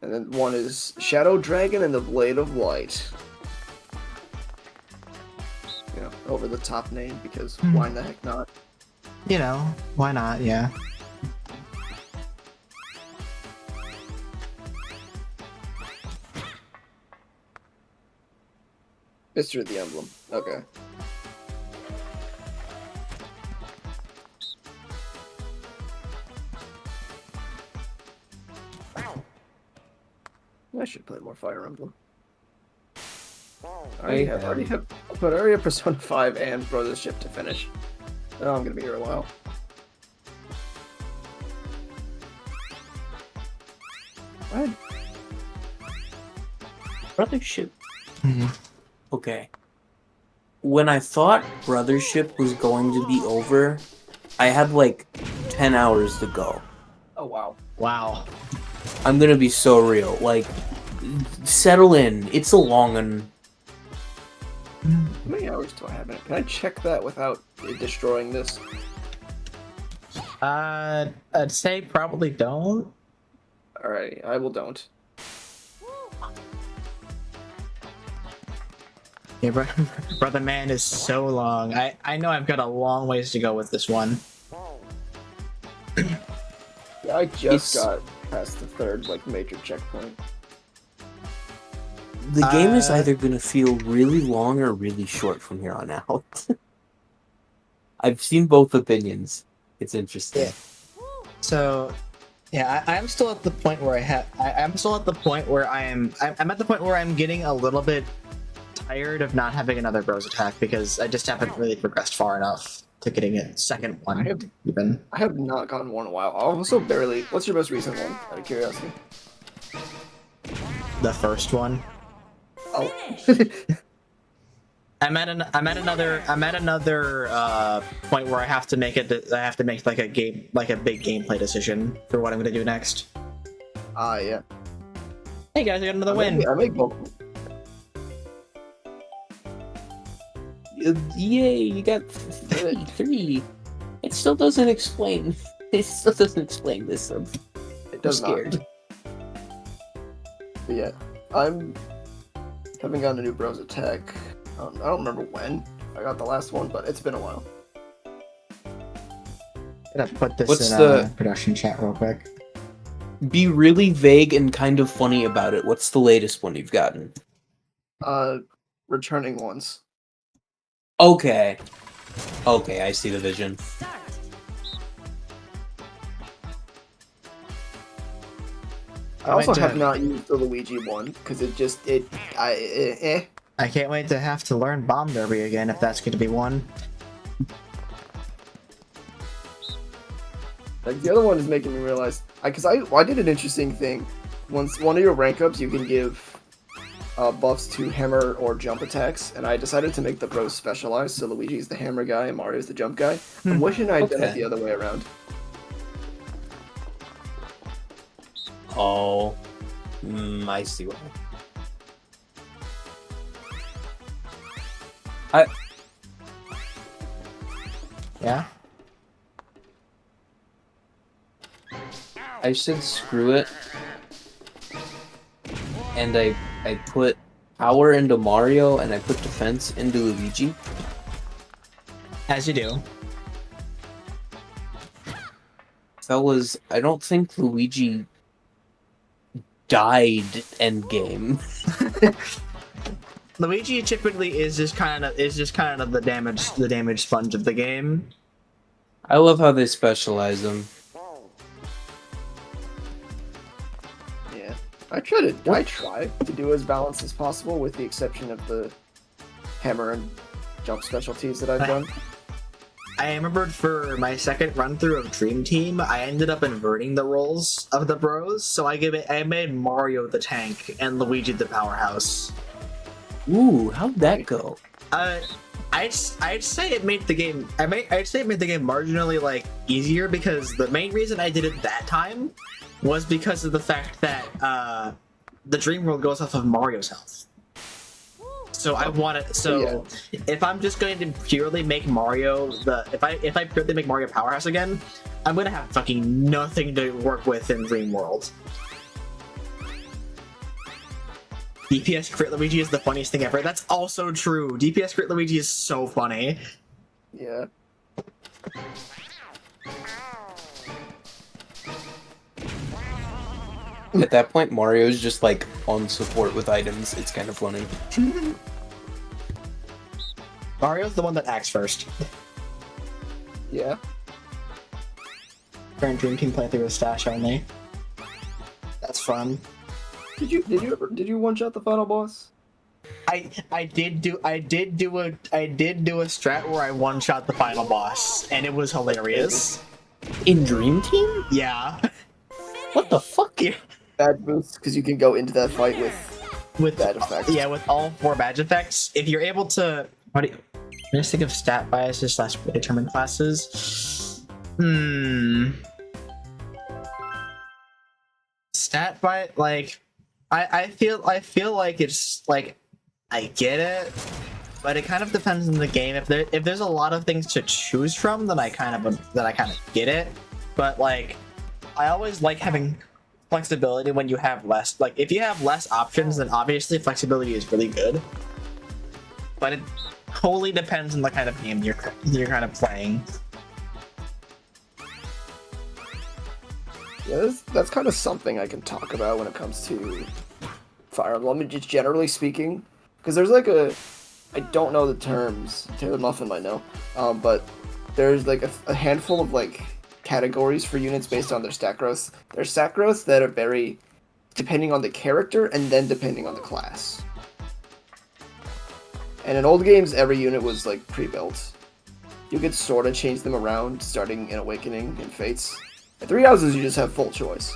And then 1 is Shadow Dragon and the Blade of Light. You know, over the top name, because why the heck not? You know, why not? Yeah. Mystery of the Emblem. Okay. I should play more Fire Emblem. I already have Persona 5 and Brothership to finish. Oh, I'm gonna be here a while. What? Brothership. Okay. When I thought Brothership was going to be over, I had like 10 hours to go. Oh, wow. Wow. I'm gonna be so real. Like, settle in. It's a long one. How many hours do I have in it? Can I check that without it destroying this? I'd say probably don't. Alright, I will don't. Yeah, Brother Man is so long. I know I've got a long ways to go with this one. Yeah, I just got past the 3rd, like, major checkpoint. The game is either going to feel really long or really short from here on out. I've seen both opinions. It's interesting. Yeah. So, yeah, I'm still at the point where I'm still at the point where I'm at the point where I'm getting a little bit tired of not having another bros attack because I just haven't really progressed far enough to getting a second one. I have not gotten one in a while. I also barely. What's your most recent one? Out of curiosity. The first one. Oh. I'm at another point where I have to make like a big gameplay decision for what I'm gonna do next. Yeah. Hey guys, I got another win. I make both. Yay, you got three. It still doesn't explain. It still doesn't explain this. I'm scared. Not. But yeah, I'm haven't gotten a new bros attack. I don't remember when I got the last one, but it's been a while. I'm gonna put this What's in the- production chat real quick. Be really vague and kind of funny about it. What's the latest one you've gotten? Returning ones. Okay. Okay, I see the vision. Start. I also have not used the Luigi one because I can't wait to have to learn Bomb Derby again if that's going to be one. Like the other one is making me realize because I did an interesting thing. Once one of your rank ups, you can give buffs to hammer or jump attacks, and I decided to make the bros specialized. So Luigi's the hammer guy and Mario's the jump guy. I'm wishing I'd done it the other way around. Oh. I see why. Yeah? I said screw it. And I put power into Mario and I put defense into Luigi. As you do. Fellas, I don't think Luigi died endgame. Luigi typically is just kind of the damage sponge of the game. I love how they specialize him. Yeah, I try to do as balanced as possible, with the exception of the hammer and jump specialties that I've done. I remembered for my second run through of Dream Team, I ended up inverting the roles of the bros, so I made Mario the tank and Luigi the powerhouse. Ooh, how'd that go? I'd say it made the game. I'd say it made the game marginally like easier because the main reason I did it that time was because of the fact that the Dream World goes off of Mario's health. So I want it. So if I'm just going to purely make Mario if I purely make Mario powerhouse again, I'm gonna have fucking nothing to work with in Dream World. DPS Crit Luigi is the funniest thing ever. That's also true. DPS Crit Luigi is so funny. Yeah. At that point, Mario's just like on support with items. It's kind of funny. Mario's the one that acts first. Yeah. Current Dream Team playthrough with stash only. That's fun. Did you one shot the final boss? I did do a strat where I one shot the final boss, and it was hilarious. In Dream Team? Yeah. What the fuck? Yeah. Bad boost, because you can go into that fight with bad effects. Yeah, with all 4 badge effects. If you're able to, just think of stat biases / predetermined classes. Stat bias, like, I feel like it's like I get it, but it kind of depends on the game. If there's a lot of things to choose from, then I kind of get it. But like, I always like having flexibility when you have less. Like, if you have less options, then obviously flexibility is really good. But it totally depends on the kind of game you're kind of playing. Yeah, that's kind of something I can talk about when it comes to Fire Emblem, just generally speaking, because there's like I don't know the terms. Taylor Muffin might know, but there's like a handful of like categories for units based on their stat growth. There's stat growth that are very depending on the character and then depending on the class. And in old games, every unit was like pre-built. You could sort of change them around, starting in Awakening and Fates. At Three Houses, you just have full choice.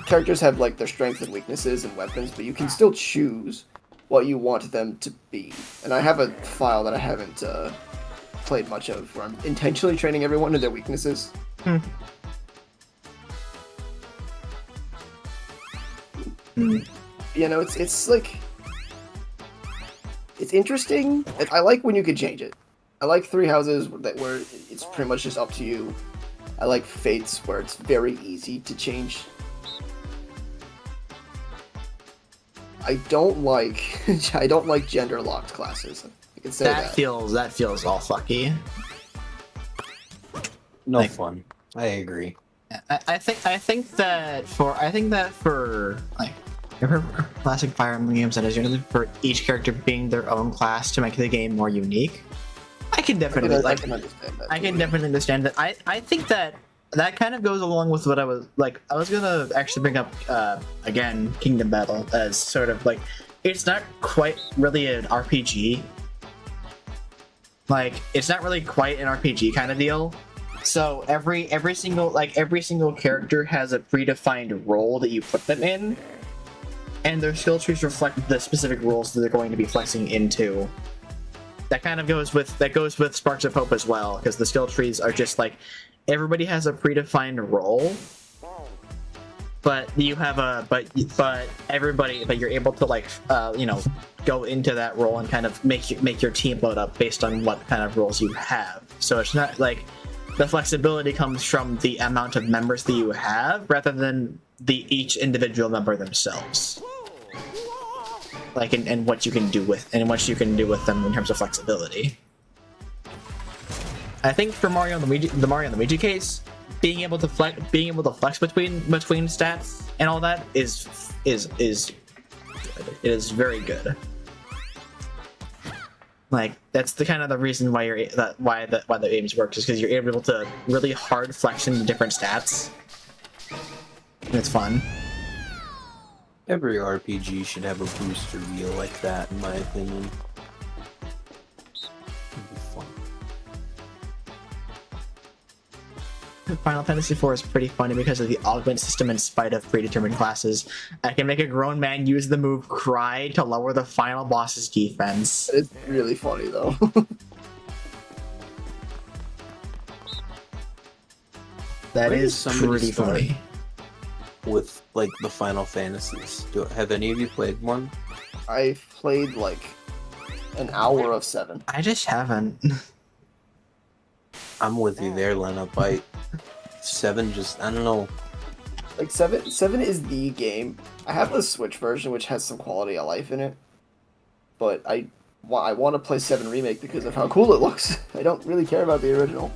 Characters have like their strengths and weaknesses and weapons, but you can still choose what you want them to be. And I have a file that I haven't played much of, where I'm intentionally training everyone to their weaknesses. You know, it's like it's interesting. I like when you could change it. I like Three Houses where it's pretty much just up to you. I like Fates where it's very easy to change. I don't like gender locked classes. I can say that. That feels all fucky. No Like- fun. I agree. I think that for like for classic Fire Emblem games, that is usually for each character being their own class to make the game more unique. I can definitely I can understand that. I can definitely understand that. I think that kind of goes along with what I was like. I was gonna actually bring up again Kingdom Battle as sort of like it's not quite really an RPG. Like it's not really quite an RPG kind of deal. So every single character has a predefined role that you put them in, and their skill trees reflect the specific roles that they're going to be flexing into. That kind of goes with Sparks of Hope as well, because the skill trees are just like everybody has a predefined role, but you have but you're able to like go into that role and kind of make your team load up based on what kind of roles you have. So it's not like the flexibility comes from the amount of members that you have rather than each individual member themselves. Like and what you can do with them in terms of flexibility. I think for Mario and Luigi case, being able to flex between stats and all that is very good. Like that's the kind of the reason why why the games work is because you're able to really hard flex into different stats. And it's fun. Every RPG should have a booster wheel like that, in my opinion. It'd be fun. Final Fantasy IV is pretty funny because of the augment system in spite of predetermined classes. I can make a grown man use the move Cry to lower the final boss's defense. It's really funny though. That Where is does somebody pretty start? funny. With like the Final Fantasies, have any of you played one? I've played like an hour of 7. I just haven't. I'm with you there, Lena. 7 just, I don't know. Like 7 is the game. I have the Switch version which has some quality of life in it, but I want to play 7 Remake because of how cool it looks. I don't really care about the original.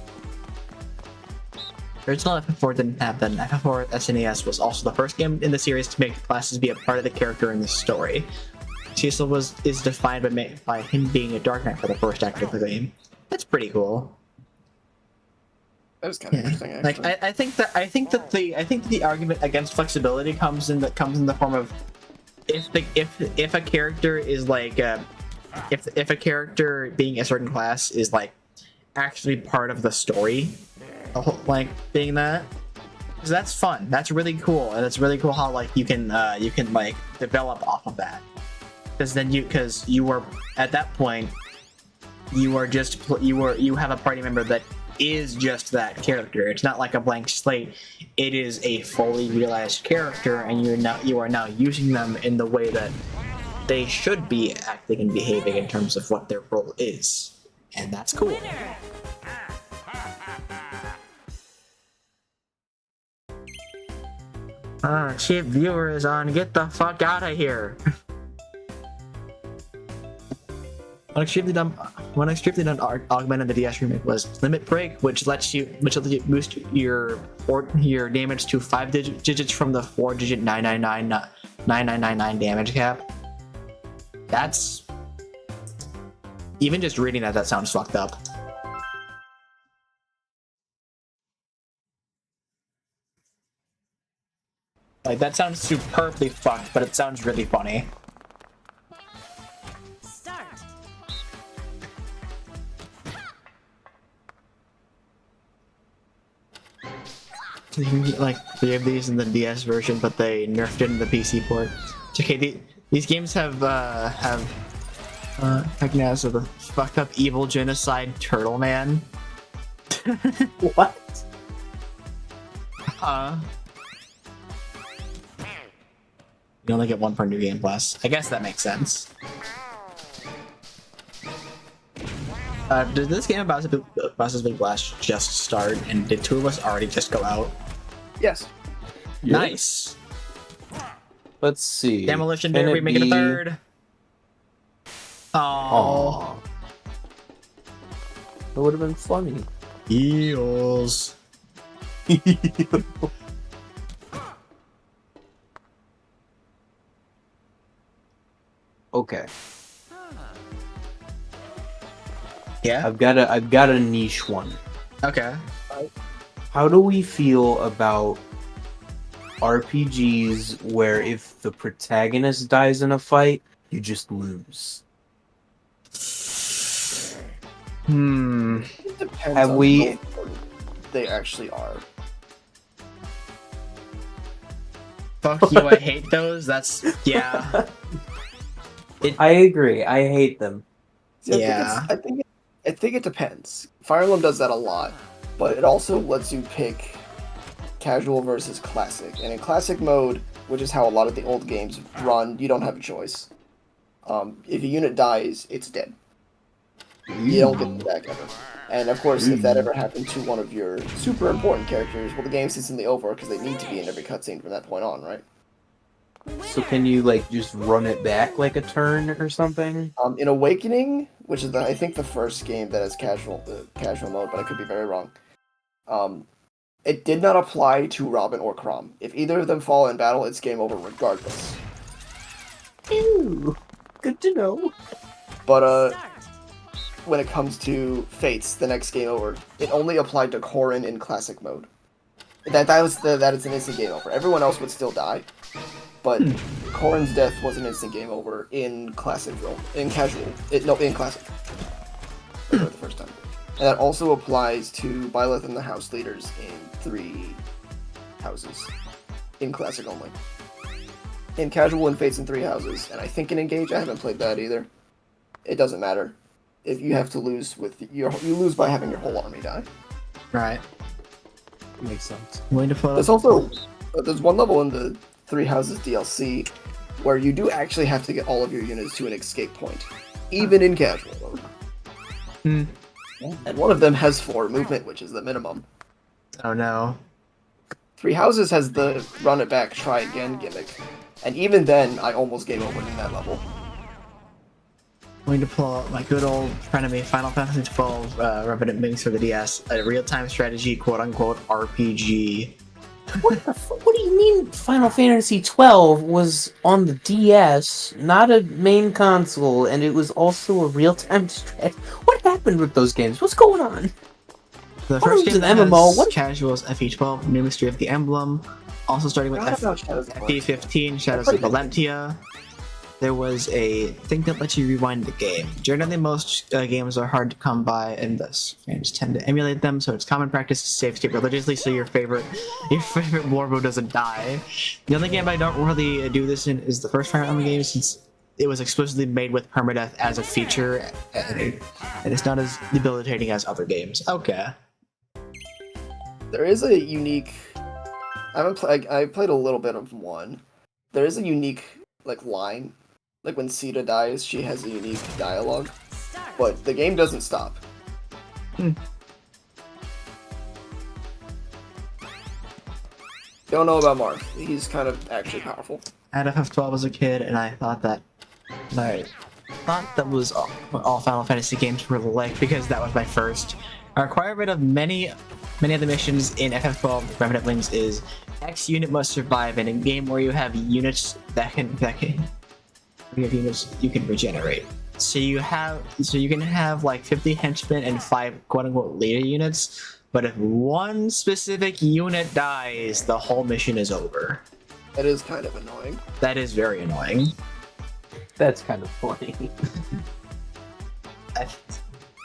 Original FF4 didn't have that. FF4 SNES was also the first game in the series to make classes be a part of the character in the story. Cecil is defined by him being a Dark Knight for the first act of the game. That's pretty cool. That was kind of interesting, actually. Like I think that the argument against flexibility comes in the form of if a character is like if a character being a certain class is like actually part of the story, like being that, because that's fun. That's really cool, and it's really cool how like you can like develop off of that. Because you are at that point you have a party member that is just that character. It's not like a blank slate. It is a fully realized character, and you are now using them in the way that they should be acting and behaving in terms of what their role is, and that's cool. Cheap viewer is on. Get the fuck out of here. One extremely dumb augment in the DS remake was Limit Break, which lets you boost your damage to 5 digits from the 4-digit 999 9999 damage cap. That's... Even just reading that sounds fucked up. Like, that sounds superbly fucked, but it sounds really funny. Start. You can get like 3 of these in the DS version, but they nerfed it in the PC port. It's okay, these games have recognized as the fucked up evil genocide turtle man. What? You only get 1 per new game plus. I guess that makes sense. Did this game about Bowser's Big Blast just start, and did 2 of us already just go out? Yes. Yeah. Nice. Let's see. Demolition Can Derby, it make it a be- 3rd. Oh. Aw. That would have been funny. Eels. Okay. Yeah. I've got a niche one. Okay. How do we feel about RPGs where if the protagonist dies in a fight, you just lose? It depends Have on we- how important they actually are. Fuck you, I hate those. That's... Yeah. I agree. I hate them. See, Yeah. I think it depends. Fire Emblem does that a lot, but it also lets you pick casual versus classic. And in classic mode, which is how a lot of the old games run, you don't have a choice. If a unit dies, it's dead. You don't get them back ever. And of course, if that ever happened to one of your super important characters, well, the game's instantly over because they need to be in every cutscene from that point on, right? So can you like just run it back like a turn or something? In Awakening, which is I think the first game that has casual mode, but I could be very wrong. It did not apply to Robin or Chrom. If either of them fall in battle, it's game over regardless. Ew. Good to know. But Start. when it comes to Fates, the next game over, it only applied to Corrin in classic mode. That is an instant game over. Everyone else would still die, but Corrin's death was an instant game over in classic though. In casual, in classic. For the first time, and that also applies to Byleth and the House Leaders in 3 houses, in classic only. In casual and Fates in 3 houses, and I think in Engage I haven't played that either. It doesn't matter. If you have to lose you lose by having your whole army die. Right. Makes sense. Going to put There's one level in the 3 Houses DLC where you do actually have to get all of your units to an escape point, even in casual mode. And one of them has 4 movement, which is the minimum. Oh no. 3 Houses has the run it back, try again gimmick, and even then, I almost game over in that level. Going to pull out my good old frenemy Final Fantasy XII Revenant Mix for the DS, a real-time strategy quote-unquote RPG. What do you mean Final Fantasy XII was on the DS, not a main console, and it was also a real-time strat? What happened with those games? What's going on? The What first was game an that MMO? has What- casuals FE12, New Mystery of the Emblem, also starting with Forgot about Shadows of FE15, Shadows of Valentia. There was a thing that lets you rewind the game. Generally, most games are hard to come by, and thus games tend to emulate them. So it's common practice to save state religiously, so your favorite warbo doesn't die. The only game I don't really do this in is the first Fire Emblem game, since it was explicitly made with permadeath as a feature, and it's not as debilitating as other games. Okay. There is a unique. I played a little bit of 1. There is a unique line. Like when Sita dies, she has a unique dialogue, Start. but the game doesn't stop. Don't know about Marth. He's kind of actually powerful. I had FF12 as a kid, and I thought that was all Final Fantasy games were like, because that was my first. A requirement of many of the missions in FF12 Remnant Wings is X unit must survive in a game where you have units you have units you can regenerate. So you can have like 50 henchmen and 5 quote-unquote leader units, but if one specific unit dies, the whole mission is over. That is kind of annoying. That is very annoying. That's kind of funny.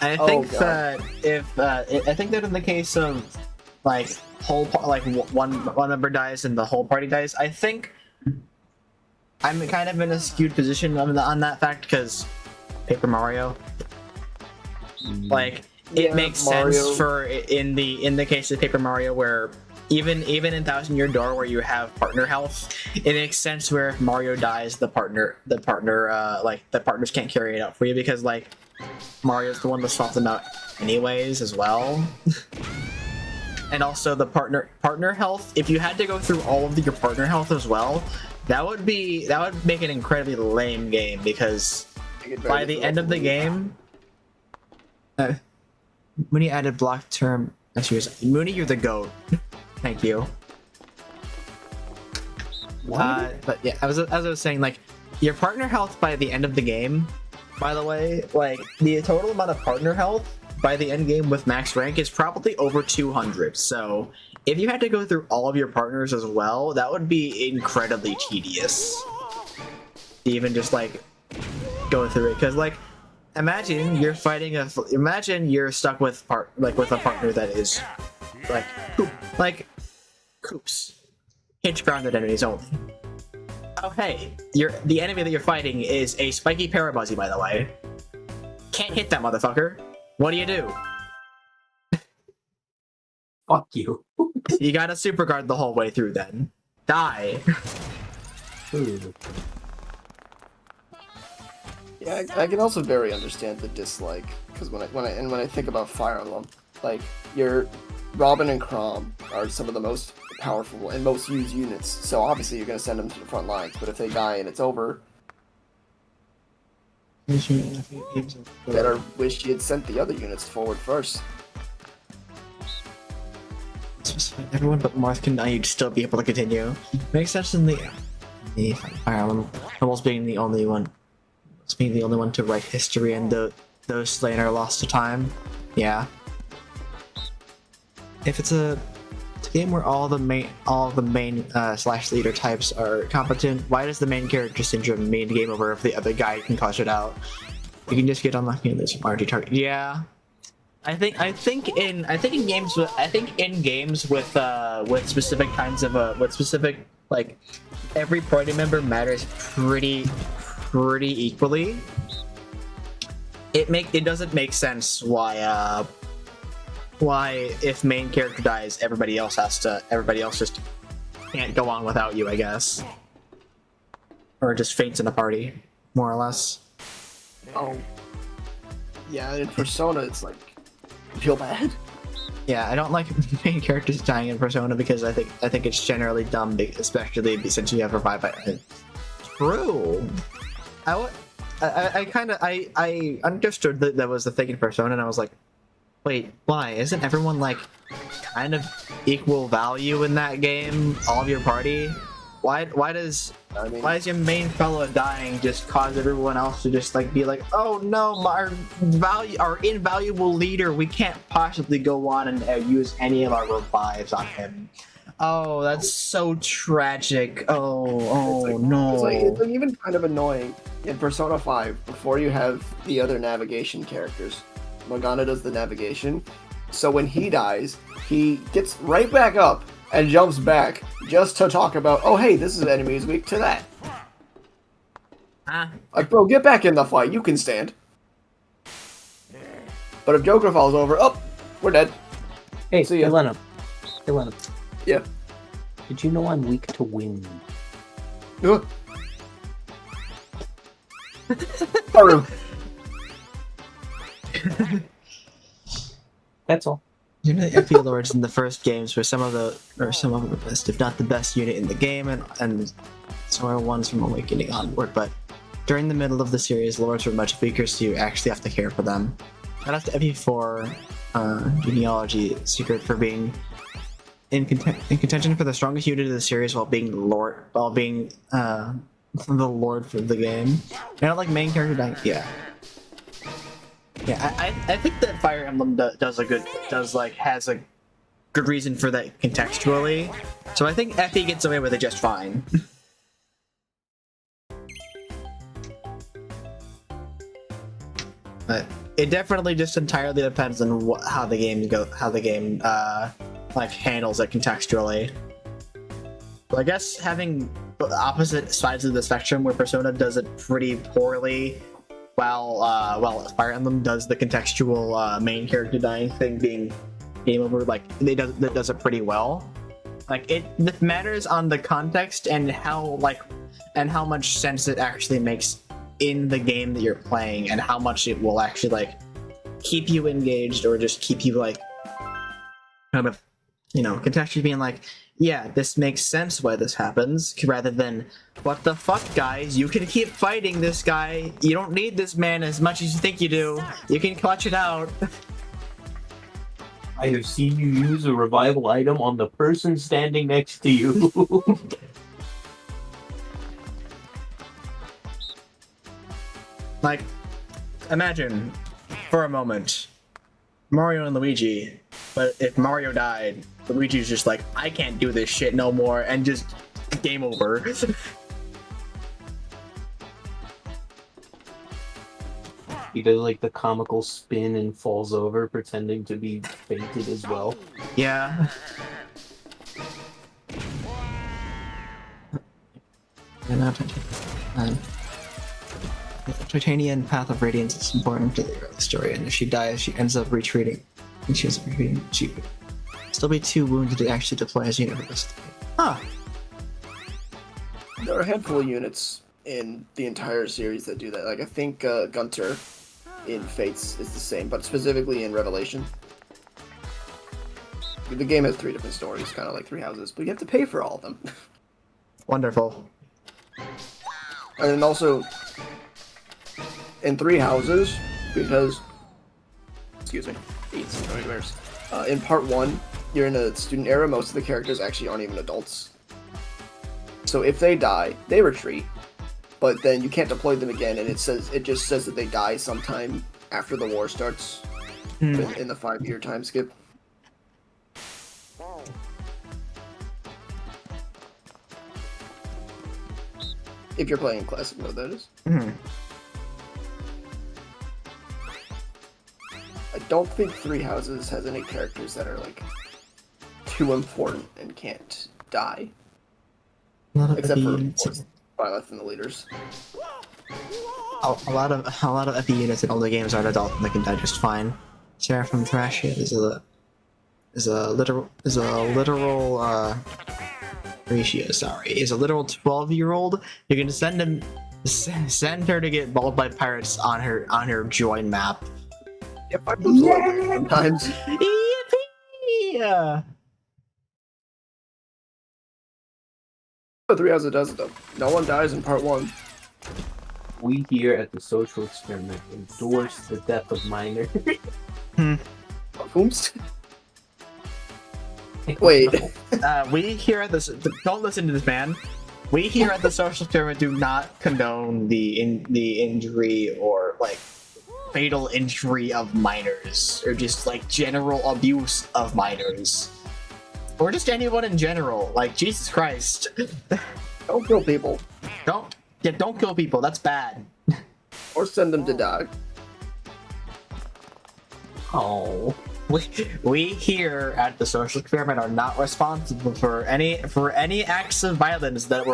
I think that I think that in the case of like one member dies and the whole party dies, I think I'm kind of in a skewed position on that fact because Paper Mario, like it makes Mario. sense for in the case of Paper Mario where even in Thousand Year Door where you have partner health, it makes sense where if Mario dies, the partners can't carry it out for you because like Mario's the one that swapped them out anyways as well. And also the partner health, if you had to go through all of your partner health as well, that would make an incredibly lame game because by the end of the game, Mooney added block term. Mooney, you're the GOAT. Thank you. But yeah, as I was saying, like your partner health by the end of the game, by the way, like the total amount of partner health by the end game with max rank is probably over 200. So if you had to go through all of your partners as well, that would be incredibly tedious. Even just like go through it, because like imagine you're stuck with a partner that is like Coops, hinge grounded enemies only. Oh hey, the enemy that you're fighting is a spiky Parabuzzy, by the way. Can't hit that motherfucker. What do? Fuck you. You gotta super guard the whole way through then. Die. Ooh. Yeah, I can also very understand the dislike because when I think about Fire Emblem, like your Robin and Chrom are some of the most powerful and most used units. So obviously you're gonna send them to the front lines, but if they die and it's over, better wish you had sent the other units forward first. Everyone but Marth can you'd still be able to continue. Makes sense in the Fire Emblem almost being the only one to write history and those slain are lost to time. Yeah. If it's a game where all the main slash leader types are competent, why does the main character syndrome mean game over if the other guy can clutch it out? You can just get unlucky in this RG target. Yeah. I think in games with specific kinds of with specific like every party member matters pretty equally. It doesn't make sense why if main character dies, everybody else just can't go on without you, I guess, or just faints in the party, more or less. Oh, yeah. In Persona, it's like you feel bad. Yeah, I don't like main characters dying in Persona because I think it's generally dumb, especially since you have revive by. True. I understood that was the thing in Persona, and I was like, wait, why? Isn't everyone like kind of equal value in that game? All of your party? Why does your main fellow dying just cause everyone else to just like be like, oh no, our invaluable leader, we can't possibly go on and use any of our revives on him. Oh, that's so tragic. Oh no. It's like even kind of annoying in Persona 5 before you have the other navigation characters. Morgana does the navigation, so when he dies, he gets right back up and jumps back just to talk about, oh hey, this enemy is weak to that. Like, bro, get back in the fight, you can stand. But if Joker falls over, oh, we're dead. Hey, See ya. Elena. Yeah. Did you know I'm weak to wind? Haru. That's all. You know, the FP Lords in the first games were some of the best, if not the best unit in the game, and so are ones from Awakening onward. But during the middle of the series, Lords were much weaker, so you actually have to care for them. Shout out to FP4 Genealogy Secret for being in contention for the strongest unit of the series while being the lord for the game. I don't like main character dying. Yeah. Yeah, I think that Fire Emblem has a good reason for that contextually. So I think FE gets away with it just fine. But it definitely just entirely depends on how the game like handles it contextually. So I guess having opposite sides of the spectrum where Persona does it pretty poorly, while Fire Emblem does the contextual main character dying thing being game over, like that does it pretty well. Like it matters on the context and how much sense it actually makes in the game that you're playing, and how much it will actually like keep you engaged or just keep you like kind of, you know, contextually being like, yeah, this makes sense why this happens, rather than, what the fuck, guys, you can keep fighting this guy, you don't need this man as much as you think you do, you can clutch it out. I have seen you use a revival item on the person standing next to you. Like, imagine for a moment Mario and Luigi, but if Mario died, Luigi's just like, I can't do this shit no more, and just game over. He does like the comical spin and falls over, pretending to be fainted as well. Yeah. The Titanian Path of Radiance is important to the story, and if she dies, she ends up retreating. And she ends up retreating. She would still be too wounded to actually deploy as universe. Huh. There are a handful of units in the entire series that do that. Like, I think Gunter in Fates is the same, but specifically in Revelation. The game has 3 different stories, kind of like 3 houses, but you have to pay for all of them. Wonderful. And then also, in 3 houses, because, excuse me, eats no bears. In part 1, you're in a student era. Most of the characters actually aren't even adults. So if they die, they retreat, but then you can't deploy them again, and it just says that they die sometime after the war starts, in the 5-year time skip. If you're playing classic mode, that is. I don't think 3 houses has any characters that are like too important and can't die. Except for, of course, Violet and the leaders. A lot of FE units in older games are adult and they can die just fine. Seraphim Thrashia is a literal 12-year-old. You can send her to get mauled by pirates on her join map. Yep, I lose a lot weird sometimes. Yeah. But 3 houses does it though. No one dies in part 1. We here at the Social Experiment endorse the death of minor. Oops. Wait. We here at this, don't listen to this man. We here at the Social Experiment do not condone the injury or like fatal injury of minors, or just like general abuse of minors, or just anyone in general. Like, Jesus Christ. Don't kill people. Don't kill people. That's bad. Or send them to die. Oh. We here at the Social Experiment are not responsible for any acts of violence that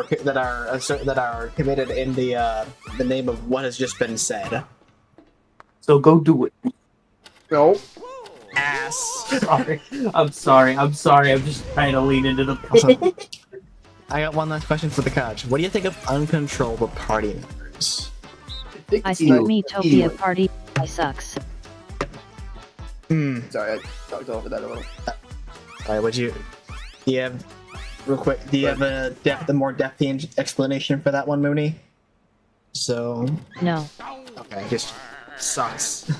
are committed in the name of what has just been said. So go do it. No. Ass. I'm sorry. I'm just trying to lean into the Also, I got one last question for the couch. What do you think of uncontrollable party members? I think Metopia Party sucks. Sorry, I talked over that a little. Alright, do you have a more depthy explanation for that one, Mooney? So... No. Okay, just sucks.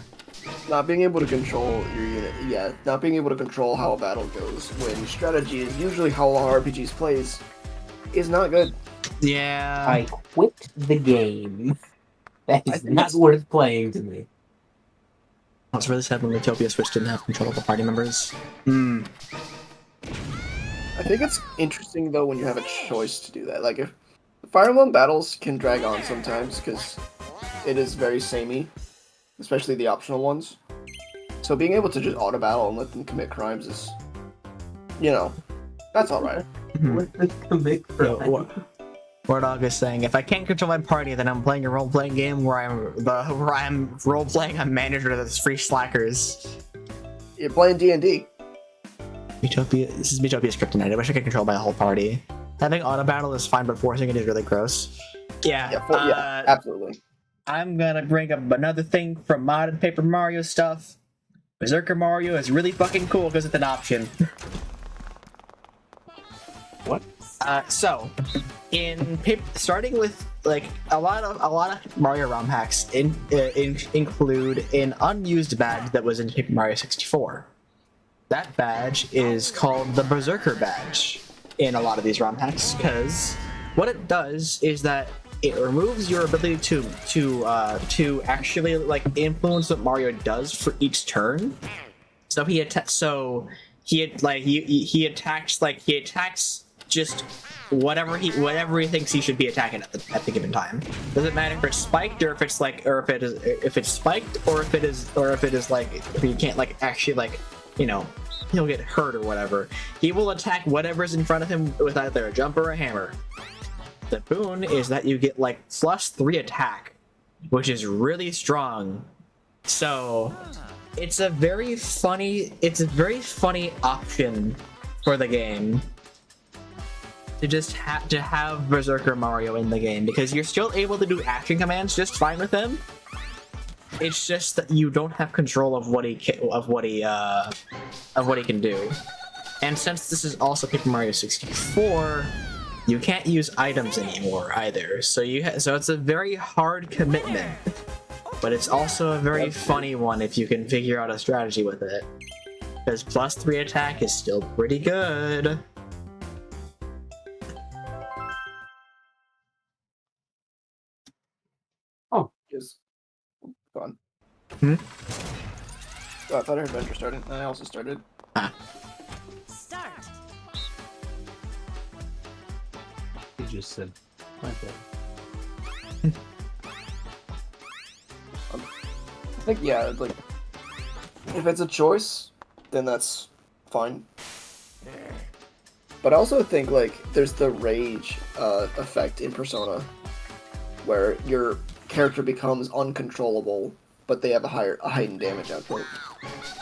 Not being able to control your unit yeah, not being able to control how a battle goes when strategy is usually how a lot of RPGs plays is not good. Yeah. I quit the game. That I is think not it's- worth playing to me. I was really sad when Utopia Switch didn't have control of the party members. Hmm. I think it's interesting though when you have a choice to do that. Like if Fire Emblem battles can drag on sometimes because it is very samey, especially the optional ones. So being able to just auto battle and let them commit crimes is, that's all right. With the commit crime. War Dog is saying, if I can't control my party, then I'm playing a role-playing game where I'm role-playing a manager that's free slackers. You're playing D&D. Utopia. This is Utopia's kryptonite. I wish I could control my whole party. Having auto battle is fine, but forcing it is really gross. Yeah. Yeah, absolutely. I'm gonna bring up another thing from modded Paper Mario stuff. Berserker Mario is really fucking cool because it's an option. What? So, starting with like a lot of Mario ROM hacks include an unused badge that was in Paper Mario 64. That badge is called the Berserker badge in a lot of these ROM hacks because what it does is that it removes your ability to actually like influence what Mario does for each turn. So he attacks just whatever he thinks he should be attacking at the given time. Doesn't matter if it's spiked or if it's spiked or if it is like if he can't like actually like he'll get hurt or whatever. He will attack whatever's in front of him with either a jump or a hammer. The boon is that you get like +3 attack, which is really strong. So it's a very funny option for the game to just have Berserker Mario in the game because you're still able to do action commands just fine with him. It's just that you don't have control of what he can do. And since this is also Paper Mario 64, you can't use items anymore either. So it's a very hard commitment, but it's also a very funny one if you can figure out a strategy with it. Because +3 attack is still pretty good. Oh, Just fun. Hmm? Oh, I thought our adventure started, and I also started. Start. he just said. Okay. I think, yeah, like, if it's a choice, then that's fine. But I also think, like, there's the rage effect in Persona, where your character becomes uncontrollable, but they have a heightened damage output.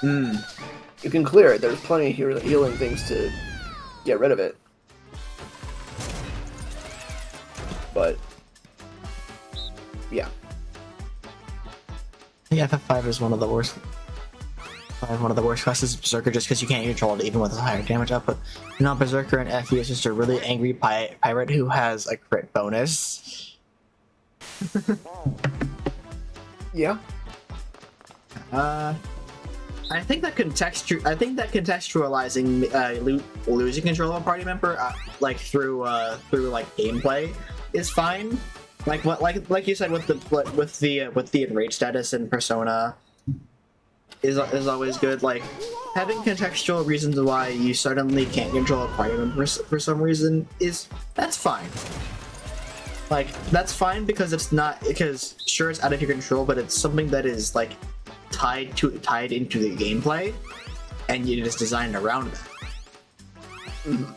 You can clear it. There's plenty of healing things to get rid of it. But, yeah. Yeah, FF5 is one of the worst. One of the worst classes of Berserker just because you can't control it even with a higher damage output. Berserker in FE is just a really angry pirate who has a crit bonus. Yeah. I think that contextualizing losing control of a party member through gameplay is fine. Like you said with the enraged status in Persona is always good. Like having contextual reasons why you suddenly can't control a party member for some reason that's fine. Like that's fine because it's sure it's out of your control, but it's something that is like tied into the gameplay, and it is designed around that. Mm-hmm.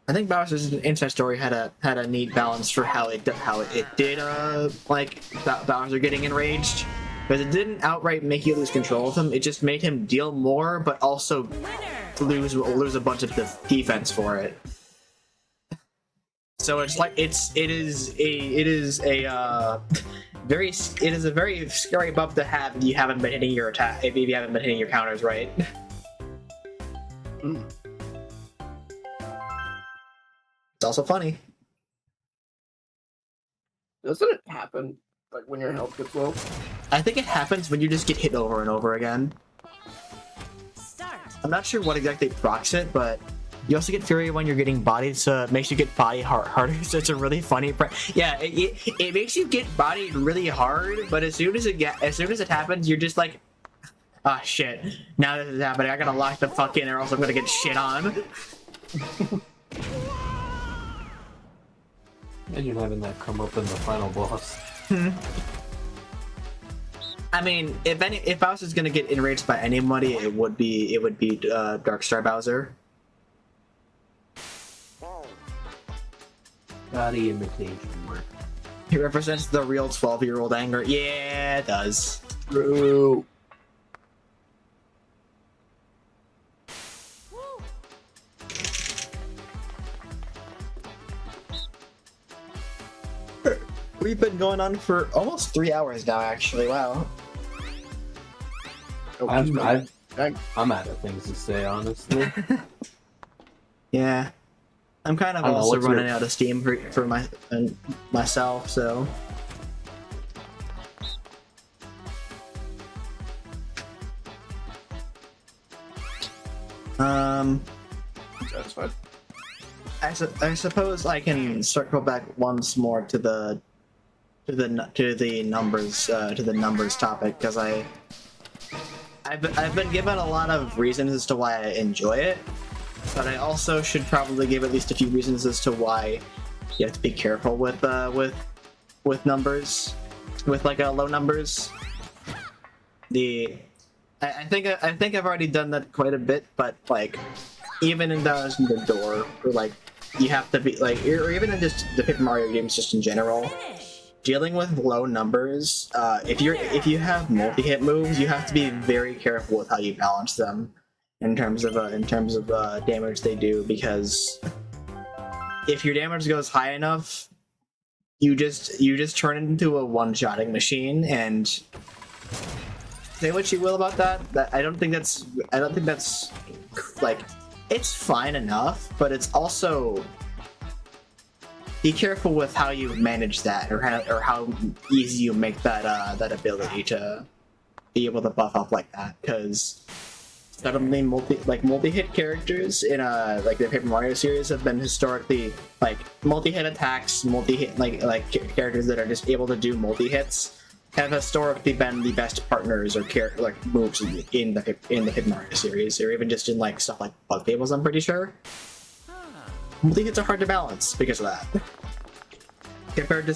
I think Bowser's Inside Story had a neat balance for how it did Bowser getting enraged, because it didn't outright make you lose control of him. It just made him deal more, but also lose a bunch of defense for it. So it's like it is a very scary buff to have if you haven't been hitting your attack, if you haven't been hitting your counters right. Mm. It's also funny. Doesn't it happen Like when your health gets low. I think it happens when you just get hit over and over again. Start. I'm not sure what exactly procs it, but you also get Fury when you're getting bodied, so it makes you get body harder. So it's a really funny. Yeah, it makes you get bodied really hard, but as soon as it happens, you're just like, ah, shit. Now this is happening. I gotta lock the fuck in, or else I'm gonna get shit on. Imagine having that come up in the final boss. I mean, if Bowser's gonna get enraged by anybody, it would be Darkstar Bowser. Body imitation work. He represents the real 12-year-old anger. Yeah, it does. True. We've been going on for almost 3 hours now, actually. Wow. Oh, I'm out Dang. of things to say, honestly. Yeah. I'm kind of I don't know, also what's your- running out of steam for myself, so. Satisfied. I suppose I can circle back once more to the numbers topic, because I've been given a lot of reasons as to why I enjoy it, but I also should probably give at least a few reasons as to why you have to be careful with numbers, with like low numbers. I think I've already done that quite a bit, but like even in the door, or like you have to be like, or even in just the Paper Mario games, just in general, Finish. dealing with low numbers. If you have multi-hit moves, you have to be very careful with how you balance them in terms of damage they do, because if your damage goes high enough, you just turn it into a one-shotting machine. And say what you will about that I don't think that's like, it's fine enough, but it's also, be careful with how you manage that, or how easy you make that ability to be able to buff up like that, because suddenly multi-hit characters in like the Paper Mario series have been historically like multi-hit attacks, multi-hit like characters that are just able to do multi-hits have historically been the best partners or moves in the Paper Mario series, or even just in like stuff like Bug Fables. I'm pretty sure multi-hits are hard to balance because of that. Compared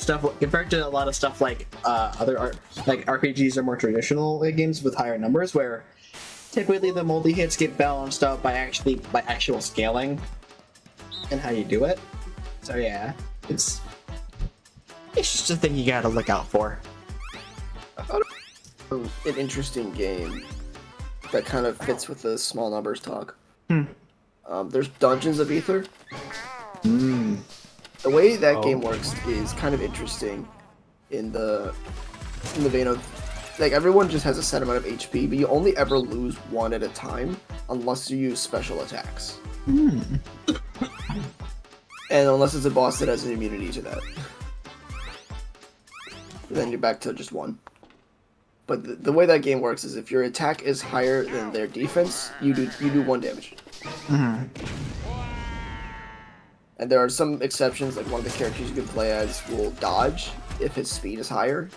to a lot of stuff like other RPGs or more traditional games with higher numbers, where typically the multi-hits get balanced out by actual scaling and how you do it. So yeah, it's just a thing you gotta look out for. I thought it was an interesting game that kind of fits with the small numbers talk. There's Dungeons of Ether. The way that game works is kind of interesting in the vein of, like, everyone just has a set amount of HP, but you only ever lose one at a time unless you use special attacks. And unless it's a boss that has an immunity to that. Then you're back to just one. But the way that game works is if your attack is higher than their defense, you do 1 damage. And there are some exceptions, like one of the characters you can play as will dodge if his speed is higher.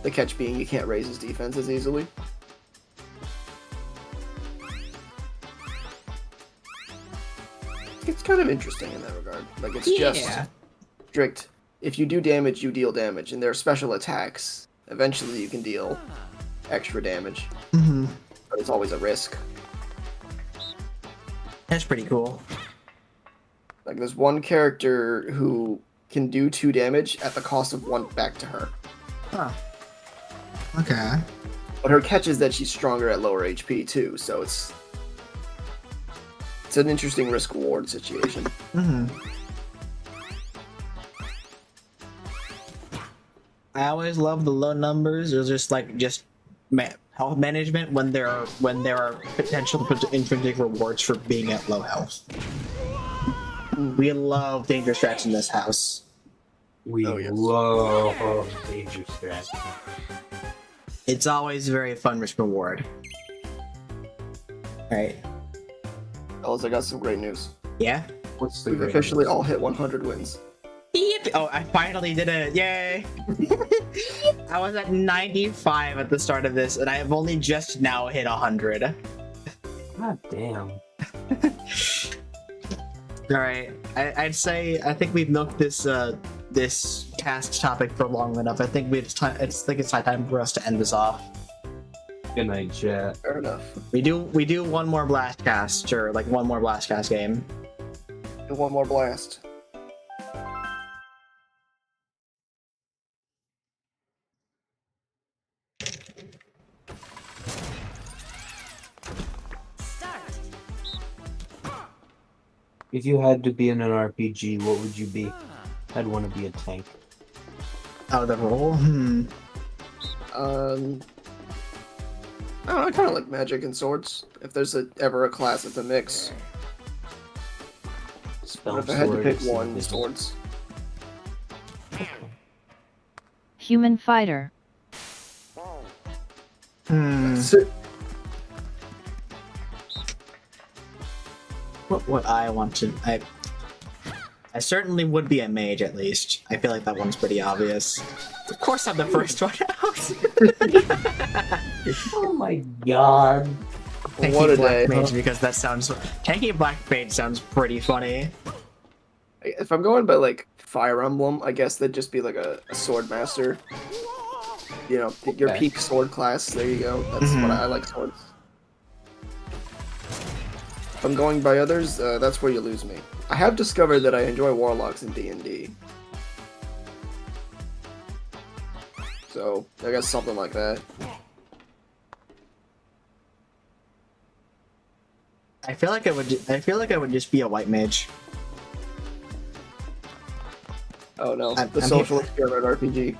The catch being you can't raise his defense as easily. It's kind of interesting in that regard. Like, it's just strict. If you do damage, you deal damage, and there are special attacks. Eventually you can deal extra damage. But it's always a risk. That's pretty cool. Like, there's one character who can do 2 damage at the cost of 1 back to her. Huh. Okay. But her catch is that she's stronger at lower HP too, so it's an interesting risk-reward situation. I always love the low numbers. There's just health management when there are potential intrinsic rewards for being at low health. We love danger strats in this house. We Oh, yes. love danger strat. It's always very fun risk reward. Alright. Fellas, I got some great news. Yeah? What's the We've great officially news? all hit 100 wins. Yep. Oh, I finally did it. Yay. I was at 95 at the start of this, and I have only just now hit 100. God damn. Alright. I'd say, I think we've milked this this cast topic for long enough. I think it's high time for us to end this off. Good night, chat. Fair enough. We do one more Blastcast, sure, like one more Blastcast game. And one more blast. Start. If you had to be in an RPG, what would you be? I'd want to be a tank. Oh, the roll? I don't know, I kind of like magic and swords. If there's ever a class that's a mix. Spell But if I had to pick swords, one, this- swords. Human fighter. What I want to... I certainly would be a mage, at least. I feel like that one's pretty obvious. Of course I'm the first one out! Oh my god. Tanky What a Black day, Mage, huh? because that sounds... Tanky Black Mage sounds pretty funny. If I'm going by like Fire Emblem, I guess that'd just be like a sword master. You know, your Okay. peak sword class. There you go. That's what I like swords. If I'm going by others, that's where you lose me. I have discovered that I enjoy warlocks in D&D. So I guess something like that. I feel like I would just be a white mage. Oh no, I'm the social experiment RPG.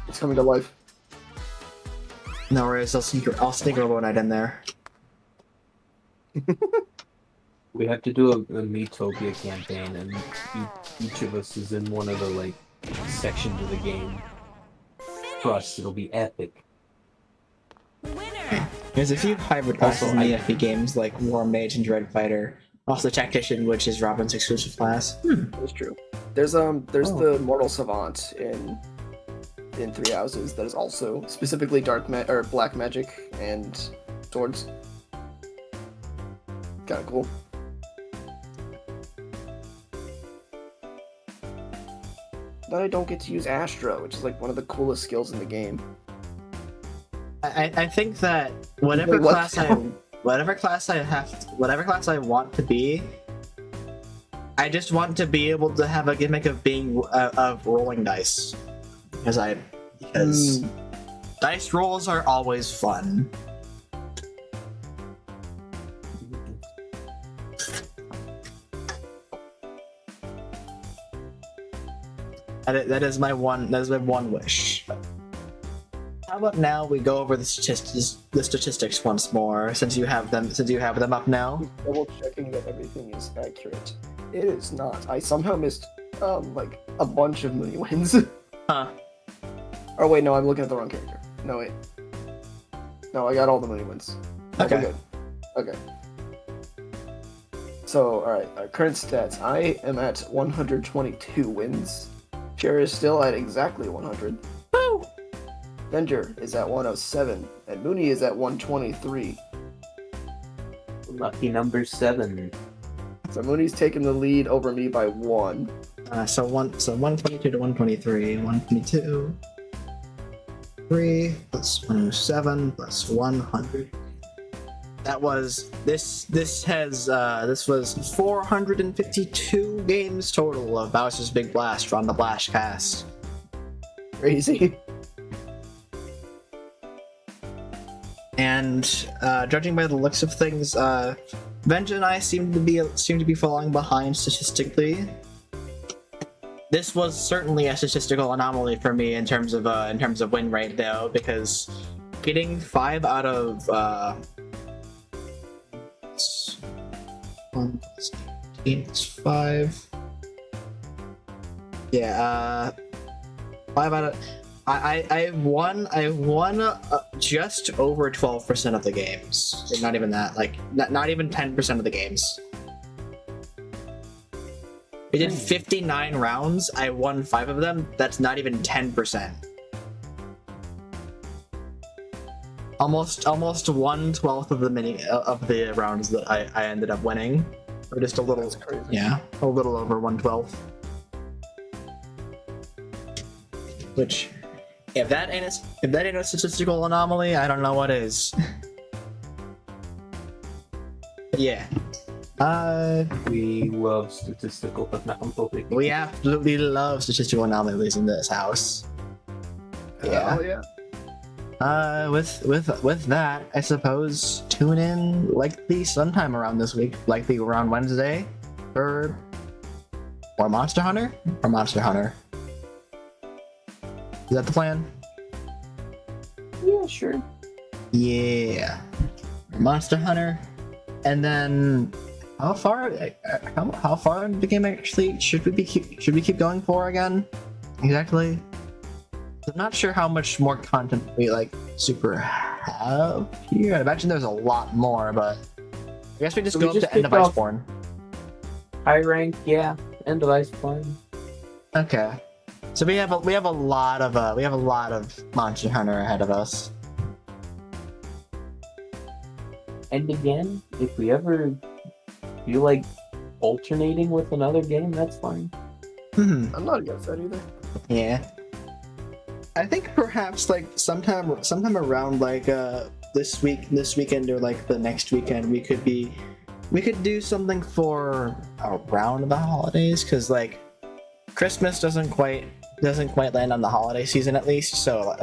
It's coming to life. No worries, I'll sneak a Robo Knight in there. We have to do a Metopia campaign, and each of us is in one of the like sections of the game. Trust, it'll be epic. Winner. There's a few hybrid classes Also, in the I- FP games, like War Mage and Dread Fighter. Also Tactician, which is Robin's exclusive class. That's true. There's the Mortal Savant in Three Houses that is also specifically black magic and swords. Kind of cool. Then I don't get to use Astra, which is like one of the coolest skills in the game. I think that whatever Wait, what? class I want to be, I just want to be able to have a gimmick of being of rolling dice, because dice rolls are always fun. That is my one wish. How about now we go over the statistics once more, since you have them up now. Double checking that everything is accurate. It is not. I somehow missed like a bunch of Mooney wins. Huh. Oh wait, no, I'm looking at the wrong character. No wait. No, I got all the Mooney wins. Okay. Good. Okay. So, alright, our current stats. I am at 122 wins. Pierre is still at exactly 100. Woo! Venger is at 107. And Mooney is at 123. Lucky number 7. So Mooney's taking the lead over me by 1. So 122 to 123, 122, 3 plus 107 plus 100. That was this was 452 games total of Bowser's Big Blast on the Blastcast. Crazy. And judging by the looks of things, Venja and I seem to be falling behind statistically. This was certainly a statistical anomaly for me in terms of win rate, though, because getting 5 out of 1 plus 18 is 5. Yeah. Why about it? I won just over 12% of the games. Not even that. Like not even 10% of the games. We did 59 rounds. I won 5 of them. That's not even 10%. Almost 1/12 of the rounds that I ended up winning, or just a little. That's crazy. Yeah, a little over 1/12. Which, if that ain't a statistical anomaly, I don't know what is. But yeah. We love statistical anomalies. We absolutely love statistical anomalies in this house. Yeah. Oh yeah. With that, I suppose tune in likely sometime around this week, likely around Wednesday, for Monster Hunter or Monster Hunter. Is that the plan? Yeah, sure. Yeah, Monster Hunter, and then how far in the game actually should we keep going for again? Exactly. I'm not sure how much more content we super have here. I imagine there's a lot more, but I guess we just go up to End of Iceborne. High rank, yeah. End of Iceborne. Okay. So we have a lot of Monster Hunter ahead of us. And again, if we ever feel like alternating with another game, that's fine. I'm not against that either. Yeah. I think perhaps sometime around this weekend or the next weekend we could do something for around the holidays, because Christmas doesn't quite land on the holiday season at least. So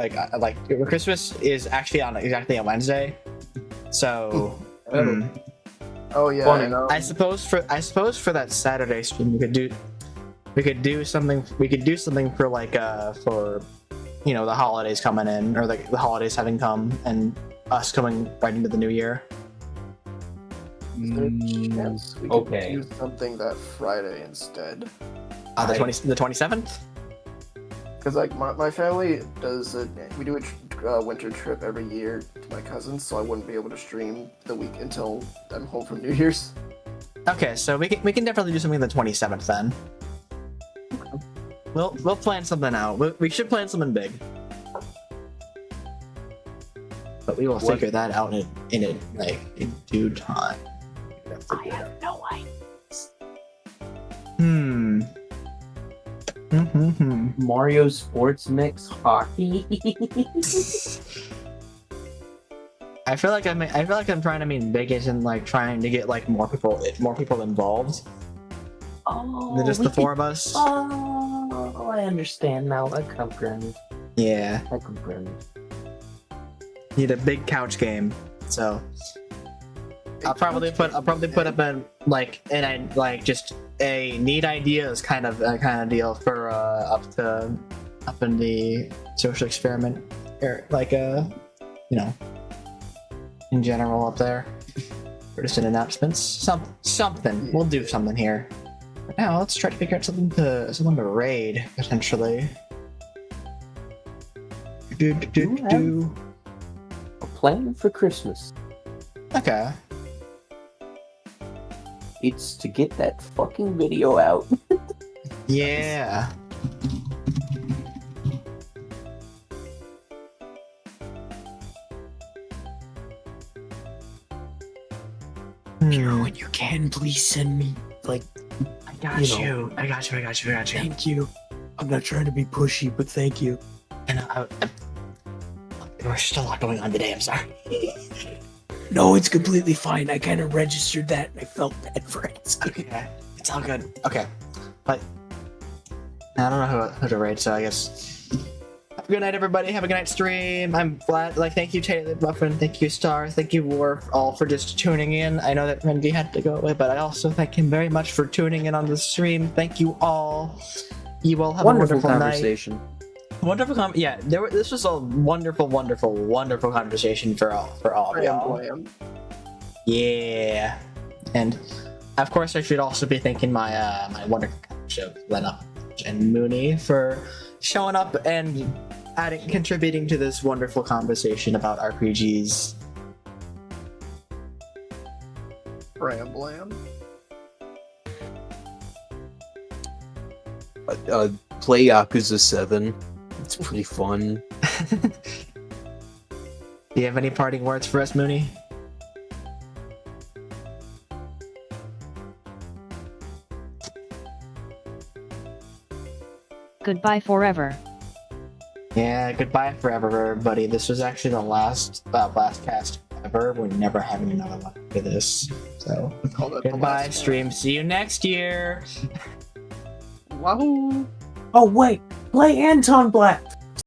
Christmas is actually exactly on Wednesday. So Oh yeah. Funny. I know. I suppose for that Saturday stream we could do something for for the holidays coming in, or the holidays having come and us coming right into the new year. Is there a chance we could do something that Friday instead? The 27th? Because my family does we do a winter trip every year to my cousins, so I wouldn't be able to stream the week until I'm home from New Year's. Okay, so we can definitely do something the 27th then. We'll plan something out. We should plan something big, but we will figure that out in due time. I have no idea. Mario Sports Mix Hockey. I feel like I'm trying to mean big as in trying to get more people involved than just the 4 of us. Oh, I understand now. I comprehend. Yeah. I comprehend. Need a big couch game, so I'll probably put up just a neat ideas kind of deal for up in the social experiment, or in general up there, or just in announcements. Something. We'll do something here. But now let's try to figure out something to raid potentially. A plan for Christmas. Okay. It's to get that fucking video out. Yeah. When you can, please send me I got you. Thank you. I'm not trying to be pushy, but thank you. And there's still a lot going on today. I'm sorry. No, it's completely fine. I kind of registered that and I felt bad for it. Okay, it's all good. Okay, but I don't know who to rate, so I guess have a good night, everybody. Have a good night stream. I'm glad. Thank you, Taylor Buffin. Thank you, Star. Thank you, War, all for just tuning in. I know that Rengi had to go away, but I also thank him very much for tuning in on the stream. Thank you all. You all have a wonderful conversation. Night. Wonderful this was a wonderful conversation for all of y'all. Yeah, and of course I should also be thanking my my wonderful show, Lena. and Mooney for showing up and contributing to this wonderful conversation about RPGs. Bram blam. Play Yakuza 7. It's pretty fun. Do you have any parting words for us, Mooney? Goodbye forever. Yeah, goodbye forever, everybody. This was actually the last Blastcast ever. We're never having another one after this. So, Call that the goodbye, last stream. See you next year. one. Wahoo! Oh wait, play Anton Black.